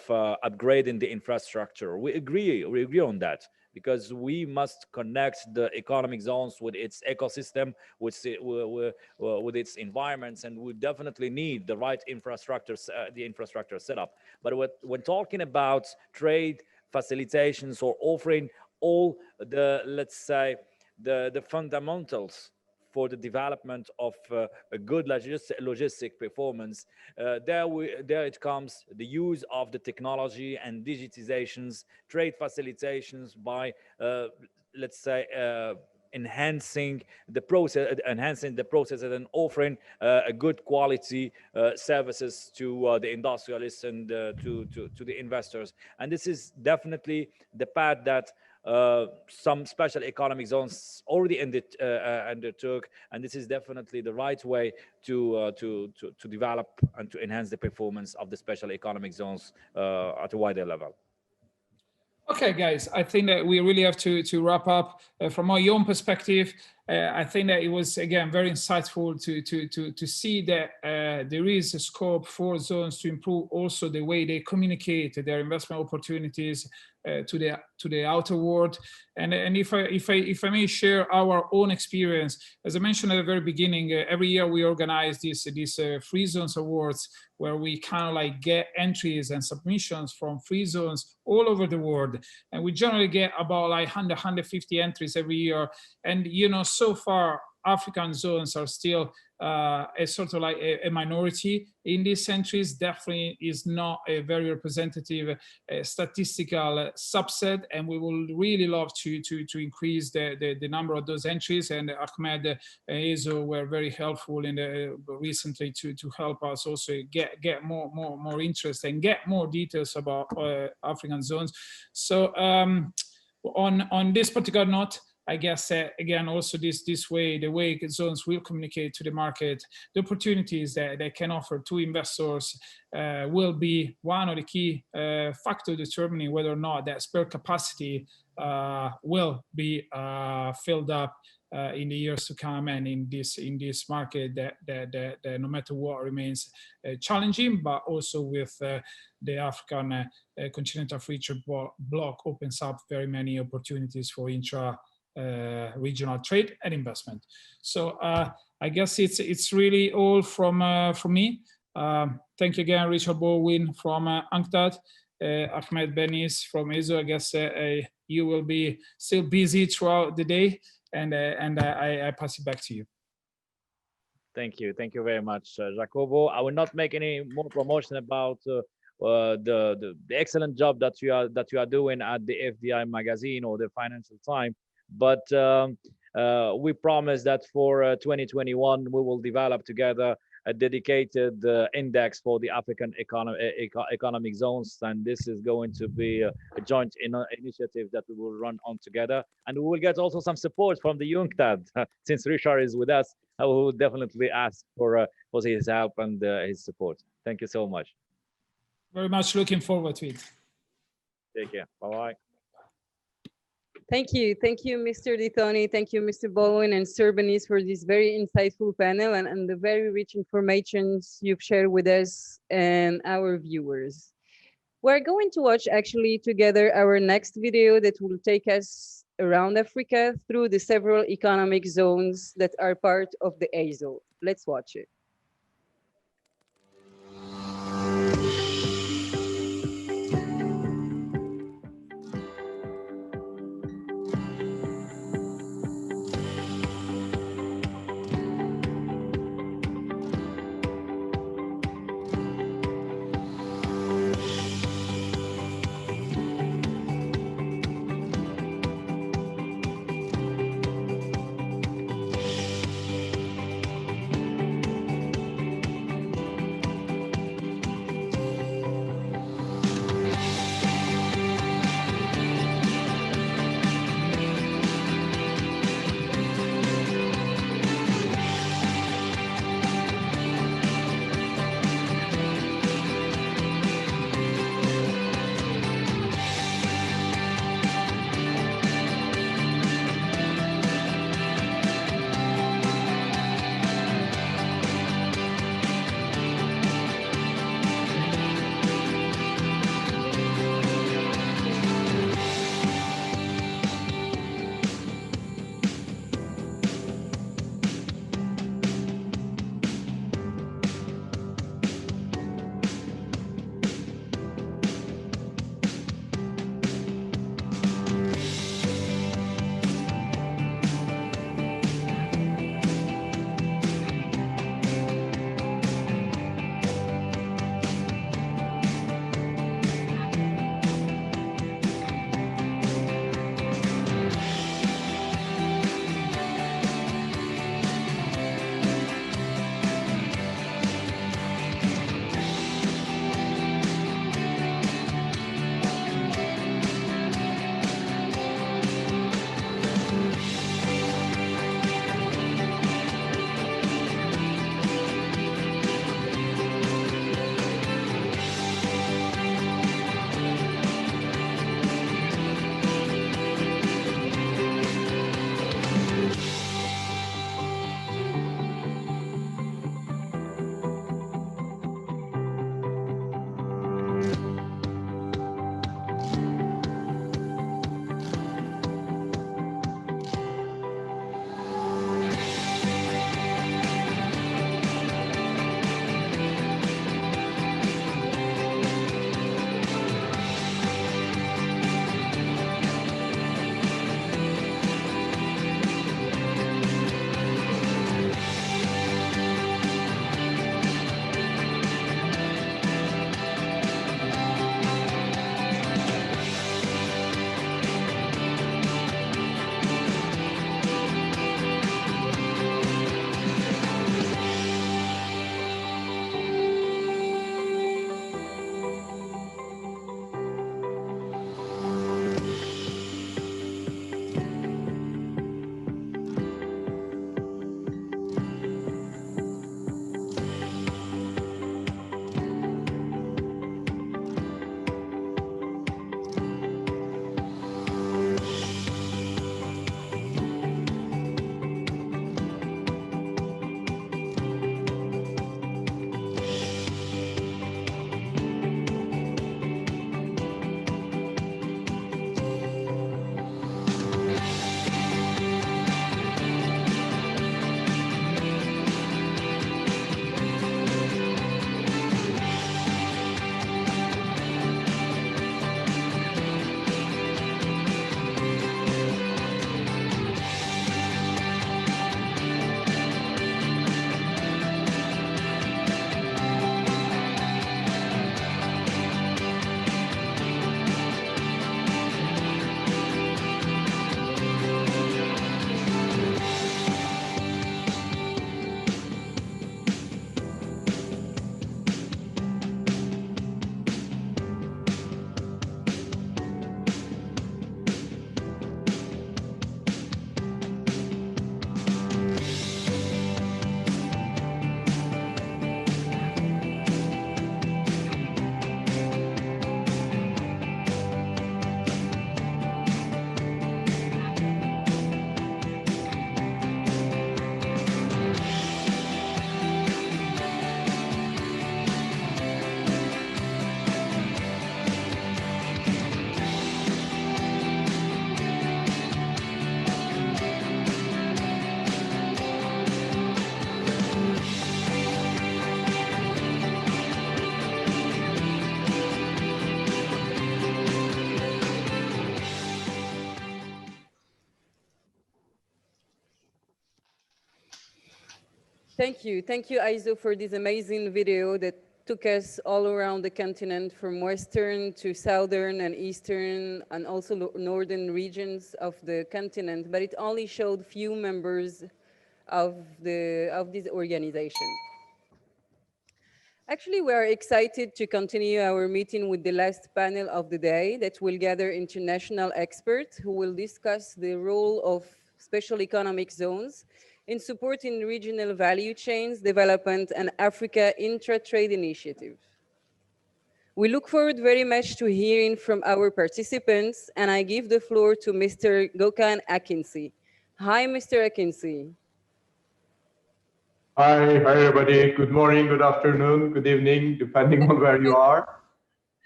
Speaker 11: upgrading the infrastructure. We agree on that, because we must connect the economic zones with its ecosystem, with its environments, and we definitely need the right infrastructure, the infrastructure setup. But when talking about trade facilitations or offering all the, let's say, the fundamentals for the development of a good logistic performance, there it comes, the use of the technology and digitizations, trade facilitations by, let's say, enhancing the process and offering a good quality services to the industrialists and to the investors. And this is definitely the path that some special economic zones already undertook, and this is definitely the right way to develop and to enhance the performance of the special economic zones at a wider level.
Speaker 17: Okay, guys, I think that we really have to wrap up. From my own perspective, I think that it was, again, very insightful to see that there is a scope for zones to improve also the way they communicate their investment opportunities to the outer world. And if I may share our own experience, as I mentioned at the very beginning, every year we organize these Free Zones Awards, where we kind of like get entries and submissions from free zones all over the world. And we generally get about like 150 entries every year. And, you know, so far, African zones are still a sort of like a minority in these entries. Definitely is not a very representative statistical subset, and we will really love to increase the number of those entries. And Ahmed and AEZO were very helpful in recently to help us also get more interest and get more details about African zones. So on this particular note, I guess, again, also this way, the way zones will communicate to the market, the opportunities that they can offer to investors will be one of the key factors determining whether or not that spare capacity will be filled up in the years to come, and in this market that no matter what remains challenging, but also with the African continental free trade bloc opens up very many opportunities for regional trade and investment. So I guess it's really all from me. Thank you again, Richard Baldwin from UNCTAD, Ahmed Benis from AEZO. I guess you will be still busy throughout the day, and I pass it back to you.
Speaker 11: Thank you very much, Jacobo. I will not make any more promotion about the excellent job that you are doing at the FDI magazine or the Financial Times, but we promise that for 2021 we will develop together a dedicated index for the African economic zones, and this is going to be a joint initiative that we will run on together, and we will get also some support from the UNCTAD. Since Richard is with us, I will definitely ask for his help and his support. Thank you so much.
Speaker 17: Very much looking forward to it.
Speaker 11: Take care. Bye-bye.
Speaker 1: Thank you, Mr. Ditoni. Thank you, Mr. Baldwin and Sir Benis, for this very insightful panel and the very rich information you've shared with us and our viewers. We're going to watch actually together our next video that will take us around Africa through the several economic zones that are part of the AEZO. Let's watch it. Thank you, AEZO, for this amazing video that took us all around the continent, from western to southern and eastern and also northern regions of the continent, but it only showed few members of this organization. Actually, we are excited to continue our meeting with the last panel of the day that will gather international experts who will discuss the role of special economic zones in supporting regional value chains development and Africa intra-trade initiative. We look forward very much to hearing from our participants, and I give the floor to Mr. Gökhan Akinci. Hi, Mr. Akinci.
Speaker 19: Hi everybody. Good morning, good afternoon, good evening, depending on where you are.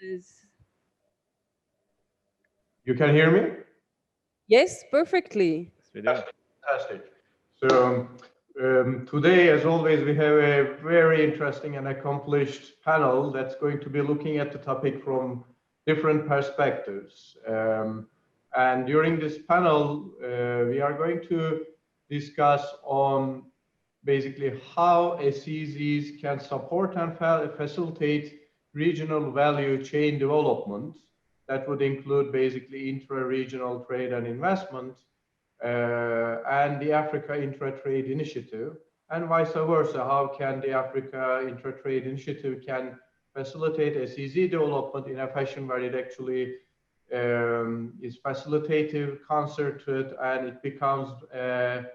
Speaker 1: Yes.
Speaker 19: You can hear me?
Speaker 1: Yes, perfectly.
Speaker 19: Fantastic. So today, as always, we have a very interesting and accomplished panel that's going to be looking at the topic from different perspectives. And during this panel, we are going to discuss on basically how ACZs can support and facilitate regional value chain development. That would include basically intra-regional trade and investment, and the Africa Intra-Trade Initiative, and vice versa. How can the Africa Intra-Trade Initiative can facilitate ACZ development in a fashion where it actually is facilitative, concerted, and it becomes a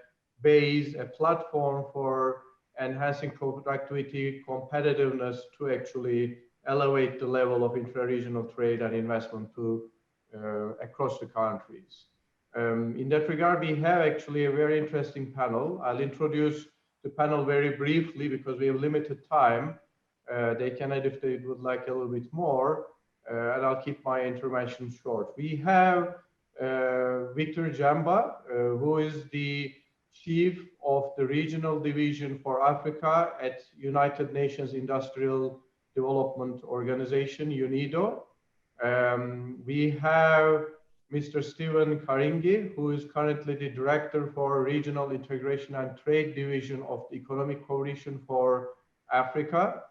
Speaker 19: base, a platform for enhancing productivity, competitiveness to actually elevate the level of intra-regional trade and investment to across the countries. In that regard, we have actually a very interesting panel. I'll introduce the panel very briefly because we have limited time. They can add if they would like a little bit more, and I'll keep my intervention short. We have Victor Jamba, who is the Chief of the Regional Division for Africa at United Nations Industrial Development Organization, UNIDO. We have Mr. Stephen Karingi, who is currently the Director for Regional Integration and Trade Division of the Economic Coalition for Africa.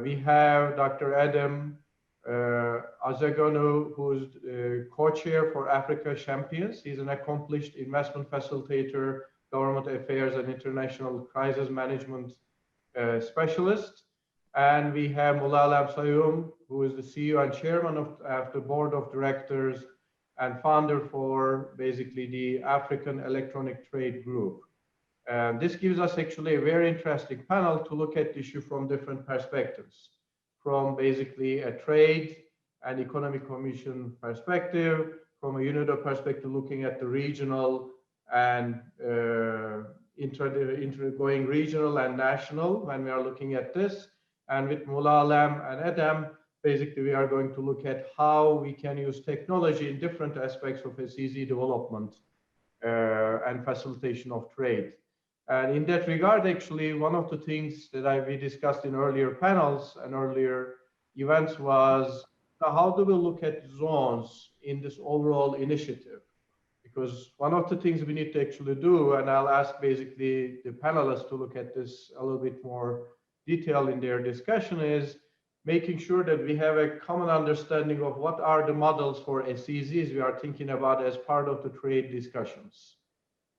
Speaker 19: We have Dr. Adam Azagonu, who is co-chair for Africa Champions. He's an accomplished investment facilitator, government affairs, and international crisis management specialist. And we have Mulalam Sayum, who is the CEO and chairman of the board of directors and founder for basically the African Electronic Trade Group. This gives us actually a very interesting panel to look at the issue from different perspectives, from basically a trade and economic commission perspective, from a UNIDO perspective, looking at the regional and going regional and national when we are looking at this. And with Mulalam and Adam, basically we are going to look at how we can use technology in different aspects of ACZ development and facilitation of trade. And in that regard, actually, one of the things that we discussed in earlier panels and earlier events was how do we look at zones in this overall initiative? Because one of the things we need to actually do, and I'll ask basically the panelists to look at this a little bit more detail in their discussion, is making sure that we have a common understanding of what are the models for ACZs we are thinking about as part of the trade discussions.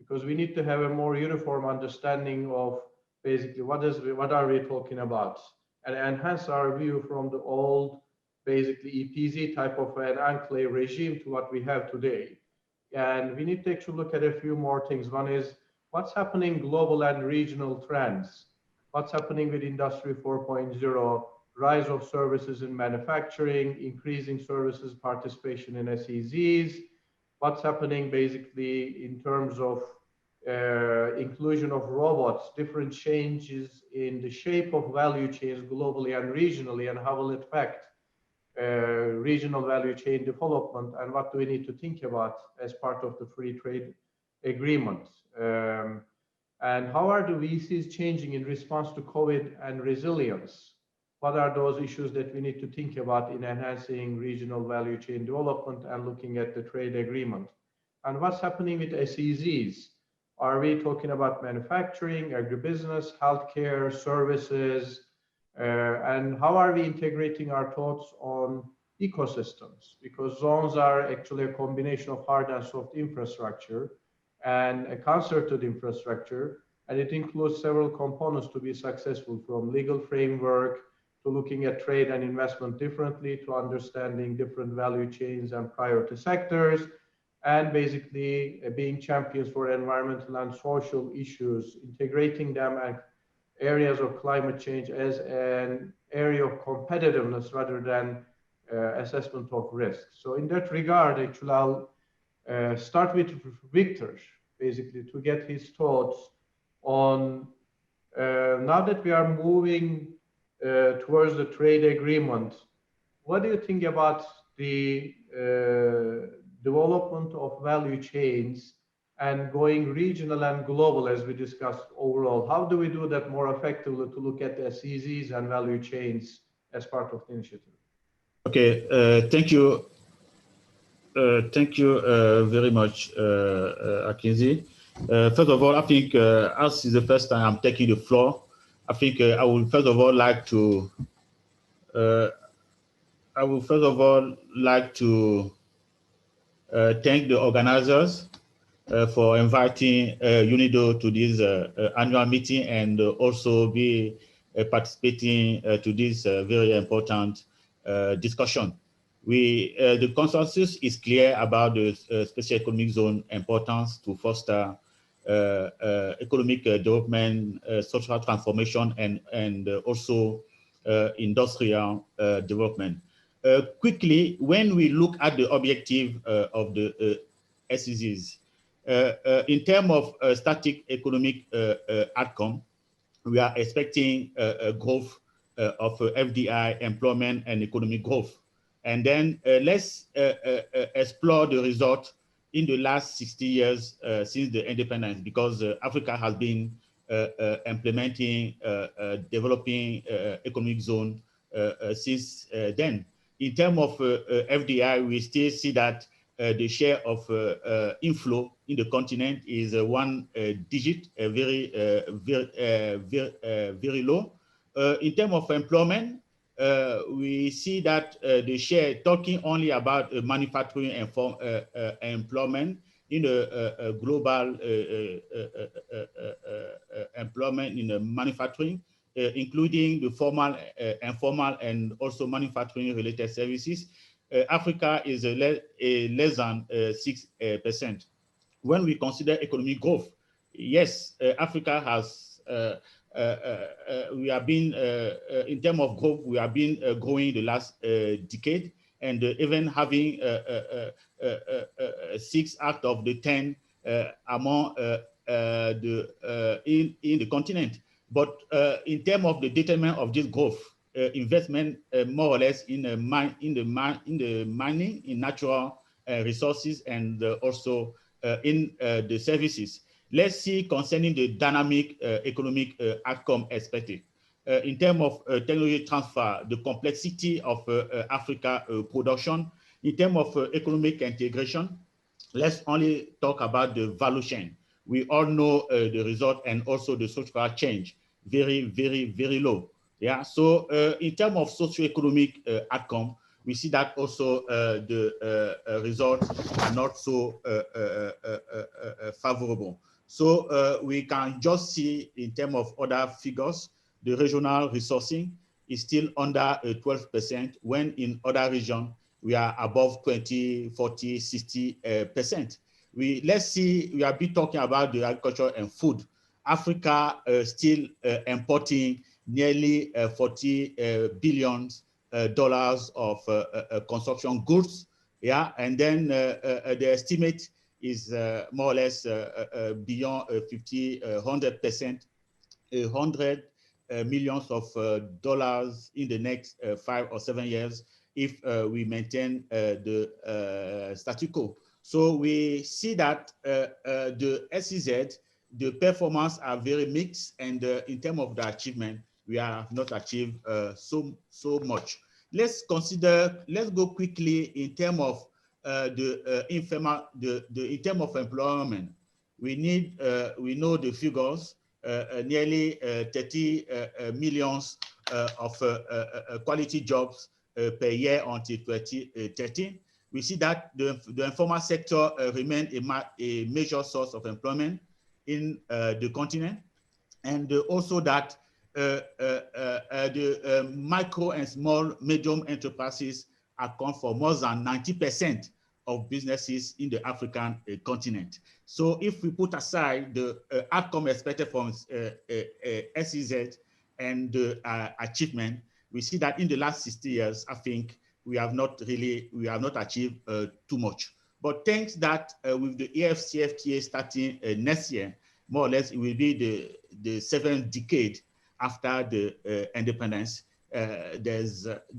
Speaker 19: Because we need to have a more uniform understanding of basically what are we talking about, and enhance our view from the old basically EPZ type of an enclave regime to what we have today. And we need to actually look at a few more things. One is what's happening global and regional trends, what's happening with Industry 4.0, rise of services in manufacturing, increasing services participation in SEZs, what's happening basically in terms of inclusion of robots, different changes in the shape of value chains globally and regionally, and how will it affect regional value chain development, and what do we need to think about as part of the free trade agreement. And how are the VCs changing in response to COVID and resilience? What are those issues that we need to think about in enhancing regional value chain development and looking at the trade agreement? And what's happening with SEZs? Are we talking about manufacturing, agribusiness, healthcare, services? And how are we integrating our thoughts on ecosystems? Because zones are actually a combination of hard and soft infrastructure and a concerted infrastructure, and it includes several components to be successful, from legal framework to looking at trade and investment differently, to understanding different value chains and priority sectors, and basically being champions for environmental and social issues, integrating them and areas of climate change as an area of competitiveness rather than assessment of risk. So in that regard, actually, I'll start with Victor, basically, to get his thoughts on now that we are moving towards the trade agreement, what do you think about the development of value chains and going regional and global, as we discussed overall? How do we do that more effectively to look at the SEZs and value chains as part of the initiative?
Speaker 9: Okay, thank you. Thank you very much, Akinzi. First of all, I think as is the first time I'm taking the floor, I think I would first of all like to thank the organizers for inviting UNIDO to this annual meeting, and also be participating to this very important discussion. The consensus is clear about the special economic zone importance to foster economic development, social transformation, and also industrial development. Quickly, when we look at the objective of the SEZs, in terms of static economic outcome, we are expecting a growth of FDI, employment, and economic growth. And then let's explore the result in the last 60 years since the independence, because Africa has been implementing, developing economic zone since then. In terms of FDI, we still see that the share of inflow in the continent is one digit, very low. In terms of employment, we see that the share, talking only about manufacturing and employment in the global employment in the manufacturing, including the formal, informal, and also manufacturing related services, Africa is less than 6%. When we consider economic growth, yes, Africa has, we have been, in terms of growth, we have been growing the last decade, and even having 6 out of the 10 among in the continent. But in terms of the determinant of this growth, investment more or less in the mining, in natural resources, and also in the services. Let's see concerning the dynamic economic outcome expected. In terms of technology transfer, the complexity of Africa production, in terms of economic integration, let's only talk about the value chain. We all know the result, and also the social change, very, very, very low. Yeah, so in terms of socioeconomic outcome, we see that also the results are not so favorable. So we can just see in terms of other figures, the regional resourcing is still under 12%, when in other regions we are above 20, 40, 60%. Let's see, we have been talking about the agriculture and food. Africa still importing nearly $40 billion of consumption goods. Yeah, and then the estimate is more or less beyond 100%, $100 millions of dollars in the next 5 or 7 years if we maintain the status quo. So we see that the SEZ, the performance are very mixed, and in terms of the achievement, we have not achieved so much. Let's go quickly in terms of in terms of employment.
Speaker 20: we know the figures, nearly 30 millions of quality jobs per year until 2030. We see that the informal sector remains a major source of employment in the continent, and also that the micro and small medium enterprises account for more than 90% of businesses in the African continent. So if we put aside the outcome expected from AEZ and the achievement, we see that in the last 60 years, I think we have not achieved too much. But thanks that with the AfCFTA starting next year, more or less, it will be the seventh decade after the independence. There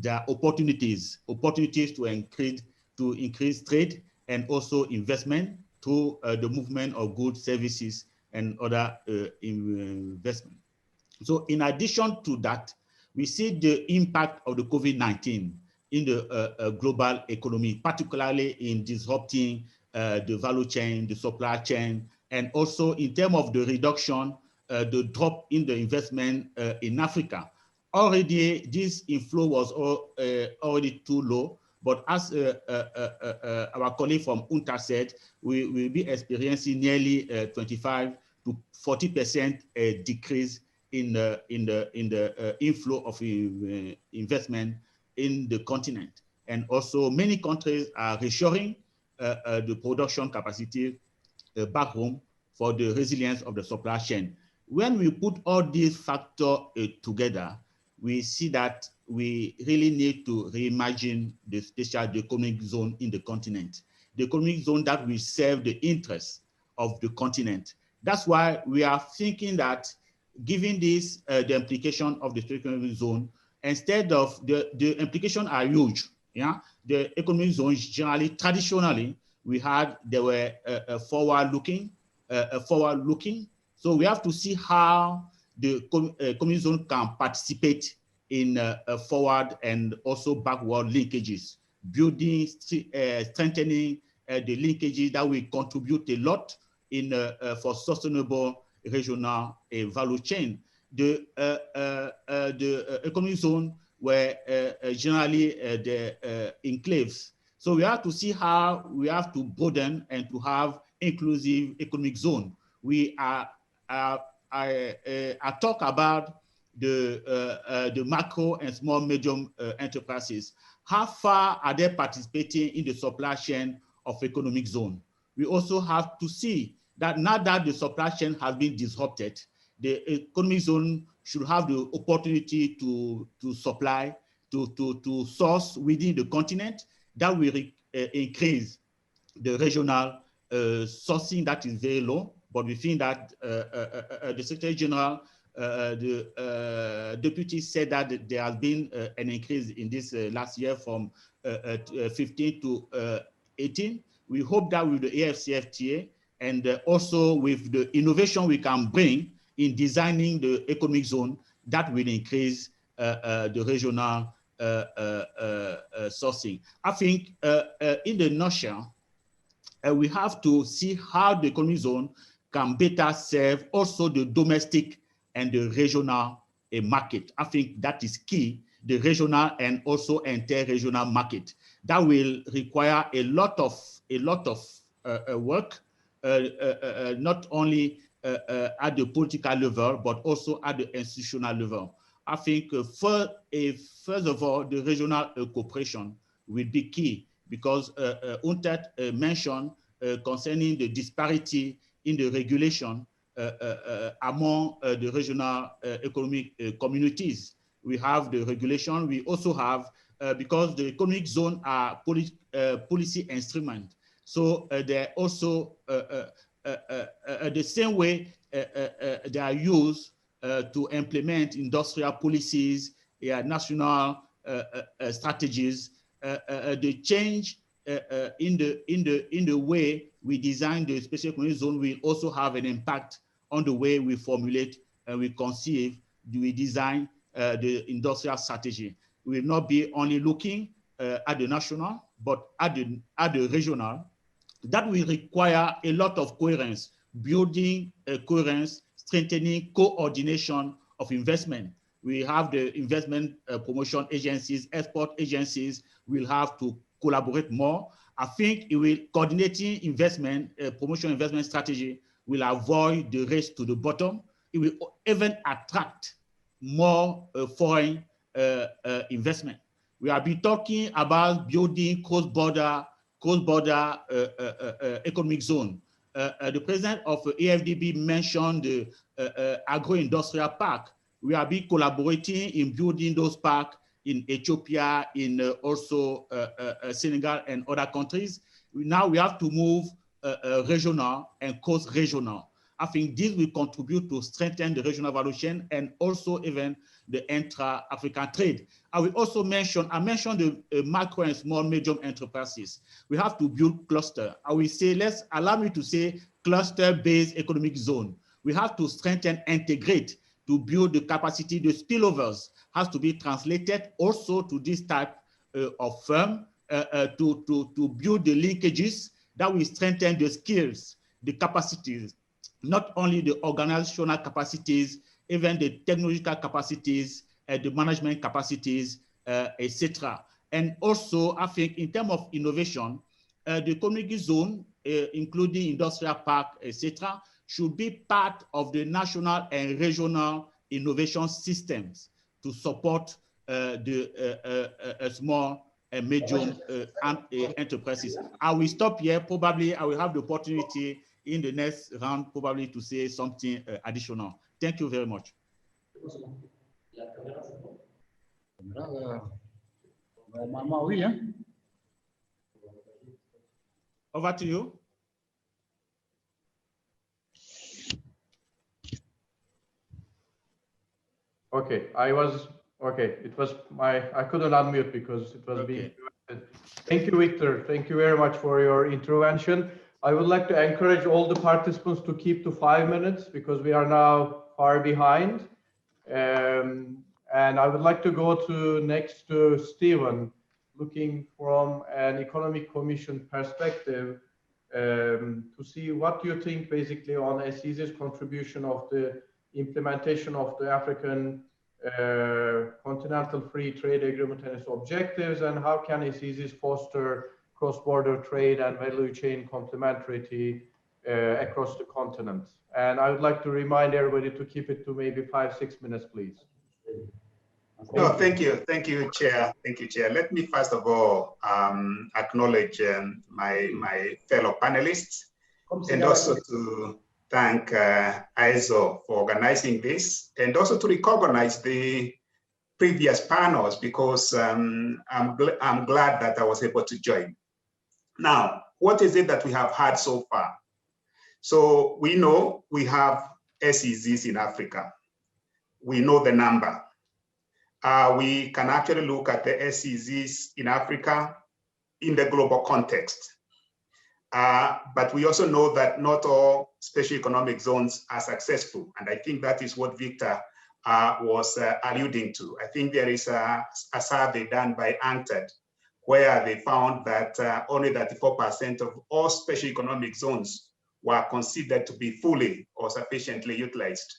Speaker 20: are opportunities to increase trade and also investment through the movement of goods, services, and other investment. So in addition to that, we see the impact of the COVID-19 in the global economy, particularly in disrupting the value chain, the supply chain, and also in terms of the reduction, the drop in the investment in Africa. Already, this inflow was already too low, but as our colleague from UNCTAD said, we will be experiencing nearly 25 to 40% decrease in the inflow of investment in the continent. And also many countries are reshoring the production capacity back home for the resilience of the supply chain. When we put all these factors together, we see that we really need to reimagine the economic zone in the continent, the economic zone that will serve the interests of the continent. That's why we are thinking that given this, the implication of the economic zone, instead of the implications are huge. Yeah, the economic zones generally, traditionally, they were forward-looking. So we have to see how the economic zone can participate in forward and also backward linkages, building, strengthening the linkages that will contribute a lot in for sustainable regional value chain. The economic zone were generally the enclaves. So we have to see how we have to broaden and to have inclusive economic zone. I talk about the macro and small medium enterprises. How far are they participating in the supply chain of economic zone? We also have to see that now that the supply chain has been disrupted, the economic zone should have the opportunity to supply, to source within the continent. That will increase the regional sourcing that is very low. But we think that the Secretary General, the deputy said that there has been an increase in this last year from 15 to 18. We hope that with the AfCFTA and also with the innovation we can bring in designing the economic zone, that will increase the regional sourcing. I think in the nutshell, we have to see how the economic zone can better serve also the domestic and the regional market. I think that is key, the regional and also inter-regional market. That will require a lot of work, not only at the political level, but also at the institutional level. I think first of all, the regional cooperation will be key because UNCTAD mentioned concerning the disparity in the regulation among the regional economic communities. We have the regulation. We also have, because the economic zone are policy instrument. So they're also the same way they are used to implement industrial policies, national strategies. The change in the way we design the special economic zone will also have an impact on the way we formulate and we conceive, we design the industrial strategy. We will not be only looking at the national, but at the regional. That will require a lot of coherence building coherence, strengthening coordination of investment. We have the investment promotion agencies, export agencies will have to collaborate more. I think it will coordinating investment, promotion investment strategy will avoid the race to the bottom. It will even attract more foreign investment. We have been talking about building cross-border economic zone. The president of AFDB mentioned the agro-industrial park. We have been collaborating in building those parks in Ethiopia, in also Senegal and other countries. Now we have to move regional and cross-regional. I think this will contribute to strengthen the regional value chain and also even the intra-African trade. I will also mention, I mentioned the micro and small medium enterprises. We have to build cluster. I will say, allow me to say cluster-based economic zone. We have to strengthen, integrate to build the capacity. The spillovers has to be translated also to this type of firm to build the linkages that will strengthen the skills, the capacities, not only the organizational capacities, even the technological capacities, the management capacities, etc. And also, I think in terms of innovation, the community zone, including industrial park, etc., should be part of the national and regional innovation systems to support the small and medium enterprises. I will stop here. Probably I will have the opportunity in the next round probably to say something additional. Thank you very much. Over to you.
Speaker 19: Okay, it was I couldn't unmute because it was being prevented. Thank you, Victor. Thank you very much for your intervention. I would like to encourage all the participants to keep to 5 minutes because we are now far behind. And I would like to go next to Stephen, looking from an economic commission perspective to see what you think basically on ACEZO's contribution of the implementation of the African Continental Free Trade Agreement and its objectives, and how can ACEZO foster cross-border trade and value chain complementarity across the continent. And I would like to remind everybody to keep it to maybe 5-6 minutes, please.
Speaker 21: No, thank you, Chair. Thank you, Chair. Let me first of all acknowledge my fellow panelists, and also to thank AEZO for organizing this, and also to recognize the previous panels because I'm glad that I was able to join. Now, what is it that we have had so far? So we know we have SEZs in Africa. We know the number. We can actually look at the SEZs in Africa in the global context. But we also know that not all special economic zones are successful. And I think that is what Victor was alluding to. I think there is a survey done by UNCTAD where they found that only 34% of all special economic zones were considered to be fully or sufficiently utilized.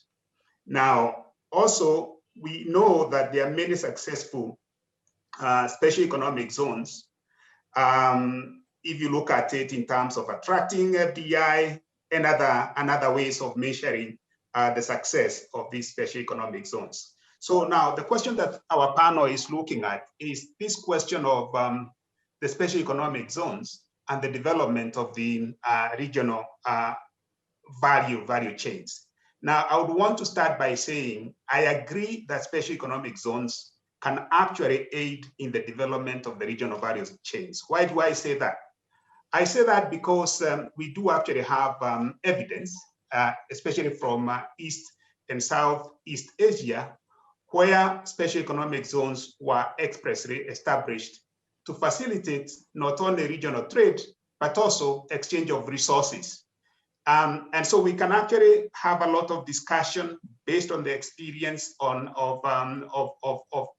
Speaker 21: Now, also, we know that there are many successful special economic zones. If you look at it in terms of attracting FDI and other ways of measuring the success of these special economic zones. So now the question that our panel is looking at is this question of the special economic zones and the development of the regional value chains. Now, I would want to start by saying, I agree that special economic zones can actually aid in the development of the regional value chains. Why do I say that? I say that because we do actually have evidence, especially from East and Southeast Asia, where special economic zones were expressly established to facilitate not only regional trade, but also exchange of resources. And so we can actually have a lot of discussion based on the experience of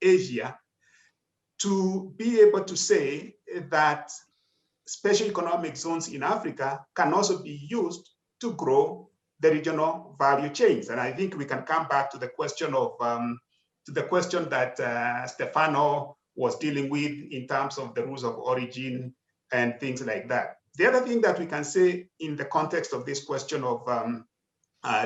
Speaker 21: Asia to be able to say that special economic zones in Africa can also be used to grow the regional value chains. And I think we can come back to the question of that Stefano was dealing with in terms of the rules of origin and things like that. The other thing that we can say in the context of this question of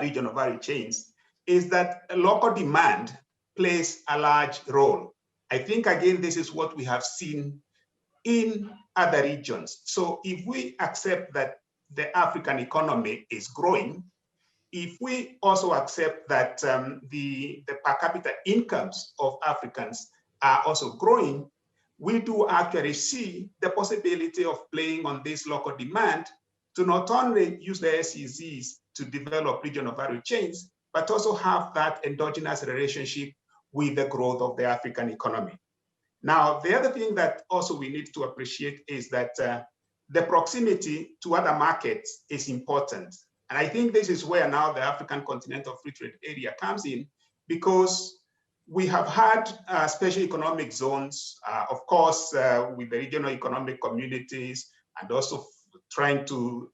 Speaker 21: regional value chains is that local demand plays a large role. I think, again, this is what we have seen in other regions. So if we accept that the African economy is growing, if we also accept that the per capita incomes of Africans are also growing, we do actually see the possibility of playing on this local demand to not only use the SEZs to develop regional value chains, but also have that endogenous relationship with the growth of the African economy. Now, the other thing that also we need to appreciate is that the proximity to other markets is important. And I think this is where now the African Continental Free Trade Area comes in, because we have had special economic zones, of course, with the regional economic communities, and also trying to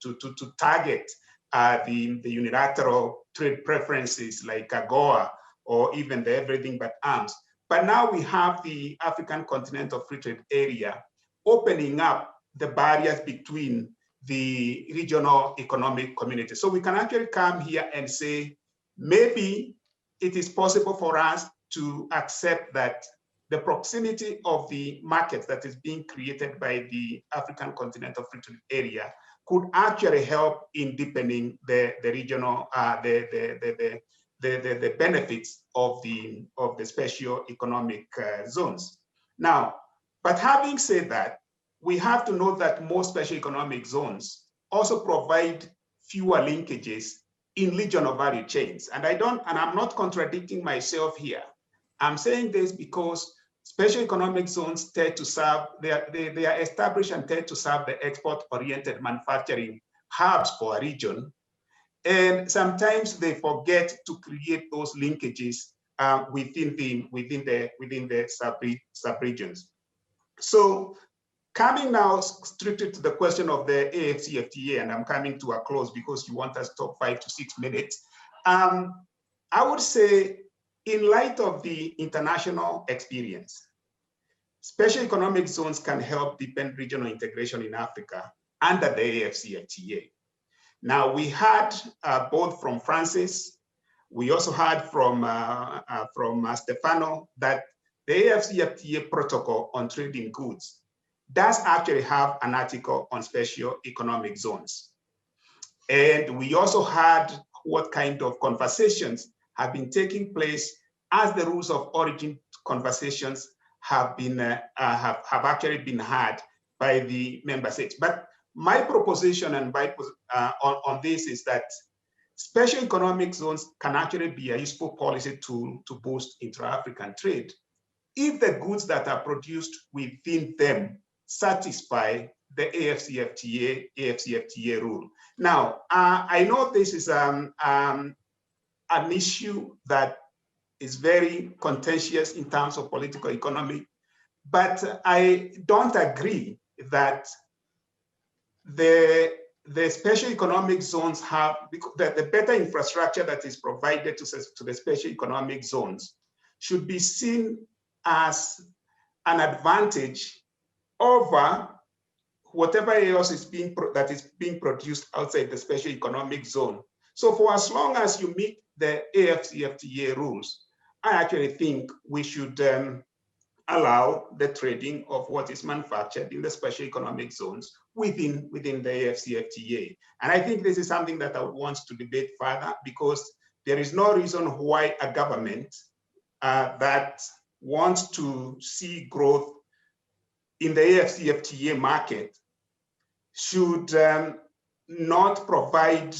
Speaker 21: target the unilateral trade preferences like AGOA, or even the everything but arms. But now we have the African Continental Free Trade Area opening up the barriers between the regional economic community. So we can actually come here and say, maybe it is possible for us to accept that the proximity of the market that is being created by the African Continental Free Trade Area could actually help in deepening the regional, the benefits of the special economic zones. Now, but having said that, we have to know that most special economic zones also provide fewer linkages in regional value chains. And I'm not contradicting myself here. I'm saying this because special economic zones tend to serve, they are established and tend to serve the export-oriented manufacturing hubs for a region. And sometimes they forget to create those linkages within the sub-regions. So coming now strictly to the question of the AfCFTA, and I'm coming to a close because you want us to talk 5 to 6 minutes. I would say, in light of the international experience, special economic zones can help deepen regional integration in Africa under the AfCFTA. Now, we had both from Francis, we also heard from Stefano that the AfCFTA protocol on trading goods does actually have an article on special economic zones. And we also had what kind of conversations have been taking place as the rules of origin conversations have been have actually been had by the member states. But my proposition and on this is that special economic zones can actually be a useful policy tool to boost intra-African trade if the goods that are produced within them satisfy the AfCFTA rule. Now, I know this is an issue that is very contentious in terms of political economy, but I don't agree that the special economic zones have, the better infrastructure that is provided to the special economic zones should be seen as an advantage over whatever else is being produced outside the special economic zone. So for as long as you meet the AfCFTA rules, I actually think we should allow the trading of what is manufactured in the special economic zones within the AfCFTA. And I think this is something that I would want to debate further, because there is no reason why a government that wants to see growth in the AfCFTA market should not provide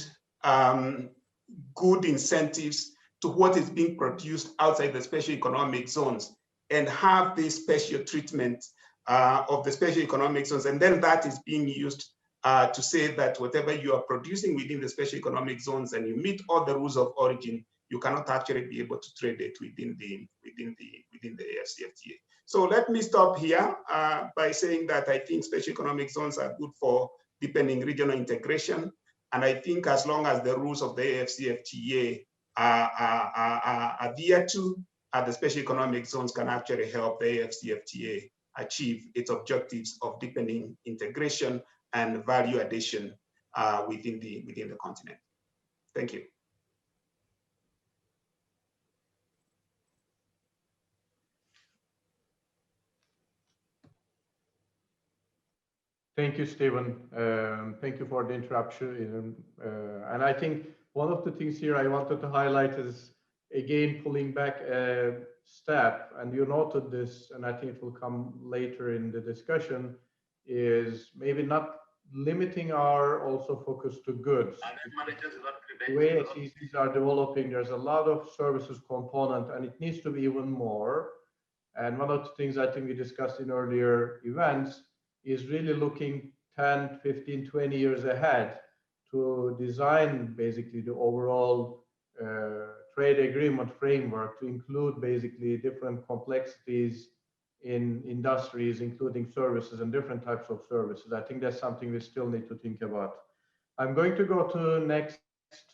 Speaker 21: good incentives to what is being produced outside the special economic zones and have this special treatment of the special economic zones. And then that is being used to say that whatever you are producing within the special economic zones and you meet all the rules of origin, you cannot actually be able to trade it within the AfCFTA. So let me stop here by saying that I think special economic zones are good for deepening regional integration. And I think as long as the rules of the AfCFTA are adhered to, the special economic zones can actually help the AfCFTA achieve its objectives of deepening integration and value addition within the continent. Thank you.
Speaker 19: Thank you, Stephen. Thank you for the interruption. And I think one of the things here I wanted to highlight is, again, pulling back a step, and you noted this, and I think it will come later in the discussion, is maybe not limiting our also focus to goods. The way ACEs are developing, there's a lot of services component, and it needs to be even more. And one of the things I think we discussed in earlier events is really looking 10, 15, 20 years ahead to design basically the overall trade agreement framework to include basically different complexities in industries, including services and different types of services. I think that's something we still need to think about. I'm going to go to next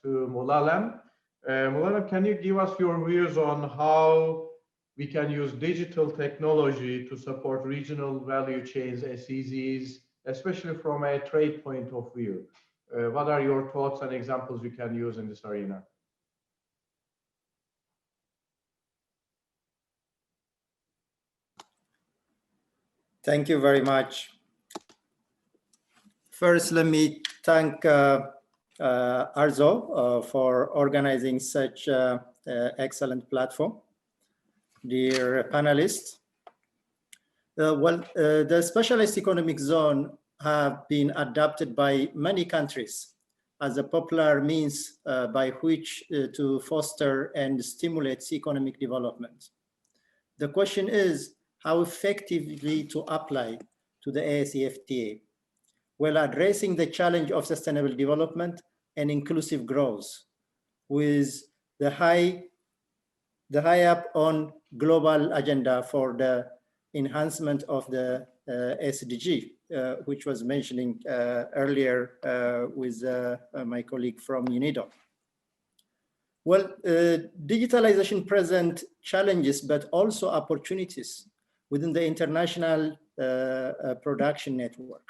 Speaker 19: to Mulalem. Mulalem, can you give us your views on how we can use digital technology to support regional value chains, SEZs, especially from a trade point of view? What are your thoughts and examples you can use in this arena?
Speaker 2: Thank you very much. First, let me thank AEZO for organizing such an excellent platform. Dear panelists, the specialized economic zone have been adopted by many countries as a popular means by which to foster and stimulate economic development. The question is how effectively to apply to the AfCFTA while addressing the challenge of sustainable development and inclusive growth with the high up on global agenda for the enhancement of the SDG, which was mentioning earlier with my colleague from UNIDO. Well, digitalization presents challenges, but also opportunities within the international production network.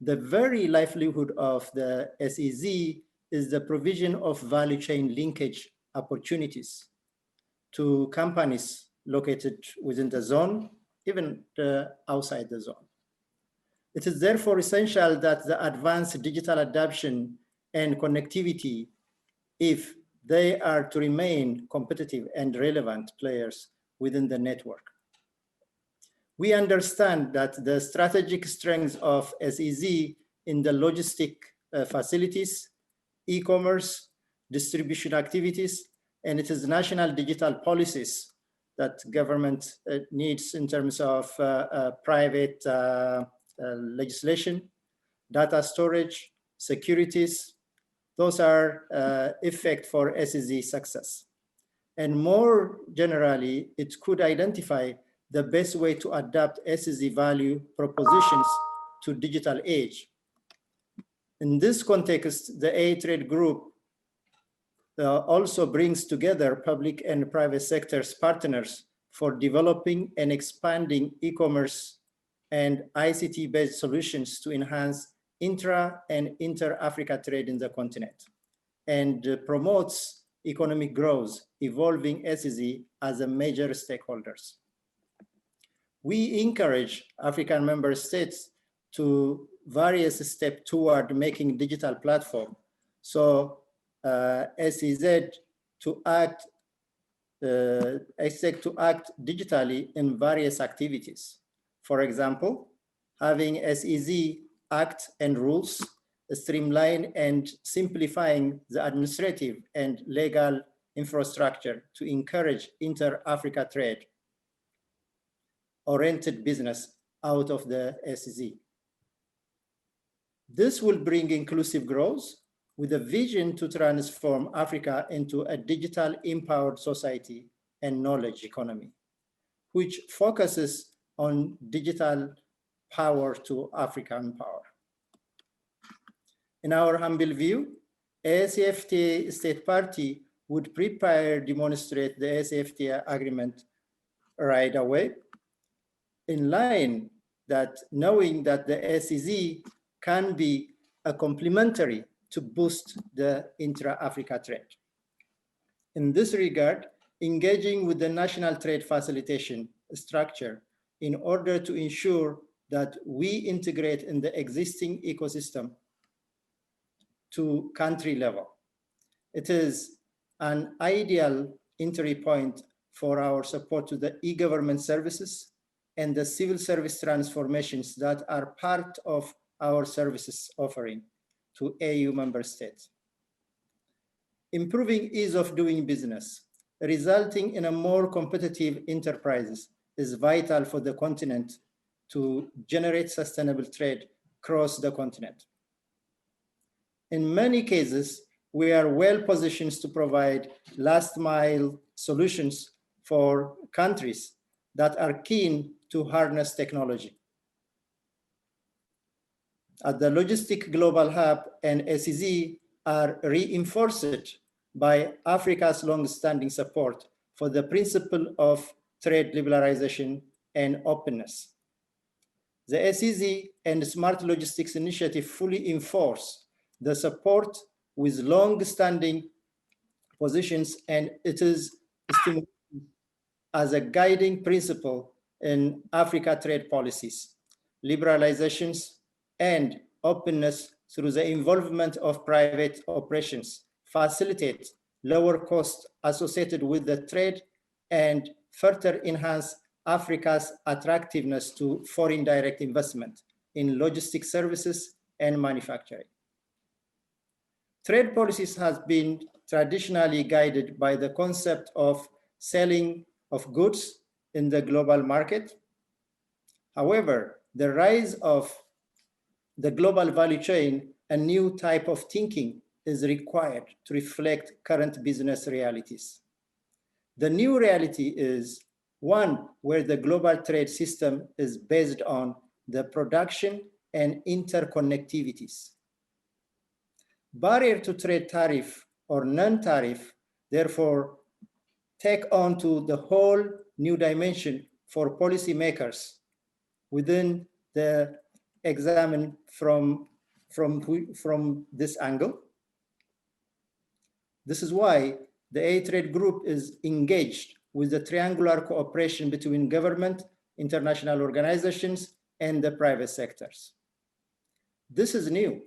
Speaker 2: The very livelihood of the SEZ is the provision of value chain linkage opportunities to companies located within the zone, even outside the zone. It is therefore essential that the advanced digital adoption and connectivity, if they are to remain competitive and relevant players within the network. We understand that the strategic strengths of SEZ in the logistic facilities, e-commerce, distribution activities, and it is national digital policies that government needs in terms of private legislation, data storage, securities. Those are effect for SEZ success. And more generally, it could identify the best way to adapt SEZ value propositions to digital age. In this context, the A-Trade Group also brings together public and private sectors partners for developing and expanding e-commerce and ICT-based solutions to enhance intra and inter-Africa trade in the continent, and promotes economic growth, evolving SEZ as a major stakeholders. We encourage African member states to various steps toward making digital platform. So SEZ to act digitally in various activities. For example, having SEZ act and rules, streamline and simplifying the administrative and legal infrastructure to encourage inter-Africa trade oriented business out of the SEZ. This will bring inclusive growth with a vision to transform Africa into a digital empowered society and knowledge economy, which focuses on digital power to African power. In our humble view, ACFTA state party would prepare demonstrate the ACFTA agreement right away, in line that knowing that the ACZ can be a complementary to boost the intra-Africa trade. In this regard, engaging with the national trade facilitation structure in order to ensure that we integrate in the existing ecosystem to country level. It is an ideal entry point for our support to the e-government services and the civil service transformations that are part of our services offering to AU member states. Improving ease of doing business, resulting in a more competitive enterprises, is vital for the continent to generate sustainable trade across the continent. In many cases, we are well positioned to provide last mile solutions for countries that are keen to harness technology. At the Logistic Global Hub and ACZ are reinforced by Africa's long-standing support for the principle of trade liberalization and openness. The ACZ and Smart Logistics Initiative fully enforce the support with long-standing positions, and it is estimated as a guiding principle in Africa trade policies, liberalizations, and openness through the involvement of private operations, facilitate lower costs associated with the trade, and further enhance Africa's attractiveness to foreign direct investment in logistics services and manufacturing. Trade policies have been traditionally guided by the concept of selling of goods in the global market. However, the rise of the global value chain, a new type of thinking is required to reflect current business realities. The new reality is one where the global trade system is based on the production and interconnectivities. Barrier to trade tariff or non-tariff, therefore, take on to the whole new dimension for policymakers within the examine from this angle. This is why the A-Trade Group is engaged with the triangular cooperation between government, international organizations, and the private sectors. This is new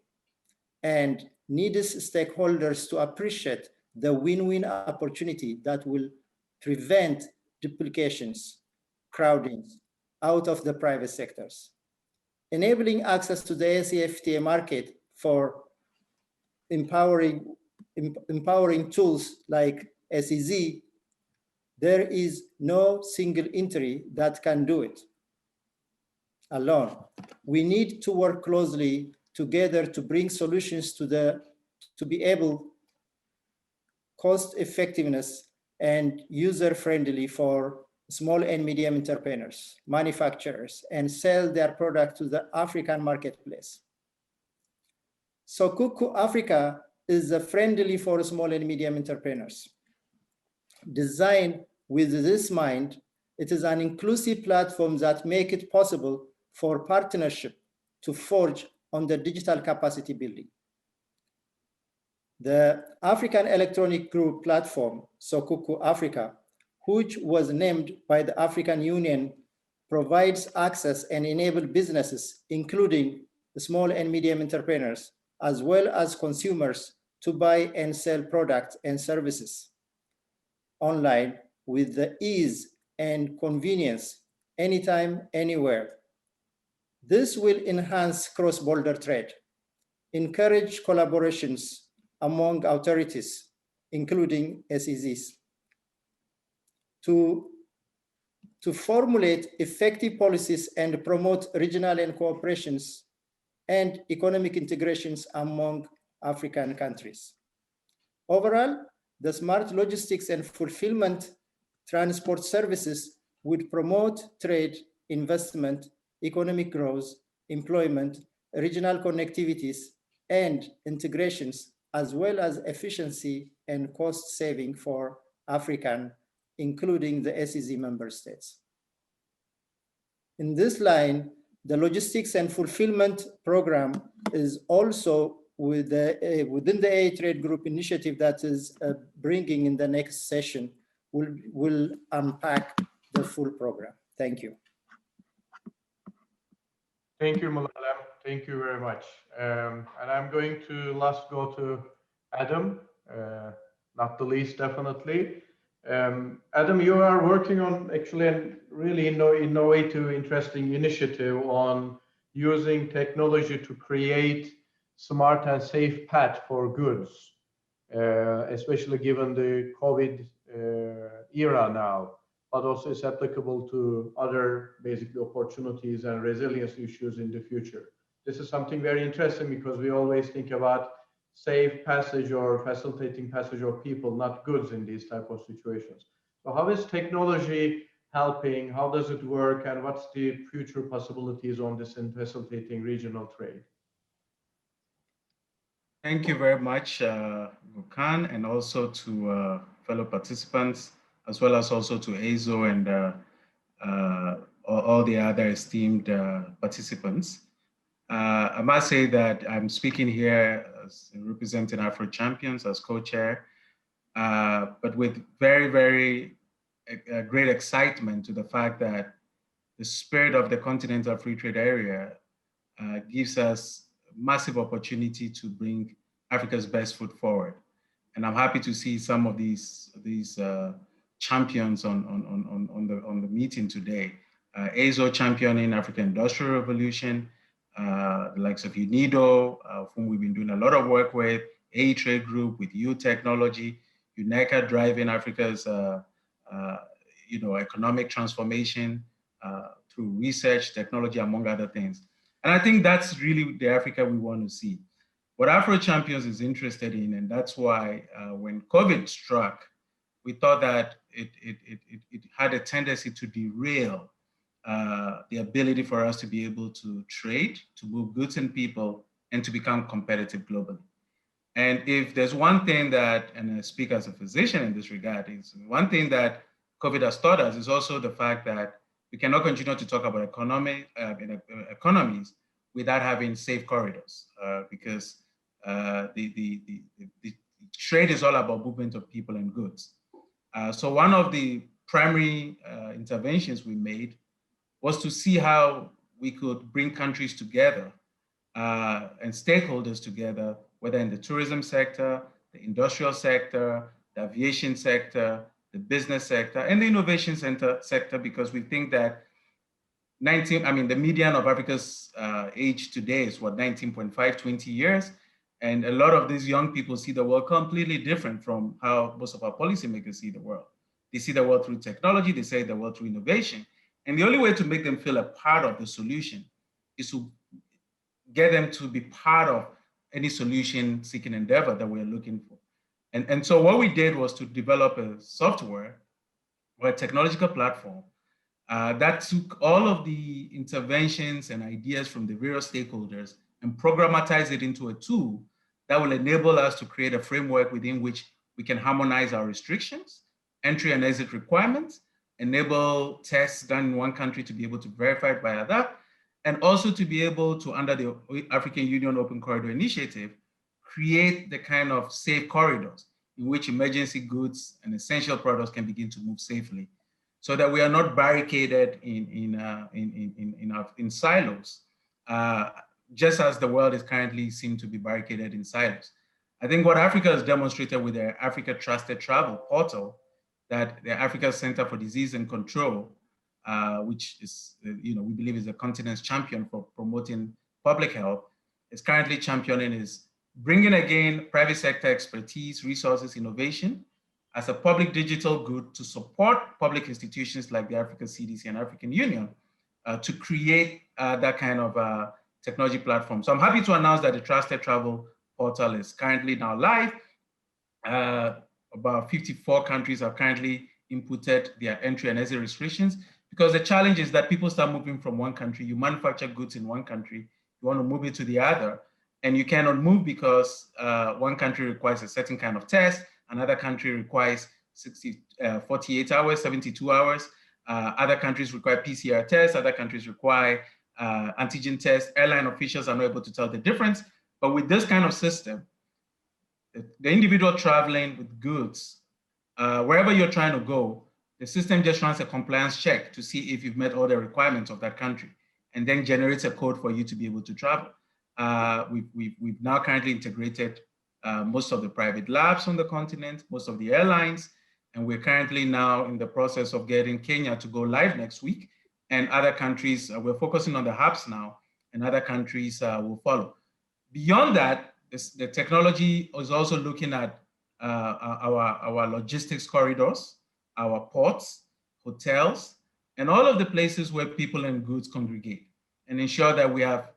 Speaker 2: and needs stakeholders to appreciate the win-win opportunity that will prevent duplications, crowding out of the private sectors. Enabling access to the ACFTA market for empowering tools like ACZ, there is no single entry that can do it alone. We need to work closely together to bring solutions to be able cost effectiveness and user friendly for small and medium entrepreneurs, manufacturers, and sell their product to the African marketplace. So Kuku Africa is friendly for small and medium entrepreneurs. Designed with this mind, it is an inclusive platform that makes it possible for partnership to forge on the digital capacity building. The African Electronic Group platform, Sokuku Africa, which was named by the African Union, provides access and enables businesses, including small and medium entrepreneurs, as well as consumers, to buy and sell products and services online with the ease and convenience, anytime, anywhere. This will enhance cross-border trade, encourage collaborations among authorities, including SEZs, to formulate effective policies and promote regional and cooperations and economic integrations among African countries. Overall, the smart logistics and fulfillment transport services would promote trade, investment, economic growth, employment, regional connectivities, and integrations, as well as efficiency and cost saving for African, including the ACZ member states. In this line, the logistics and fulfillment program is also within the A Trade Group initiative that is bringing in the next session. Will unpack the full program. Thank you.
Speaker 19: Thank you, Malalam. Thank you very much. And I'm going to last go to Adam, not the least, definitely. Adam, you are working on actually a really innovative, interesting initiative on using technology to create smart and safe path for goods, especially given the COVID era now, but also it's applicable to other basically opportunities and resilience issues in the future. This is something very interesting because we always think about safe passage or facilitating passage of people, not goods in these type of situations. So how is technology helping? How does it work? And what's the future possibilities on this in facilitating regional trade?
Speaker 4: Thank you very much, Gokhan, and also to fellow participants, as well as also to AEZO and all the other esteemed participants. I must say that I'm speaking here as representing Afro Champions as co-chair, but with very, very great excitement to the fact that the spirit of the Continental Free Trade Area gives us massive opportunity to bring Africa's best foot forward. And I'm happy to see some of these champions on the meeting today. AEZO championing African Industrial Revolution, the likes of UNIDO, whom we've been doing a lot of work with, A Trade Group with U Technology, UNCTAD driving Africa's economic transformation through research, technology, among other things. And I think that's really the Africa we want to see. What Afro Champions is interested in, and that's why when COVID struck, we thought that it had a tendency to derail the ability for us to be able to trade, to move goods and people, and to become competitive globally. And if there's one thing that, and I speak as a physician in this regard, is one thing that COVID has taught us is also the fact that we cannot continue to talk about economies without having safe corridors, because the trade is all about movement of people and goods. So one of the primary interventions we made was to see how we could bring countries together and stakeholders together, whether in the tourism sector, the industrial sector, the aviation sector, the business sector, and the innovation sector, because we think that the median of Africa's age today is what, 19.5, 20 years. And a lot of these young people see the world completely different from how most of our policymakers see the world. They see the world through technology, they see the world through innovation. And the only way to make them feel a part of the solution is to get them to be part of any solution-seeking endeavor that we're looking for. And so what we did was to develop a software or a technological platform that took all of the interventions and ideas from the various stakeholders and programmatized it into a tool that will enable us to create a framework within which we can harmonize our restrictions, entry and exit requirements, enable tests done in one country to be able to verify it by another, and also to be able to, under the African Union Open Corridor Initiative, create the kind of safe corridors in which emergency goods and essential products can begin to move safely, so that we are not barricaded in silos, just as the world is currently seen to be barricaded in silos. I think what Africa has demonstrated with the Africa Trusted Travel portal, that the Africa Center for Disease and Control, which is, we believe is the continent's champion for promoting public health, is currently championing is bringing again private sector expertise, resources, innovation as a public digital good to support public institutions like the Africa CDC and African Union to create that kind of technology platform. So I'm happy to announce that the Trusted Travel portal is currently now live. About 54 countries have currently inputted their entry and exit restrictions, because the challenge is that people start moving from one country, you manufacture goods in one country, you want to move it to the other, and you cannot move because one country requires a certain kind of test, another country requires 48 hours, 72 hours. Other countries require PCR tests, other countries require antigen tests. Airline officials are not able to tell the difference. But with this kind of system, the individual traveling with goods, wherever you're trying to go, the system just runs a compliance check to see if you've met all the requirements of that country, and then generates a code for you to be able to travel. We've now currently integrated most of the private labs on the continent, most of the airlines, and we're currently now in the process of getting Kenya to go live next week, and other countries, we're focusing on the hubs now, and other countries will follow. Beyond that, the technology is also looking at our logistics corridors, our ports, hotels, and all of the places where people and goods congregate, and ensure that we have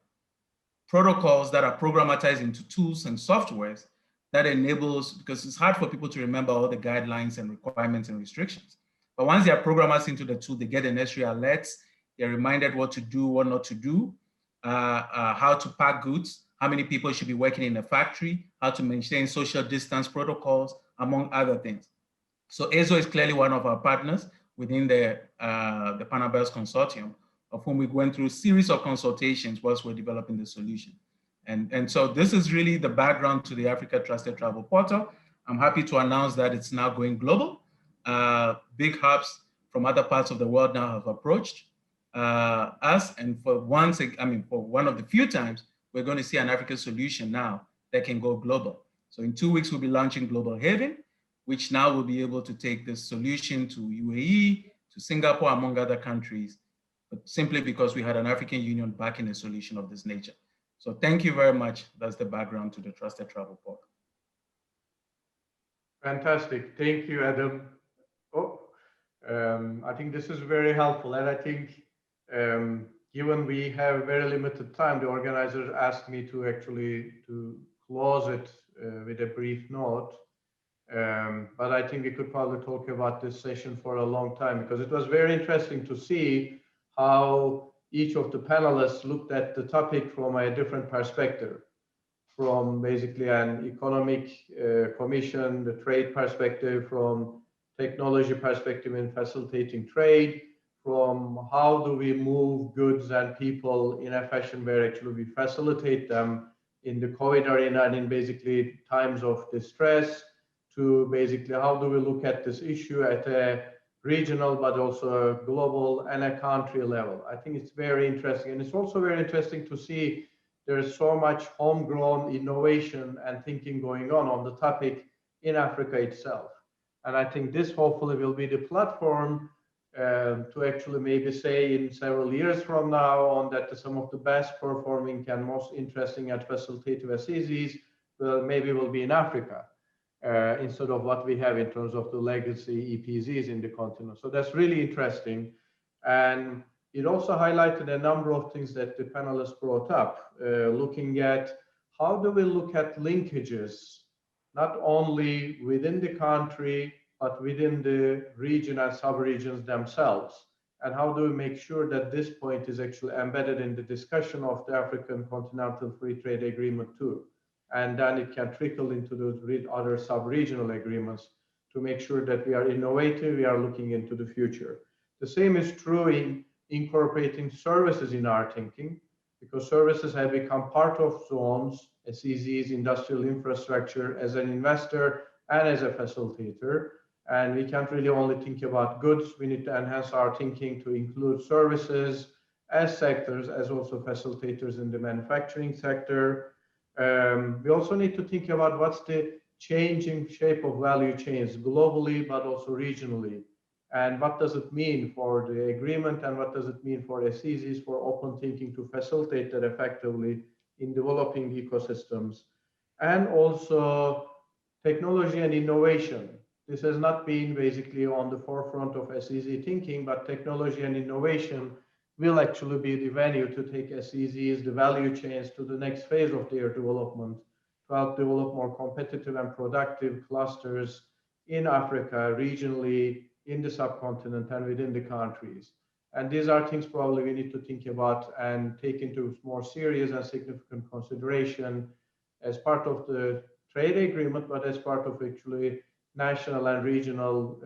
Speaker 4: protocols that are programmatized into tools and softwares that enables, because it's hard for people to remember all the guidelines and requirements and restrictions. But once they are programmed into the tool, they get the necessary alerts, they're reminded what to do, what not to do, how to pack goods, how many people should be working in a factory, how to maintain social distance protocols, among other things. So AEZO is clearly one of our partners within the Panabels Consortium, of whom we went through a series of consultations whilst we're developing the solution. And so this is really the background to the Africa Trusted Travel Portal. I'm happy to announce that it's now going global. Big hubs from other parts of the world now have approached us, and for one of the few times, we're going to see an African solution now that can go global. So in 2 weeks, we'll be launching Global Haven, which now will be able to take this solution to UAE, to Singapore, among other countries, but simply because we had an African Union backing a solution of this nature. So thank you very much. That's the background to the Trusted Travel Portal.
Speaker 19: Fantastic. Thank you, Adam. I think this is very helpful. And I think given we have very limited time, the organizers asked me to actually close it with a brief note. But I think we could probably talk about this session for a long time, because it was very interesting to see how each of the panelists looked at the topic from a different perspective, from basically an economic commission, the trade perspective, from technology perspective in facilitating trade, from how do we move goods and people in a fashion where actually we facilitate them in the COVID arena and in basically times of distress, to basically how do we look at this issue at a regional but also a global and a country level. I think it's very interesting. And it's also very interesting to see there's so much homegrown innovation and thinking going on the topic in Africa itself. And I think this hopefully will be the platform to actually maybe say in several years from now on that some of the best performing and most interesting and facilitative AEZOs will be in Africa instead of what we have in terms of the legacy EPZs in the continent. So that's really interesting. And it also highlighted a number of things that the panelists brought up, looking at how do we look at linkages, not only within the country, but within the region and sub-regions themselves. And how do we make sure that this point is actually embedded in the discussion of the African Continental Free Trade Agreement too. And then it can trickle into those other sub-regional agreements to make sure that we are innovative, we are looking into the future. The same is true in incorporating services in our thinking, because services have become part of zones, AEZOs, industrial infrastructure, as an investor and as a facilitator. And we can't really only think about goods. We need to enhance our thinking to include services as sectors, as also facilitators in the manufacturing sector. We also need to think about what's the changing shape of value chains globally, but also regionally. And what does it mean for the agreement, and what does it mean for AEZOs, for open thinking to facilitate that effectively in developing ecosystems. And also technology and innovation. This has not been basically on the forefront of AEZO thinking, but technology and innovation will actually be the venue to take AEZOs, the value chains, to the next phase of their development, to help develop more competitive and productive clusters in Africa, regionally, in the subcontinent, and within the countries. And these are things probably we need to think about and take into more serious and significant consideration as part of the trade agreement, but as part of actually national and regional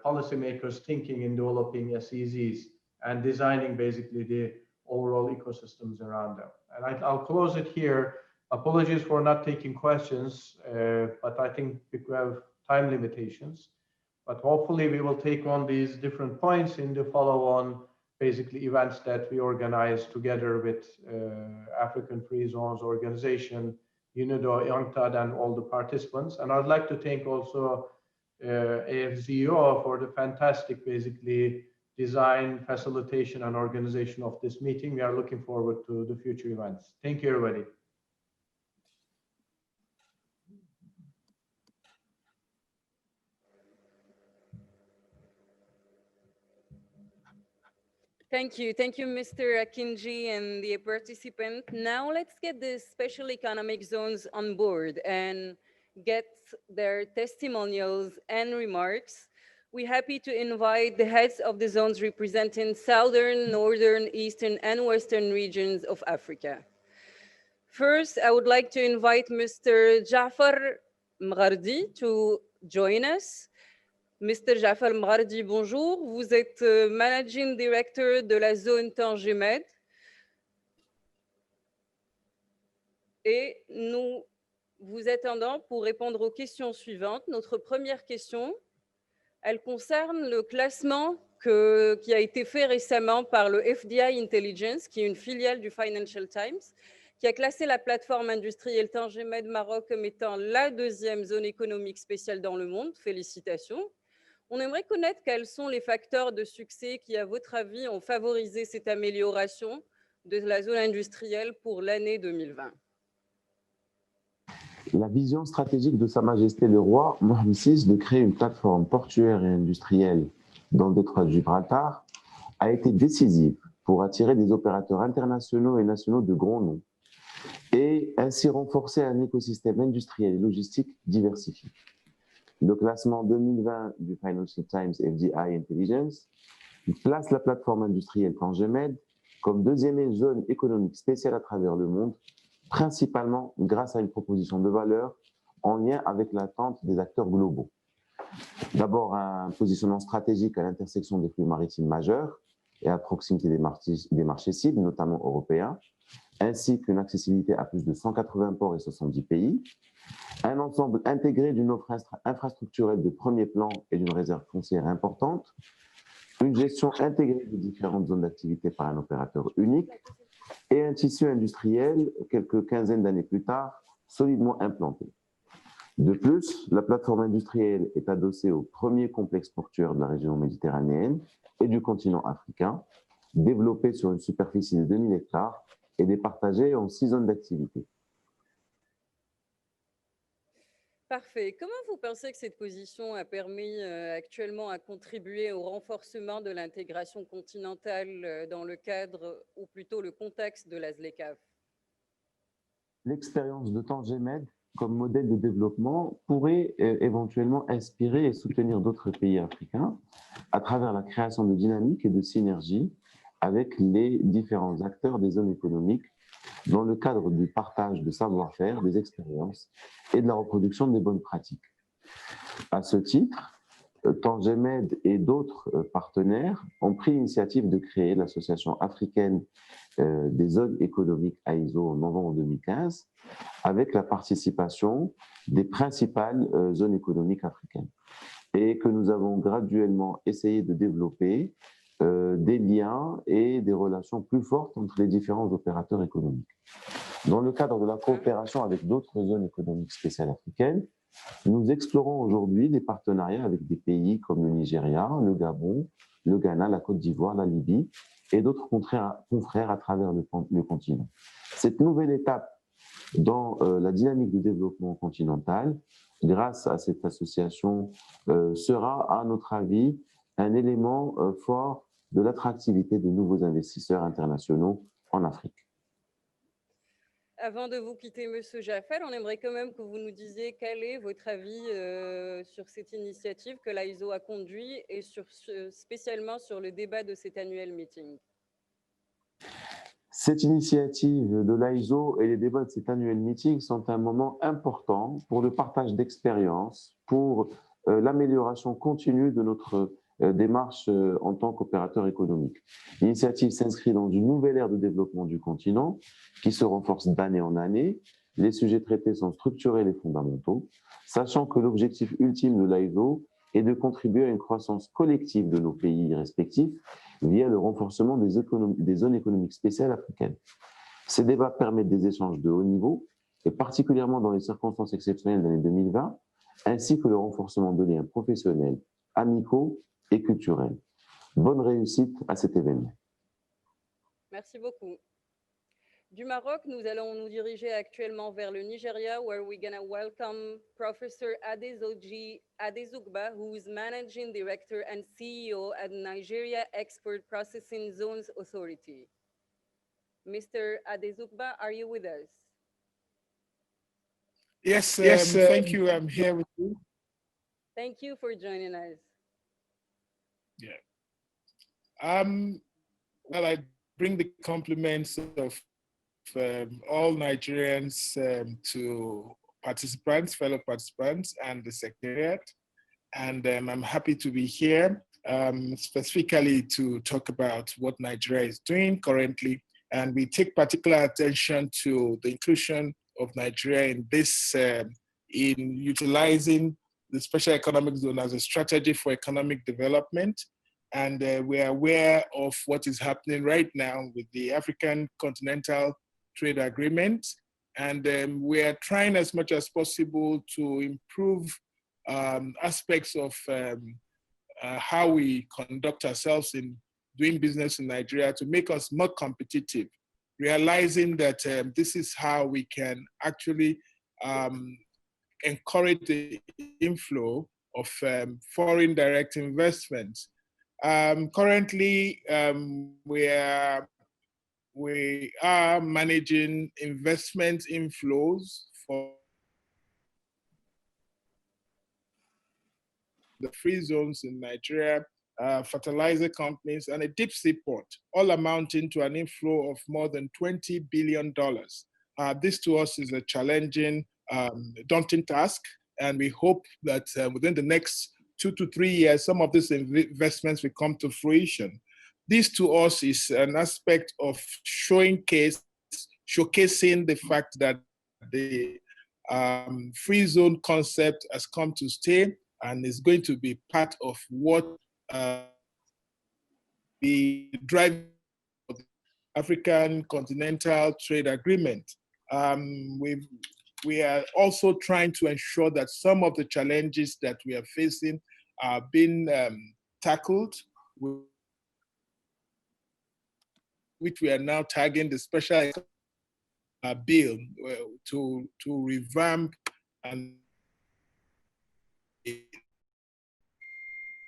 Speaker 19: policymakers thinking in developing SEZs and designing basically the overall ecosystems around them. And I'll close it here. Apologies for not taking questions, but I think we have time limitations. But hopefully we will take on these different points in the follow-on basically events that we organize together with African Free Zones Organization, UNIDO, UNCTAD, and all the participants. And I'd like to thank also AFZO for the fantastic basically design, facilitation, and organization of this meeting. We are looking forward to the future events. Thank you, everybody.
Speaker 1: Thank you, Mr. Akinji and the participant. Now let's get the special economic zones on board and get their testimonials and remarks. We're happy to invite the heads of the zones representing southern, northern, eastern, and western regions of Africa. First, I would like to invite Mr. Jafar Mghardi to join us. Mr. Jafar Mghardi, bonjour. Vous êtes Managing Director de la zone Tanger-Med. Et nous vous attendons pour répondre aux questions suivantes. Notre première question, elle concerne le classement qui a été fait récemment par le FDI Intelligence, qui est une filiale du Financial Times, qui a classé la plateforme industrielle Tanger-Med Maroc comme étant la deuxième zone économique spéciale dans le monde. Félicitations. On aimerait connaître quels sont les facteurs de succès qui, à votre avis, ont favorisé cette amélioration de la zone industrielle pour l'année 2020.
Speaker 5: La vision stratégique de Sa Majesté le Roi Mohammed VI de créer une plateforme portuaire et industrielle dans le détroit de Gibraltar a été décisive pour attirer des opérateurs internationaux et nationaux de gros noms et ainsi renforcer un écosystème industriel et logistique diversifié. Le classement 2020 du Financial Times FDI Intelligence place la plateforme industrielle Tanger-Med comme deuxième zone économique spéciale à travers le monde, principalement grâce à une proposition de valeur en lien avec l'attente des acteurs globaux. D'abord, un positionnement stratégique à l'intersection des flux maritimes majeurs et à proximité des marchés cibles, notamment européens, ainsi qu'une accessibilité à plus de 180 ports et 70 pays, un ensemble intégré d'une offre infrastructurelle de premier plan et d'une réserve foncière importante, une gestion intégrée des différentes zones d'activité par un opérateur unique et un tissu industriel, quelques quinzaines d'années plus tard, solidement implanté. De plus, la plateforme industrielle est adossée au premier complexe portuaire de la région méditerranéenne et du continent africain, développé sur une superficie de 2000 hectares et départagé en 6 zones d'activité.
Speaker 1: Parfait. Comment vous pensez que cette position a permis actuellement à contribuer au renforcement de l'intégration continentale dans le cadre, ou plutôt le contexte de la ZLECAf?
Speaker 5: L'expérience de Tanger-Med comme modèle de développement pourrait éventuellement inspirer et soutenir d'autres pays africains à travers la création de dynamiques et de synergies avec les différents acteurs des zones économiques dans le cadre du partage de savoir-faire, des expériences et de la reproduction des bonnes pratiques. À ce titre, Tanger-Med et d'autres partenaires ont pris l'initiative de créer l'Association africaine des zones économiques AEZO en novembre 2015 avec la participation des principales zones économiques africaines et que nous avons graduellement essayé de développer des liens et des relations plus fortes entre les différents opérateurs économiques. Dans le cadre de la coopération avec d'autres zones économiques spéciales africaines, nous explorons aujourd'hui des partenariats avec des pays comme le Nigeria, le Gabon, le Ghana, la Côte d'Ivoire, la Libye et d'autres confrères à travers le continent. Cette nouvelle étape dans la dynamique de développement continental, grâce à cette association, sera, à notre avis, un élément fort de l'attractivité de nouveaux investisseurs internationaux en Afrique.
Speaker 1: Avant de vous quitter, Monsieur Jaffel, on aimerait quand même que vous nous disiez quel est votre avis sur cette initiative que l'AEZO a conduite et spécialement sur le débat de cet annuel meeting.
Speaker 5: Cette initiative de l'AEZO et les débats de cet annuel meeting sont un moment important pour le partage d'expériences, pour l'amélioration continue de notre démarche en tant qu'opérateur économique. L'initiative s'inscrit dans une nouvelle ère de développement du continent qui se renforce d'année en année. Les sujets traités sont structurels et fondamentaux, sachant que l'objectif ultime de l'AEZO est de contribuer à une croissance collective de nos pays respectifs via le renforcement des zones économiques spéciales africaines. Ces débats permettent des échanges de haut niveau, et particulièrement dans les circonstances exceptionnelles de l'année 2020, ainsi que le renforcement de liens professionnels, amicaux et culturels. Bonne réussite à cet événement.
Speaker 1: Merci beaucoup. Du Maroc, nous allons nous diriger actuellement vers le Nigeria, where we're going to welcome Professor Adezugba, who is Managing Director and CEO at Nigeria Export Processing Zones Authority. Mr. Adezugba, are you with us?
Speaker 6: Yes, thank you. I'm here with you.
Speaker 1: Thank you for joining us.
Speaker 6: Yeah. Well, I bring the compliments of all Nigerians to participants, fellow participants, and the Secretariat. And I'm happy to be here specifically to talk about what Nigeria is doing currently. And we take particular attention to the inclusion of Nigeria in this, in utilizing the Special Economic Zone as a strategy for economic development. And we are aware of what is happening right now with the African Continental Trade Agreement. And we are trying as much as possible to improve aspects of how we conduct ourselves in doing business in Nigeria to make us more competitive, realizing that this is how we can actually encourage the inflow of foreign direct investments. Currently, we are managing investment inflows for the free zones in Nigeria, fertilizer companies, and a deep sea port, all amounting to an inflow of more than $20 billion. This to us is a challenging, daunting task, and we hope that within the next 2 to 3 years, some of these investments will come to fruition. This to us is an aspect of showcasing the fact that the free zone concept has come to stay and is going to be part of what the drive of the African Continental Trade Agreement. We are also trying to ensure that some of the challenges that we are facing are being tackled, which we are now tagging the special bill to revamp and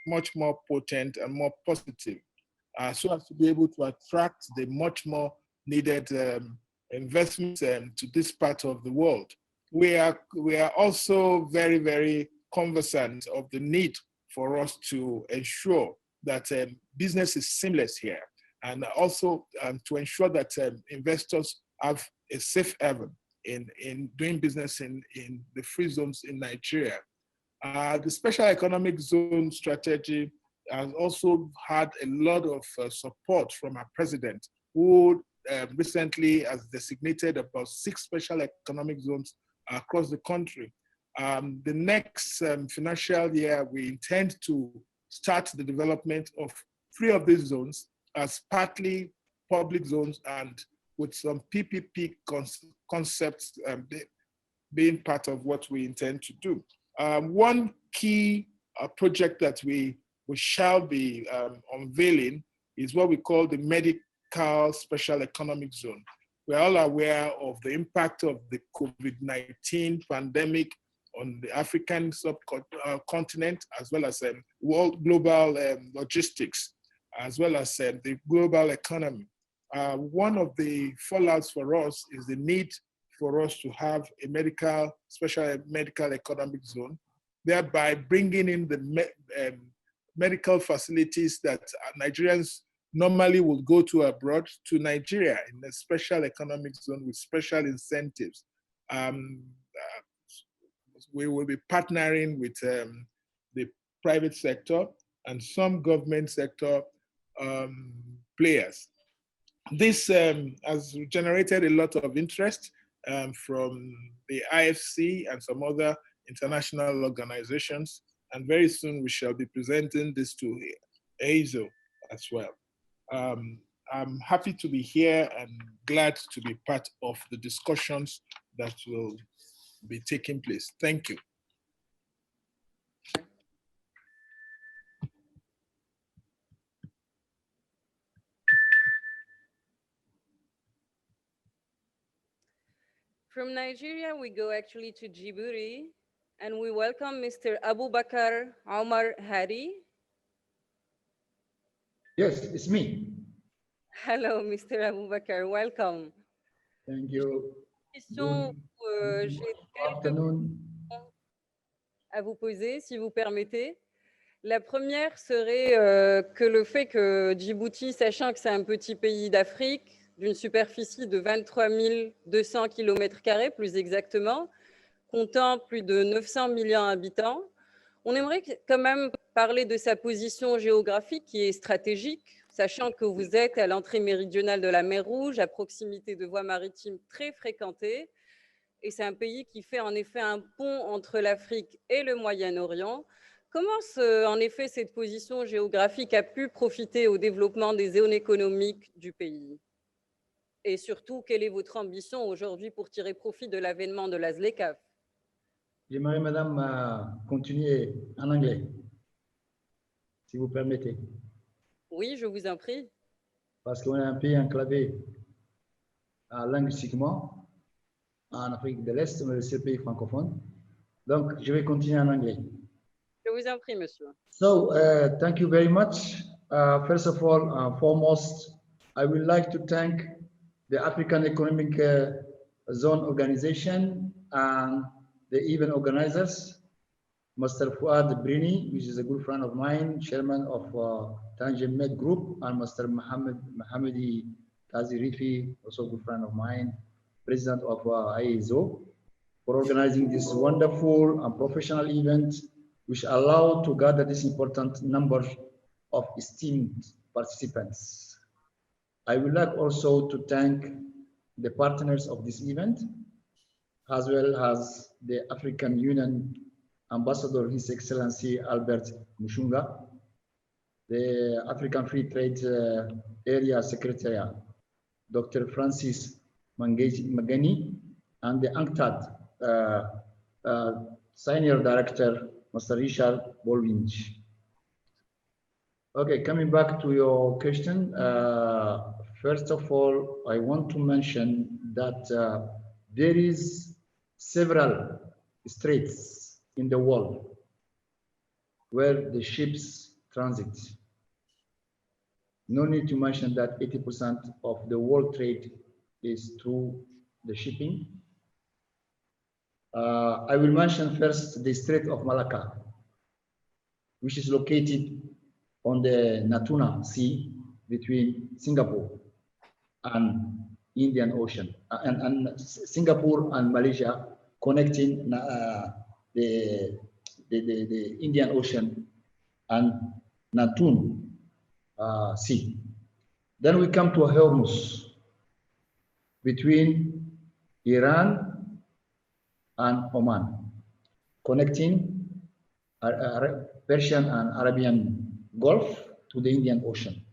Speaker 6: much more potent and more positive, so as to be able to attract the much more needed investments to this part of the world. We are also very, very conversant of the need for us to ensure that business is seamless here, and also to ensure that investors have a safe haven in doing business in the free zones in Nigeria. The Special Economic Zone strategy has also had a lot of support from our president, who recently has designated about 6 special economic zones across the country. The next financial year, we intend to start the development of 3 of these zones as partly public zones and with some PPP concepts being part of what we intend to do. One key project that we shall be unveiling is what we call the Medical Special Economic Zone. We're all aware of the impact of the COVID-19 pandemic on the African subcontinent, as well as world global logistics, as well as the global economy. One of the fallouts for us is the need for us to have a special medical economic zone, thereby bringing in the medical facilities that Nigerians normally would go to abroad to Nigeria in a special economic zone with special incentives. We will be partnering with the private sector and some government sector players. This has generated a lot of interest from the IFC and some other international organizations, and very soon we shall be presenting this to AEZO as well. I'm happy to be here and glad to be part of the discussions that will be taking place. Thank you.
Speaker 1: From Nigeria, we go actually to Djibouti, and we welcome Mr. Abubakar Omar Hadi.
Speaker 7: Yes, it's me.
Speaker 1: Hello, Mr. Abubakar, welcome.
Speaker 7: Thank you.
Speaker 1: J'ai quelques questions à vous poser, si vous permettez. La première serait que le fait que Djibouti, sachant que c'est un petit pays d'Afrique, d'une superficie de 23 200 km², plus exactement, comptant plus de 900 millions d'habitants, on aimerait quand même parler de sa position géographique qui est stratégique, sachant que vous êtes à l'entrée méridionale de la mer Rouge, à proximité de voies maritimes très fréquentées, et c'est un pays qui fait en effet un pont entre l'Afrique et le Moyen-Orient. Comment, en effet, cette position géographique a pu profiter au développement des zones économiques du pays? Et surtout, quelle est votre ambition aujourd'hui pour tirer profit de l'avènement de la ZLECAf?
Speaker 7: J'aimerais, madame, continuer en anglais, si vous permettez.
Speaker 1: Oui, je vous en prie.
Speaker 7: Parce qu'on est un pays enclavé linguistiquement en Afrique de l'Est, mais c'est le pays francophone. Donc, je vais continuer en anglais.
Speaker 1: Je vous en prie, monsieur.
Speaker 7: So, thank you very much. First of all, foremost, I would like to thank the African Economic Zone Organization and the event organizers, Mr. Fuad Brini, which is a good friend of mine, chairman of Tanjim Med Group, and Mr. Mohamedi Tazirifi, also a good friend of mine, president of AEZO, for organizing this wonderful and professional event, which allowed to gather this important number of esteemed participants. I would like also to thank the partners of this event, as well as the African Union Ambassador, His Excellency Albert Mushunga, the African Free Trade Area Secretary, Dr. Francis Magani, and the UNCTAD Senior Director, Mr. Richard Bolwinch. Okay, coming back to your question, first of all, I want to mention that there is several straits in the world where the ships transit. No need to mention that 80% of the world trade is through the shipping. I will mention first the Strait of Malacca, which is located on the Natuna Sea between Singapore and Indian Ocean, and Singapore and Malaysia, connecting the Indian Ocean and Natun Sea. Then we come to Hormuz between Iran and Oman, connecting Persian and Arabian Gulf to the Indian Ocean.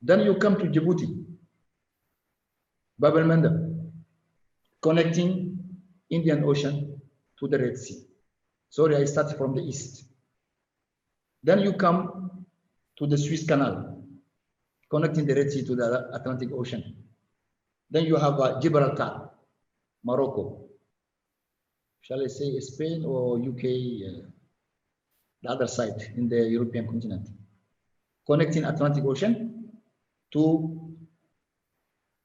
Speaker 7: Then you come to Djibouti, Bab el-Mandeb, connecting Indian Ocean to the Red Sea. Sorry, I started from the east. Then you come to the Suez Canal, connecting the Red Sea to the Atlantic Ocean. Then you have Gibraltar, Morocco. Shall I say Spain or UK, the other side in the European continent, connecting Atlantic Ocean to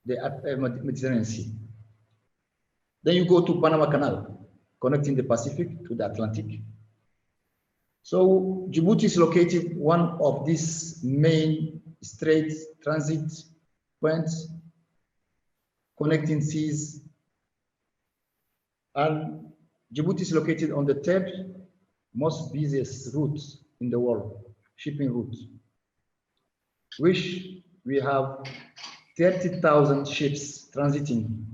Speaker 7: the Mediterranean Sea. Then you go to Panama Canal, connecting the Pacific to the Atlantic. So Djibouti is located one of these main straight transit points connecting seas, and Djibouti is located on the third most busiest route in the world, shipping route, which we have 30,000 ships transiting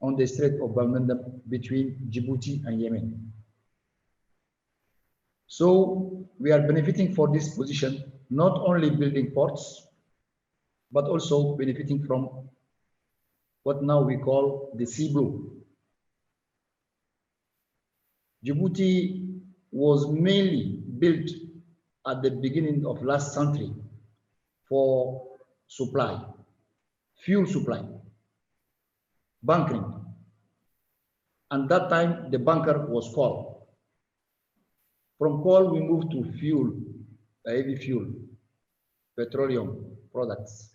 Speaker 7: on the Strait of Bab el-Mandeb between Djibouti and Yemen. So we are benefiting for this position, not only building ports, but also benefiting from what now we call the sea blue. Djibouti was mainly built at the beginning of last century for supply, fuel supply, bunkering. And that time the bunker was coal. From coal we moved to fuel, heavy fuel, petroleum products.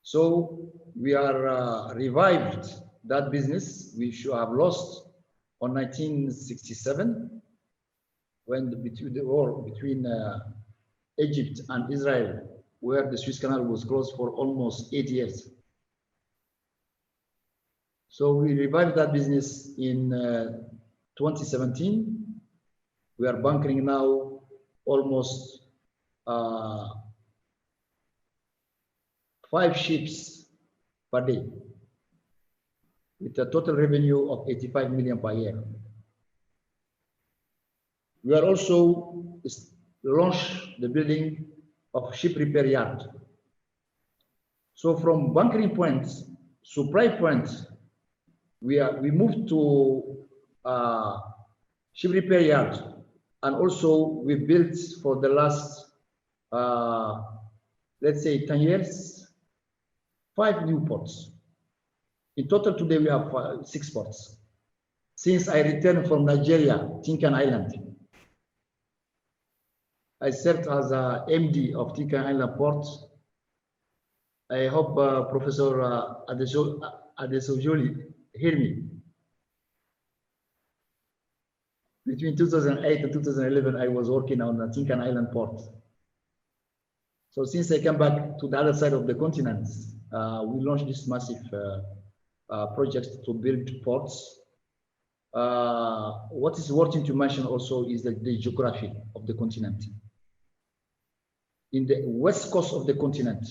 Speaker 7: So we are revived that business, we should have lost on 1967 when the war between Egypt and Israel, where the Suez Canal was closed for almost 8 years. So we revived that business in 2017. We are bunkering now almost 5 ships per day, with a total revenue of 85 million per year. We are also launched the building of ship repair yard. So from bunkering points, supply points, we moved to ship repair yard, and also we built for the last, let's say 10 years, 5 new ports. In total today we have 6 ports. Since I returned from Nigeria, Tinkan Island, I served as a MD of Tinkan Island Port. I hope Professor Adesojoli hear me. Between 2008 and 2011, I was working on the Tinkan Island Port. So since I came back to the other side of the continent, we launched this massive project to build ports. What is worth to mention also is the geography of the continent. In the west coast of the continent,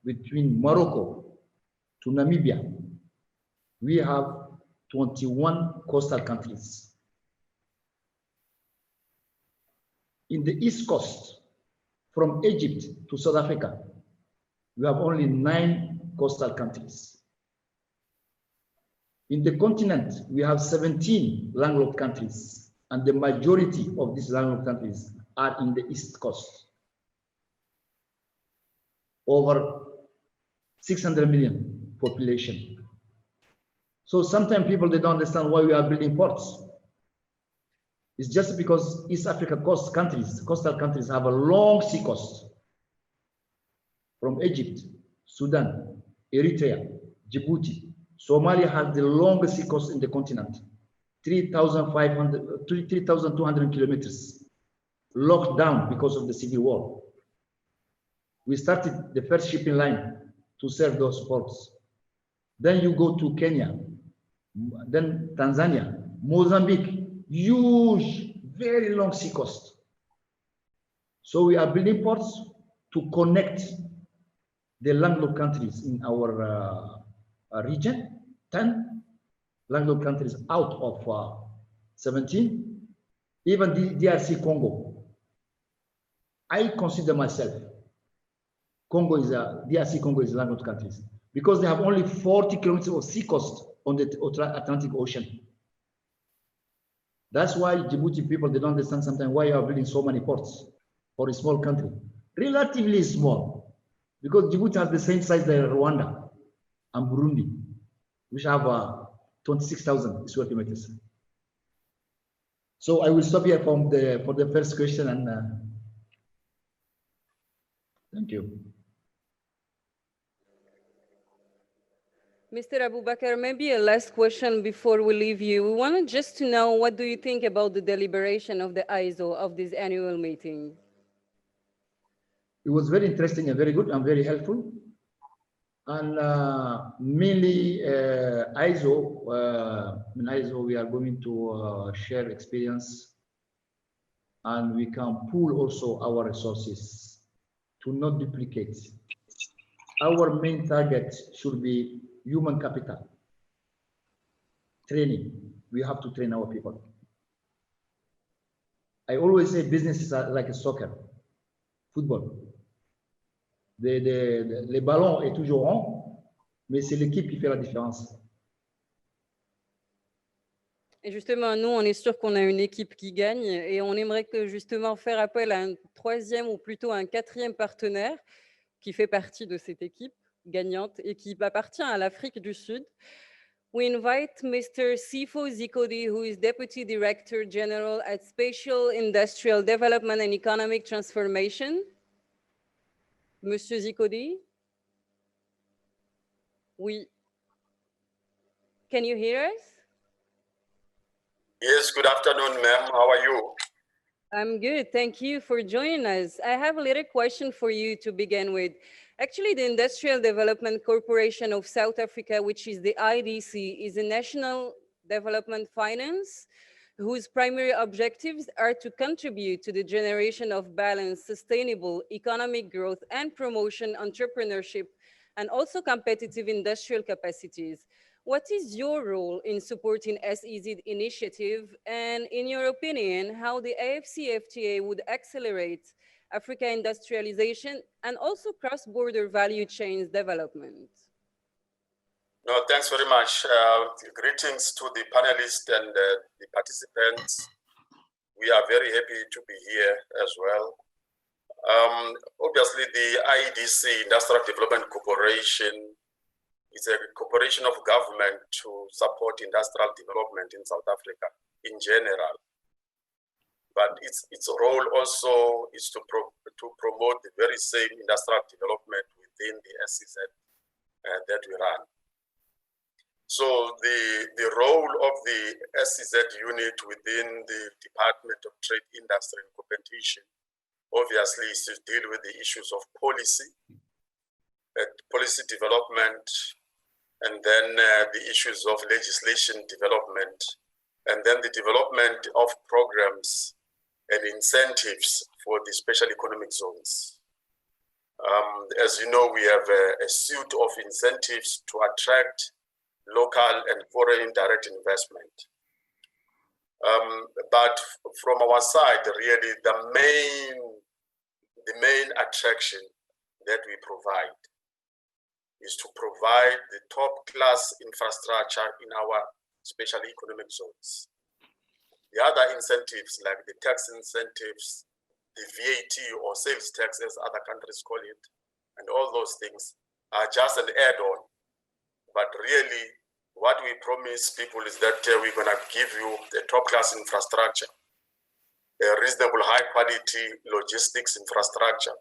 Speaker 7: between Morocco to Namibia, we have 21 coastal countries. In the east coast, from Egypt to South Africa, we have only 9 coastal countries. In the continent, we have 17 landlocked countries, and the majority of these landlocked countries are in the east coast. Over 600 million population. So sometimes people, they don't understand why we are building ports. It's just because East Africa coastal countries have a long sea coast. From Egypt, Sudan, Eritrea, Djibouti, Somalia has the longest sea coast in the continent, 3,200 kilometers, locked down because of the civil war. We started the first shipping line to serve those ports. Then you go to Kenya, then Tanzania, Mozambique, huge, very long sea coast. So we are building ports to connect the landlocked countries in our region, 10 landlocked countries out of 17, even the DRC Congo. I consider myself, DRC Congo is landlocked countries because they have only 40 kilometers of sea coast on the Atlantic Ocean. That's why Djibouti people, they don't understand sometimes why you are building so many ports for a small country. Relatively small, because Djibouti has the same size as Rwanda and Burundi, which have 26,000 square kilometers. So I will stop here for the first question, and thank you.
Speaker 1: Mr. Abubakar, maybe a last question before we leave you. We wanted just to know, what do you think about the deliberation of the AEZO of this annual meeting?
Speaker 7: It was very interesting and very good and very helpful. And mainly AEZO, in AEZO we are going to share experience, and we can pool also our resources to not duplicate. Our main target should be human capital. Training. We have to train our people. I always say business is like a soccer, football. Le ballon est toujours rond, mais c'est l'équipe qui fait la différence.
Speaker 1: Et justement, nous, on est sûr qu'on a une équipe qui gagne, et on aimerait que justement faire appel à un troisième ou plutôt un quatrième partenaire qui fait partie de cette équipe gagnante et qui appartient à l'Afrique du Sud. We invite Mr. Sifo Zikodi, who is Deputy Director General at Spatial Industrial Development and Economic Transformation. Monsieur Zikodi? Oui. Can you hear us?
Speaker 8: Yes, good afternoon, ma'am. How are you?
Speaker 1: I'm good. Thank you for joining us. I have a little question for you to begin with. Actually, the Industrial Development Corporation of South Africa, which is the IDC, is a national development finance whose primary objectives are to contribute to the generation of balanced, sustainable economic growth and promotion entrepreneurship and also competitive industrial capacities. What is your role in supporting SEZ initiative? And in your opinion, how the AfCFTA would accelerate Africa industrialization and also cross-border value chains development?
Speaker 8: No, thanks very much. Greetings to the panelists and the participants. We are very happy to be here as well. Obviously, the IDC, Industrial Development Corporation, is a corporation of government to support industrial development in South Africa in general. But its role also is to promote the very same industrial development within the SEZ that we run. So the role of the SEZ unit within the Department of Trade, Industry and Competition obviously is to deal with the issues of policy development, and then the issues of legislation development, and then the development of programs and incentives for the special economic zones. As you know, we have a suite of incentives to attract local and foreign direct investment. But from our side, really, the main attraction that we provide is to provide the top-class infrastructure in our special economic zones. The other incentives, like the tax incentives, the VAT or sales tax, as other countries call it, and all those things are just an add-on. But really, what we promise people is that we're going to give you a top-class infrastructure, a reasonable high-quality logistics infrastructure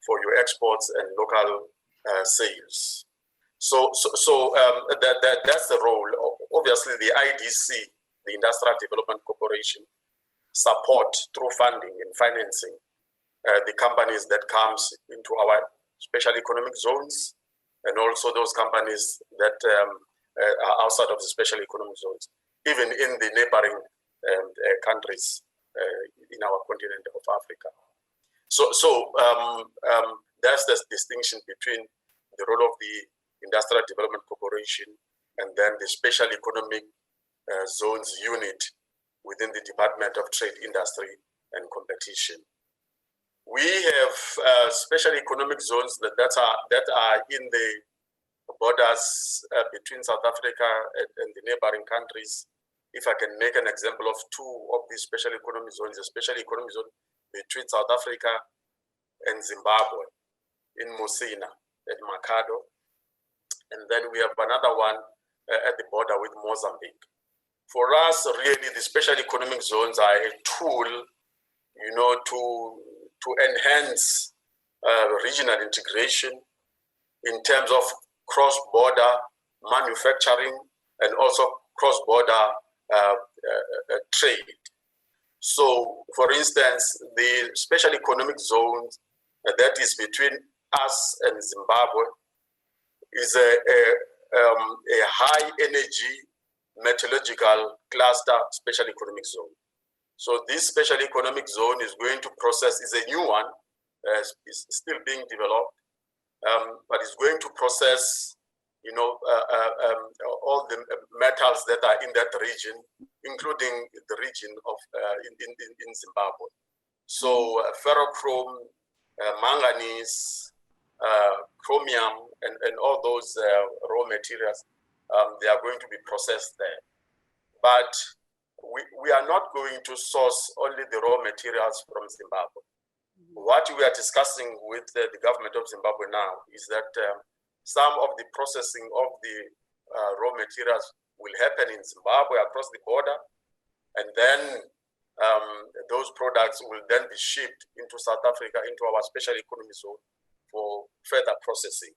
Speaker 8: for your exports and local sales. So that's the role. Obviously, the IDC, the Industrial Development Corporation, support through funding and financing the companies that comes into our special economic zones, and also those companies that are outside of the special economic zones, even in the neighboring countries in our continent of Africa. So that's the distinction between the role of the Industrial Development Corporation and then the Special Economic Zones Unit within the Department of Trade, Industry and Competition. We have special economic zones that are in the borders between South Africa and the neighboring countries. If I can make an example of two of these special economic zones, a special economic zone between South Africa and Zimbabwe in Musina at Makado. And then we have another one at the border with Mozambique. For us, really, the special economic zones are a tool, you know, to enhance regional integration in terms of cross-border manufacturing, and also cross-border trade. So, for instance, the special economic zone that is between us and Zimbabwe is a high energy metallurgical cluster special economic zone. So this special economic zone is going to process, is a new one, is still being developed, but it's going to process, you know, all the metals that are in that region, including the region of in Zimbabwe. So ferrochrome, manganese, chromium, and all those raw materials, they are going to be processed there. But we are not going to source only the raw materials from Zimbabwe. What we are discussing with the government of Zimbabwe now is that some of the processing of the raw materials will happen in Zimbabwe across the border, and then those products will then be shipped into South Africa, into our special economy zone for further processing.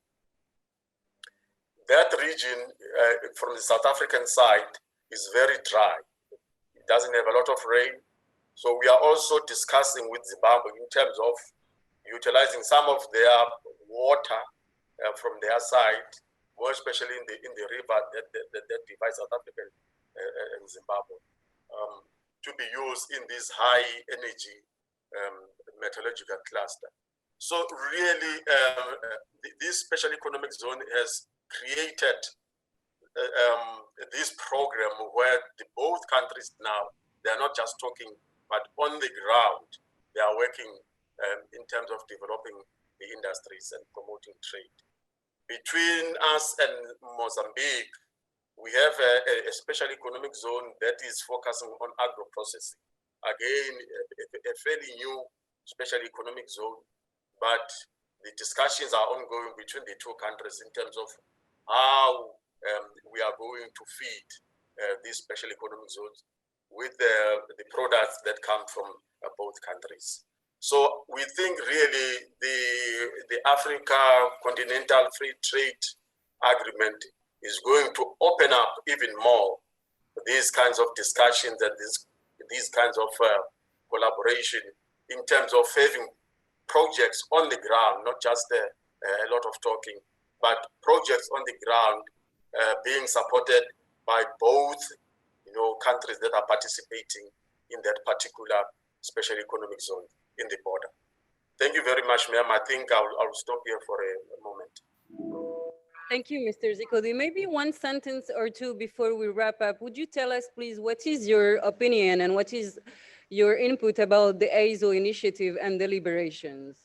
Speaker 8: That region from the South African side is very dry. It doesn't have a lot of rain. So we are also discussing with Zimbabwe in terms of utilizing some of their water from their side, more especially in the river that divides South Africa and Zimbabwe, to be used in this high energy metallurgical cluster. So really, this special economic zone has created this program where both countries now, they are not just talking, but on the ground, they are working in terms of developing the industries and promoting trade. Between us and Mozambique, we have a special economic zone that is focusing on agro-processing. Again, a fairly new special economic zone, but the discussions are ongoing between the two countries in terms of how we are going to feed these special economic zones with the products that come from both countries. So we think really the Africa Continental Free Trade Agreement is going to open up even more these kinds of discussions and these kinds of collaboration in terms of having projects on the ground, not just a lot of talking, but projects on the ground being supported by both countries that are participating in that particular special economic zone in the border. Thank you very much, ma'am. I think I'll stop here for a moment.
Speaker 1: Thank you, Mr. Zikodi. Maybe one sentence or two before we wrap up. Would you tell us, please, what is your opinion and what is your input about the AEZO initiative and deliberations?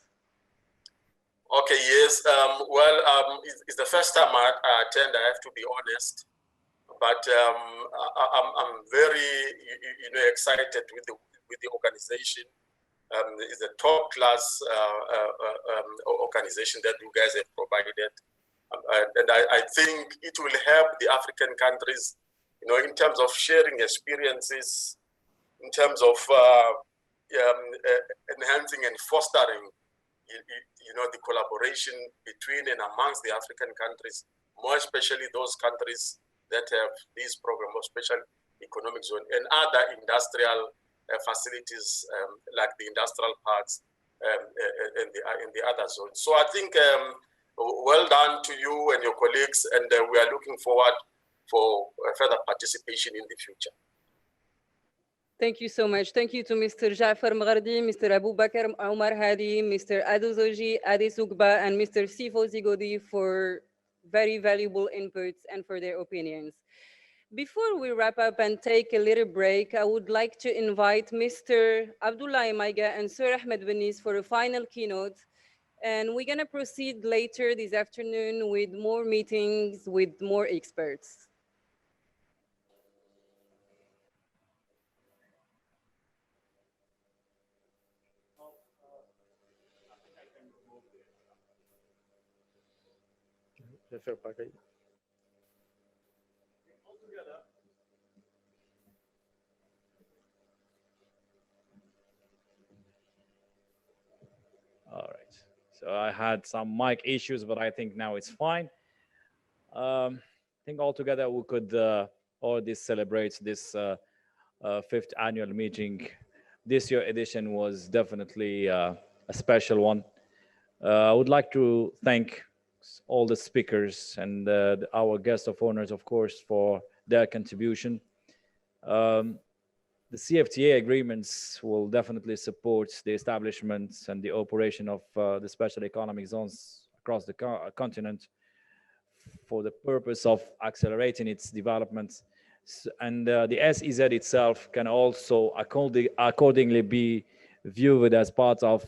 Speaker 8: Okay, yes. It's the first time I attend, I have to be honest. But I'm very, excited with the organization. It's a top-class organization that you guys have provided, and I think it will help the African countries, in terms of sharing experiences, in terms of enhancing and fostering, the collaboration between and amongst the African countries, more especially those countries that have this program of special economic zone and other industrial facilities like the industrial parks and the other zones. So I think well done to you and your colleagues, and we are looking forward for further participation in the future.
Speaker 1: Thank you so much. Thank you to Mr. Jafar Maghardi, Mr. Abu Bakr Omar Hadi, Mr. Adozoji Adesugba, and Mr. Sifo Zigodi for very valuable inputs and for their opinions. Before we wrap up and take a little break, I would like to invite Mr. Abdullah Maiga and Sir Ahmed Benis for a final keynote. And we're going to proceed later this afternoon with more meetings with more experts.
Speaker 11: All right. So I had some mic issues, but I think now it's fine. think altogether we could already celebrate this fifth annual meeting. This year edition was definitely a special one. I would like to thank all the speakers and our guest of honors, of course, for their contribution. The CFTA agreements will definitely support the establishment and the operation of the special economic zones across the continent for the purpose of accelerating its development. And the SEZ itself can also accordingly be viewed as part of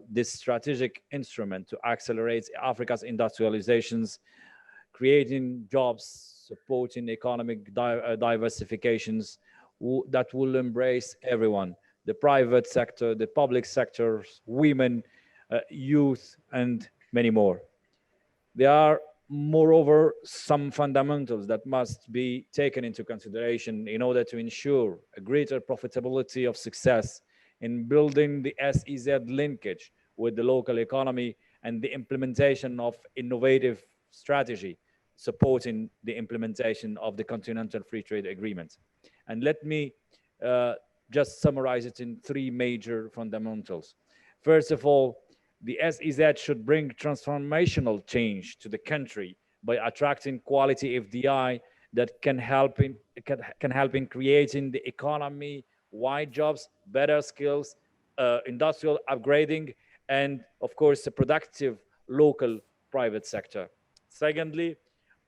Speaker 11: this strategic instrument to accelerate Africa's industrializations, creating jobs, supporting economic diversifications that will embrace everyone, the private sector, the public sector, women, youth, and many more. There are, moreover, some fundamentals that must be taken into consideration in order to ensure a greater profitability of success in building the SEZ linkage with the local economy and the implementation of innovative strategy supporting the implementation of the Continental Free Trade Agreement. And let me just summarize it in three major fundamentals. First of all, the SEZ should bring transformational change to the country by attracting quality FDI that can help in creating the economy-wide jobs, better skills, industrial upgrading, and of course, a productive local private sector. Secondly,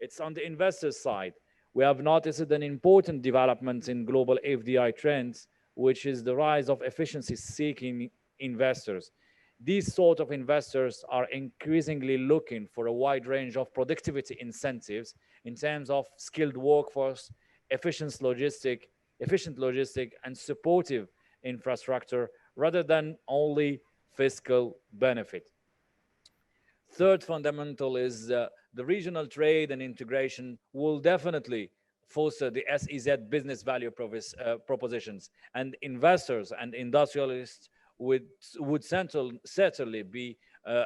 Speaker 11: it's on the investor side. We have noticed an important development in global FDI trends, which is the rise of efficiency-seeking investors. These sort of investors are increasingly looking for a wide range of productivity incentives in terms of skilled workforce, efficient logistic, and supportive infrastructure rather than only fiscal benefit. Third fundamental is the regional trade and integration will definitely foster the SEZ business value propositions, and investors and industrialists would certainly be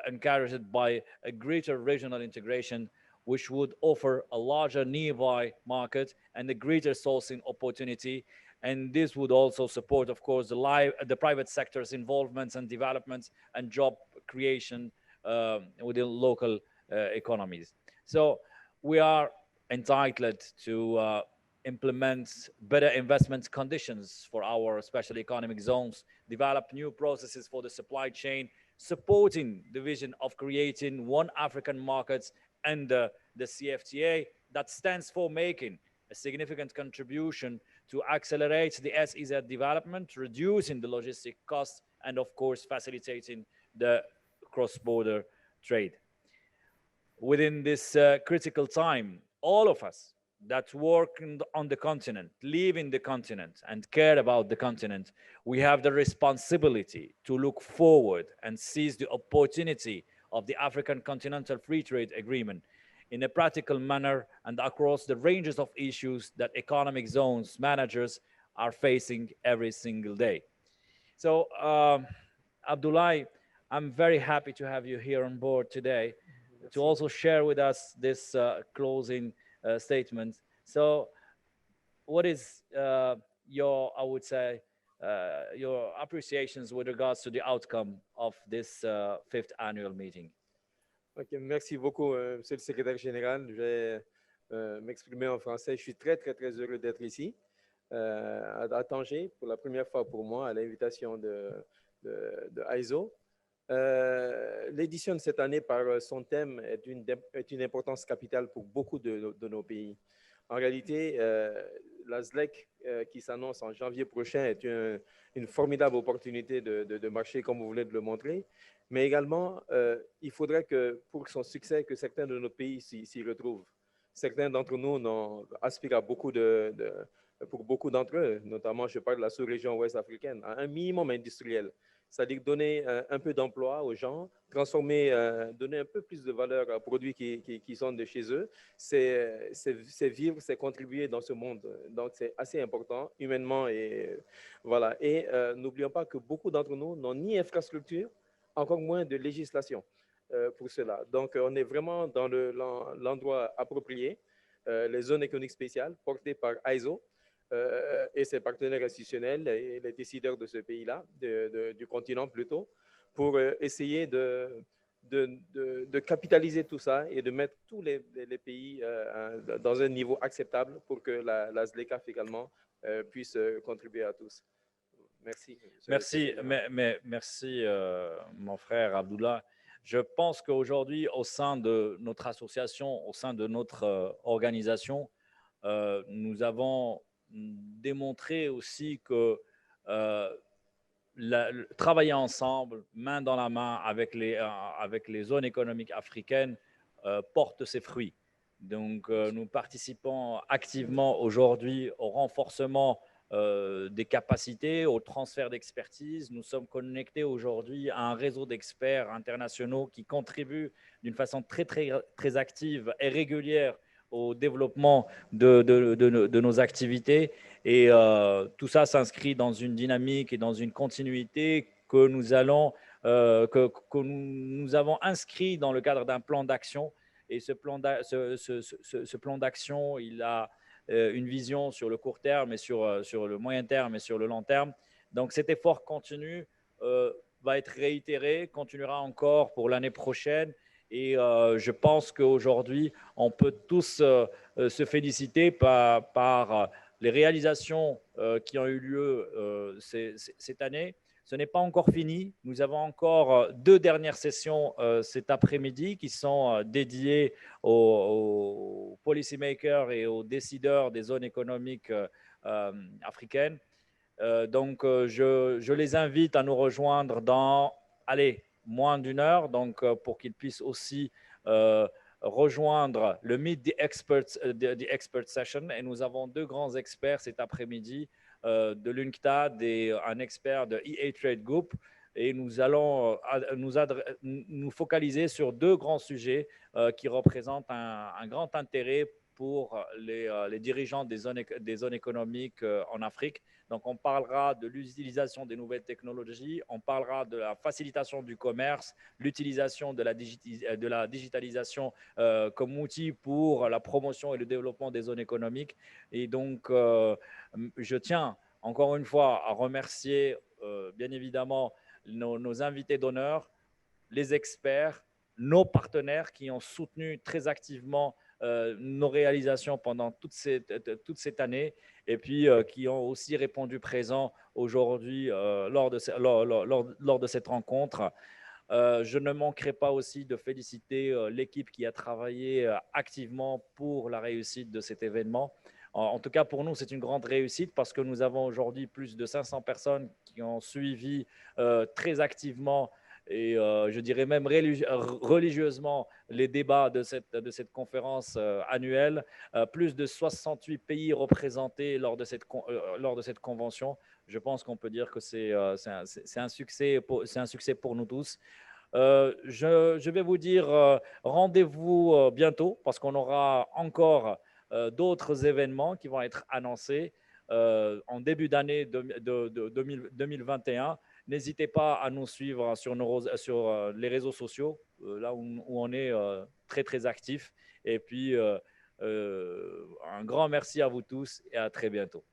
Speaker 11: encouraged by a greater regional integration, which would offer a larger nearby market and a greater sourcing opportunity. And this would also support, of course, the private sector's involvement and development and job creation within local economies. So we are entitled to implement better investment conditions for our special economic zones, develop new processes for the supply chain, supporting the vision of creating one African market under the CFTA that stands for making a significant contribution to accelerate the SEZ development, reducing the logistic costs, and of course, facilitating the cross-border trade. Within this critical time, all of us that work on the continent, live in the continent, and care about the continent, we have the responsibility to look forward and seize the opportunity of the African Continental Free Trade Agreement in a practical manner and across the ranges of issues that economic zones managers are facing every single day. So, Abdoulaye, I'm very happy to have you here on board today to also share with us this closing statement. So what is your, I would say, your appreciations with regards to the outcome of this fifth annual meeting?
Speaker 10: Ok, merci beaucoup, Monsieur le Secrétaire Général. Je vais m'exprimer en français. Je suis très heureux d'être ici à Tanger pour la première fois pour moi à l'invitation de AEZO. L'édition de cette année par son thème est une importance capitale pour beaucoup de nos pays. En réalité, la SLEC qui s'annonce en janvier prochain est une formidable opportunité de marché, comme vous voulez de le montrer. Mais également, il faudrait que pour son succès, que certains de nos pays s'y retrouvent. Certains d'entre nous aspirent à beaucoup pour beaucoup d'entre eux, notamment je parle de la sous-région ouest africaine, à un minimum industriel. C'est-à-dire donner un peu d'emploi aux gens, transformer, donner un peu plus de valeur aux produits qui sont de chez eux. C'est vivre, c'est contribuer dans ce monde. Donc, c'est assez important, humainement. Et voilà. Et n'oublions pas que beaucoup d'entre nous n'ont ni infrastructure, encore moins de législation pour cela. Donc, on est vraiment dans l'endroit approprié. les zones économiques spéciales portées par AEZO et ses partenaires institutionnels et les décideurs de ce pays-là, du continent plutôt, pour essayer de capitaliser tout ça et de mettre tous les pays dans un niveau acceptable pour que la ZLECAf également puisse contribuer à tous. Merci.
Speaker 11: Merci, mon frère Abdullah. Je pense qu'aujourd'hui, au sein de notre association, au sein de notre organisation, nous avons démontré aussi que travailler ensemble, main dans la main avec les zones économiques africaines, porte ses fruits. Donc, nous participons activement aujourd'hui au renforcement des capacités, au transfert d'expertise. Nous sommes connectés aujourd'hui à un réseau d'experts internationaux qui contribuent d'une façon très active et régulière au développement de nos activités. Et tout ça s'inscrit dans une dynamique et dans une continuité que nous avons inscrit dans le cadre d'un plan d'action. Et ce plan d'action, il a une vision sur le court terme, et sur le moyen terme et sur le long terme. Donc cet effort continu va être réitéré, continuera encore pour l'année prochaine. Et je pense qu'aujourd'hui, on peut tous se féliciter par les réalisations qui ont eu lieu cette année. Ce n'est pas encore fini. Nous avons encore 2 dernières sessions cet après-midi qui sont dédiées aux policymakers et aux décideurs des zones économiques africaines. Donc, je les invite à nous rejoindre dans, moins d'1 heure, donc pour qu'ils puissent aussi rejoindre le Meet the Experts Session. Et nous avons 2 grands experts cet après-midi de l'UNCTAD et un expert de EA-Trade Group. Et nous allons nous focaliser sur 2 grands sujets qui représentent un grand intérêt pour les dirigeants des zones économiques en Afrique. Donc, on parlera de l'utilisation des nouvelles technologies, on parlera de la facilitation du commerce, l'utilisation de la digitalisation comme outil pour la promotion et le développement des zones économiques. Et donc, je tiens encore une fois à remercier bien évidemment nos invités d'honneur, les experts, nos partenaires qui ont soutenu très activement nos réalisations pendant toute cette année, et puis qui ont aussi répondu présent aujourd'hui lors de cette rencontre. Je ne manquerai pas aussi de féliciter l'équipe qui a travaillé activement pour la réussite de cet événement. En tout cas, pour nous, c'est une grande réussite parce que nous avons aujourd'hui plus de 500 personnes qui ont suivi très activement et je dirais même religieusement les débats de cette conférence annuelle. Plus de 68 pays représentés lors de cette convention. Je pense qu'on peut dire que c'est un succès pour nous tous. Je vais vous dire rendez-vous bientôt parce qu'on aura encore d'autres événements qui vont être annoncés en début d'année 2021. N'hésitez pas à nous suivre sur les réseaux sociaux, là où on est très actifs. Et puis, un grand merci à vous tous et à très bientôt.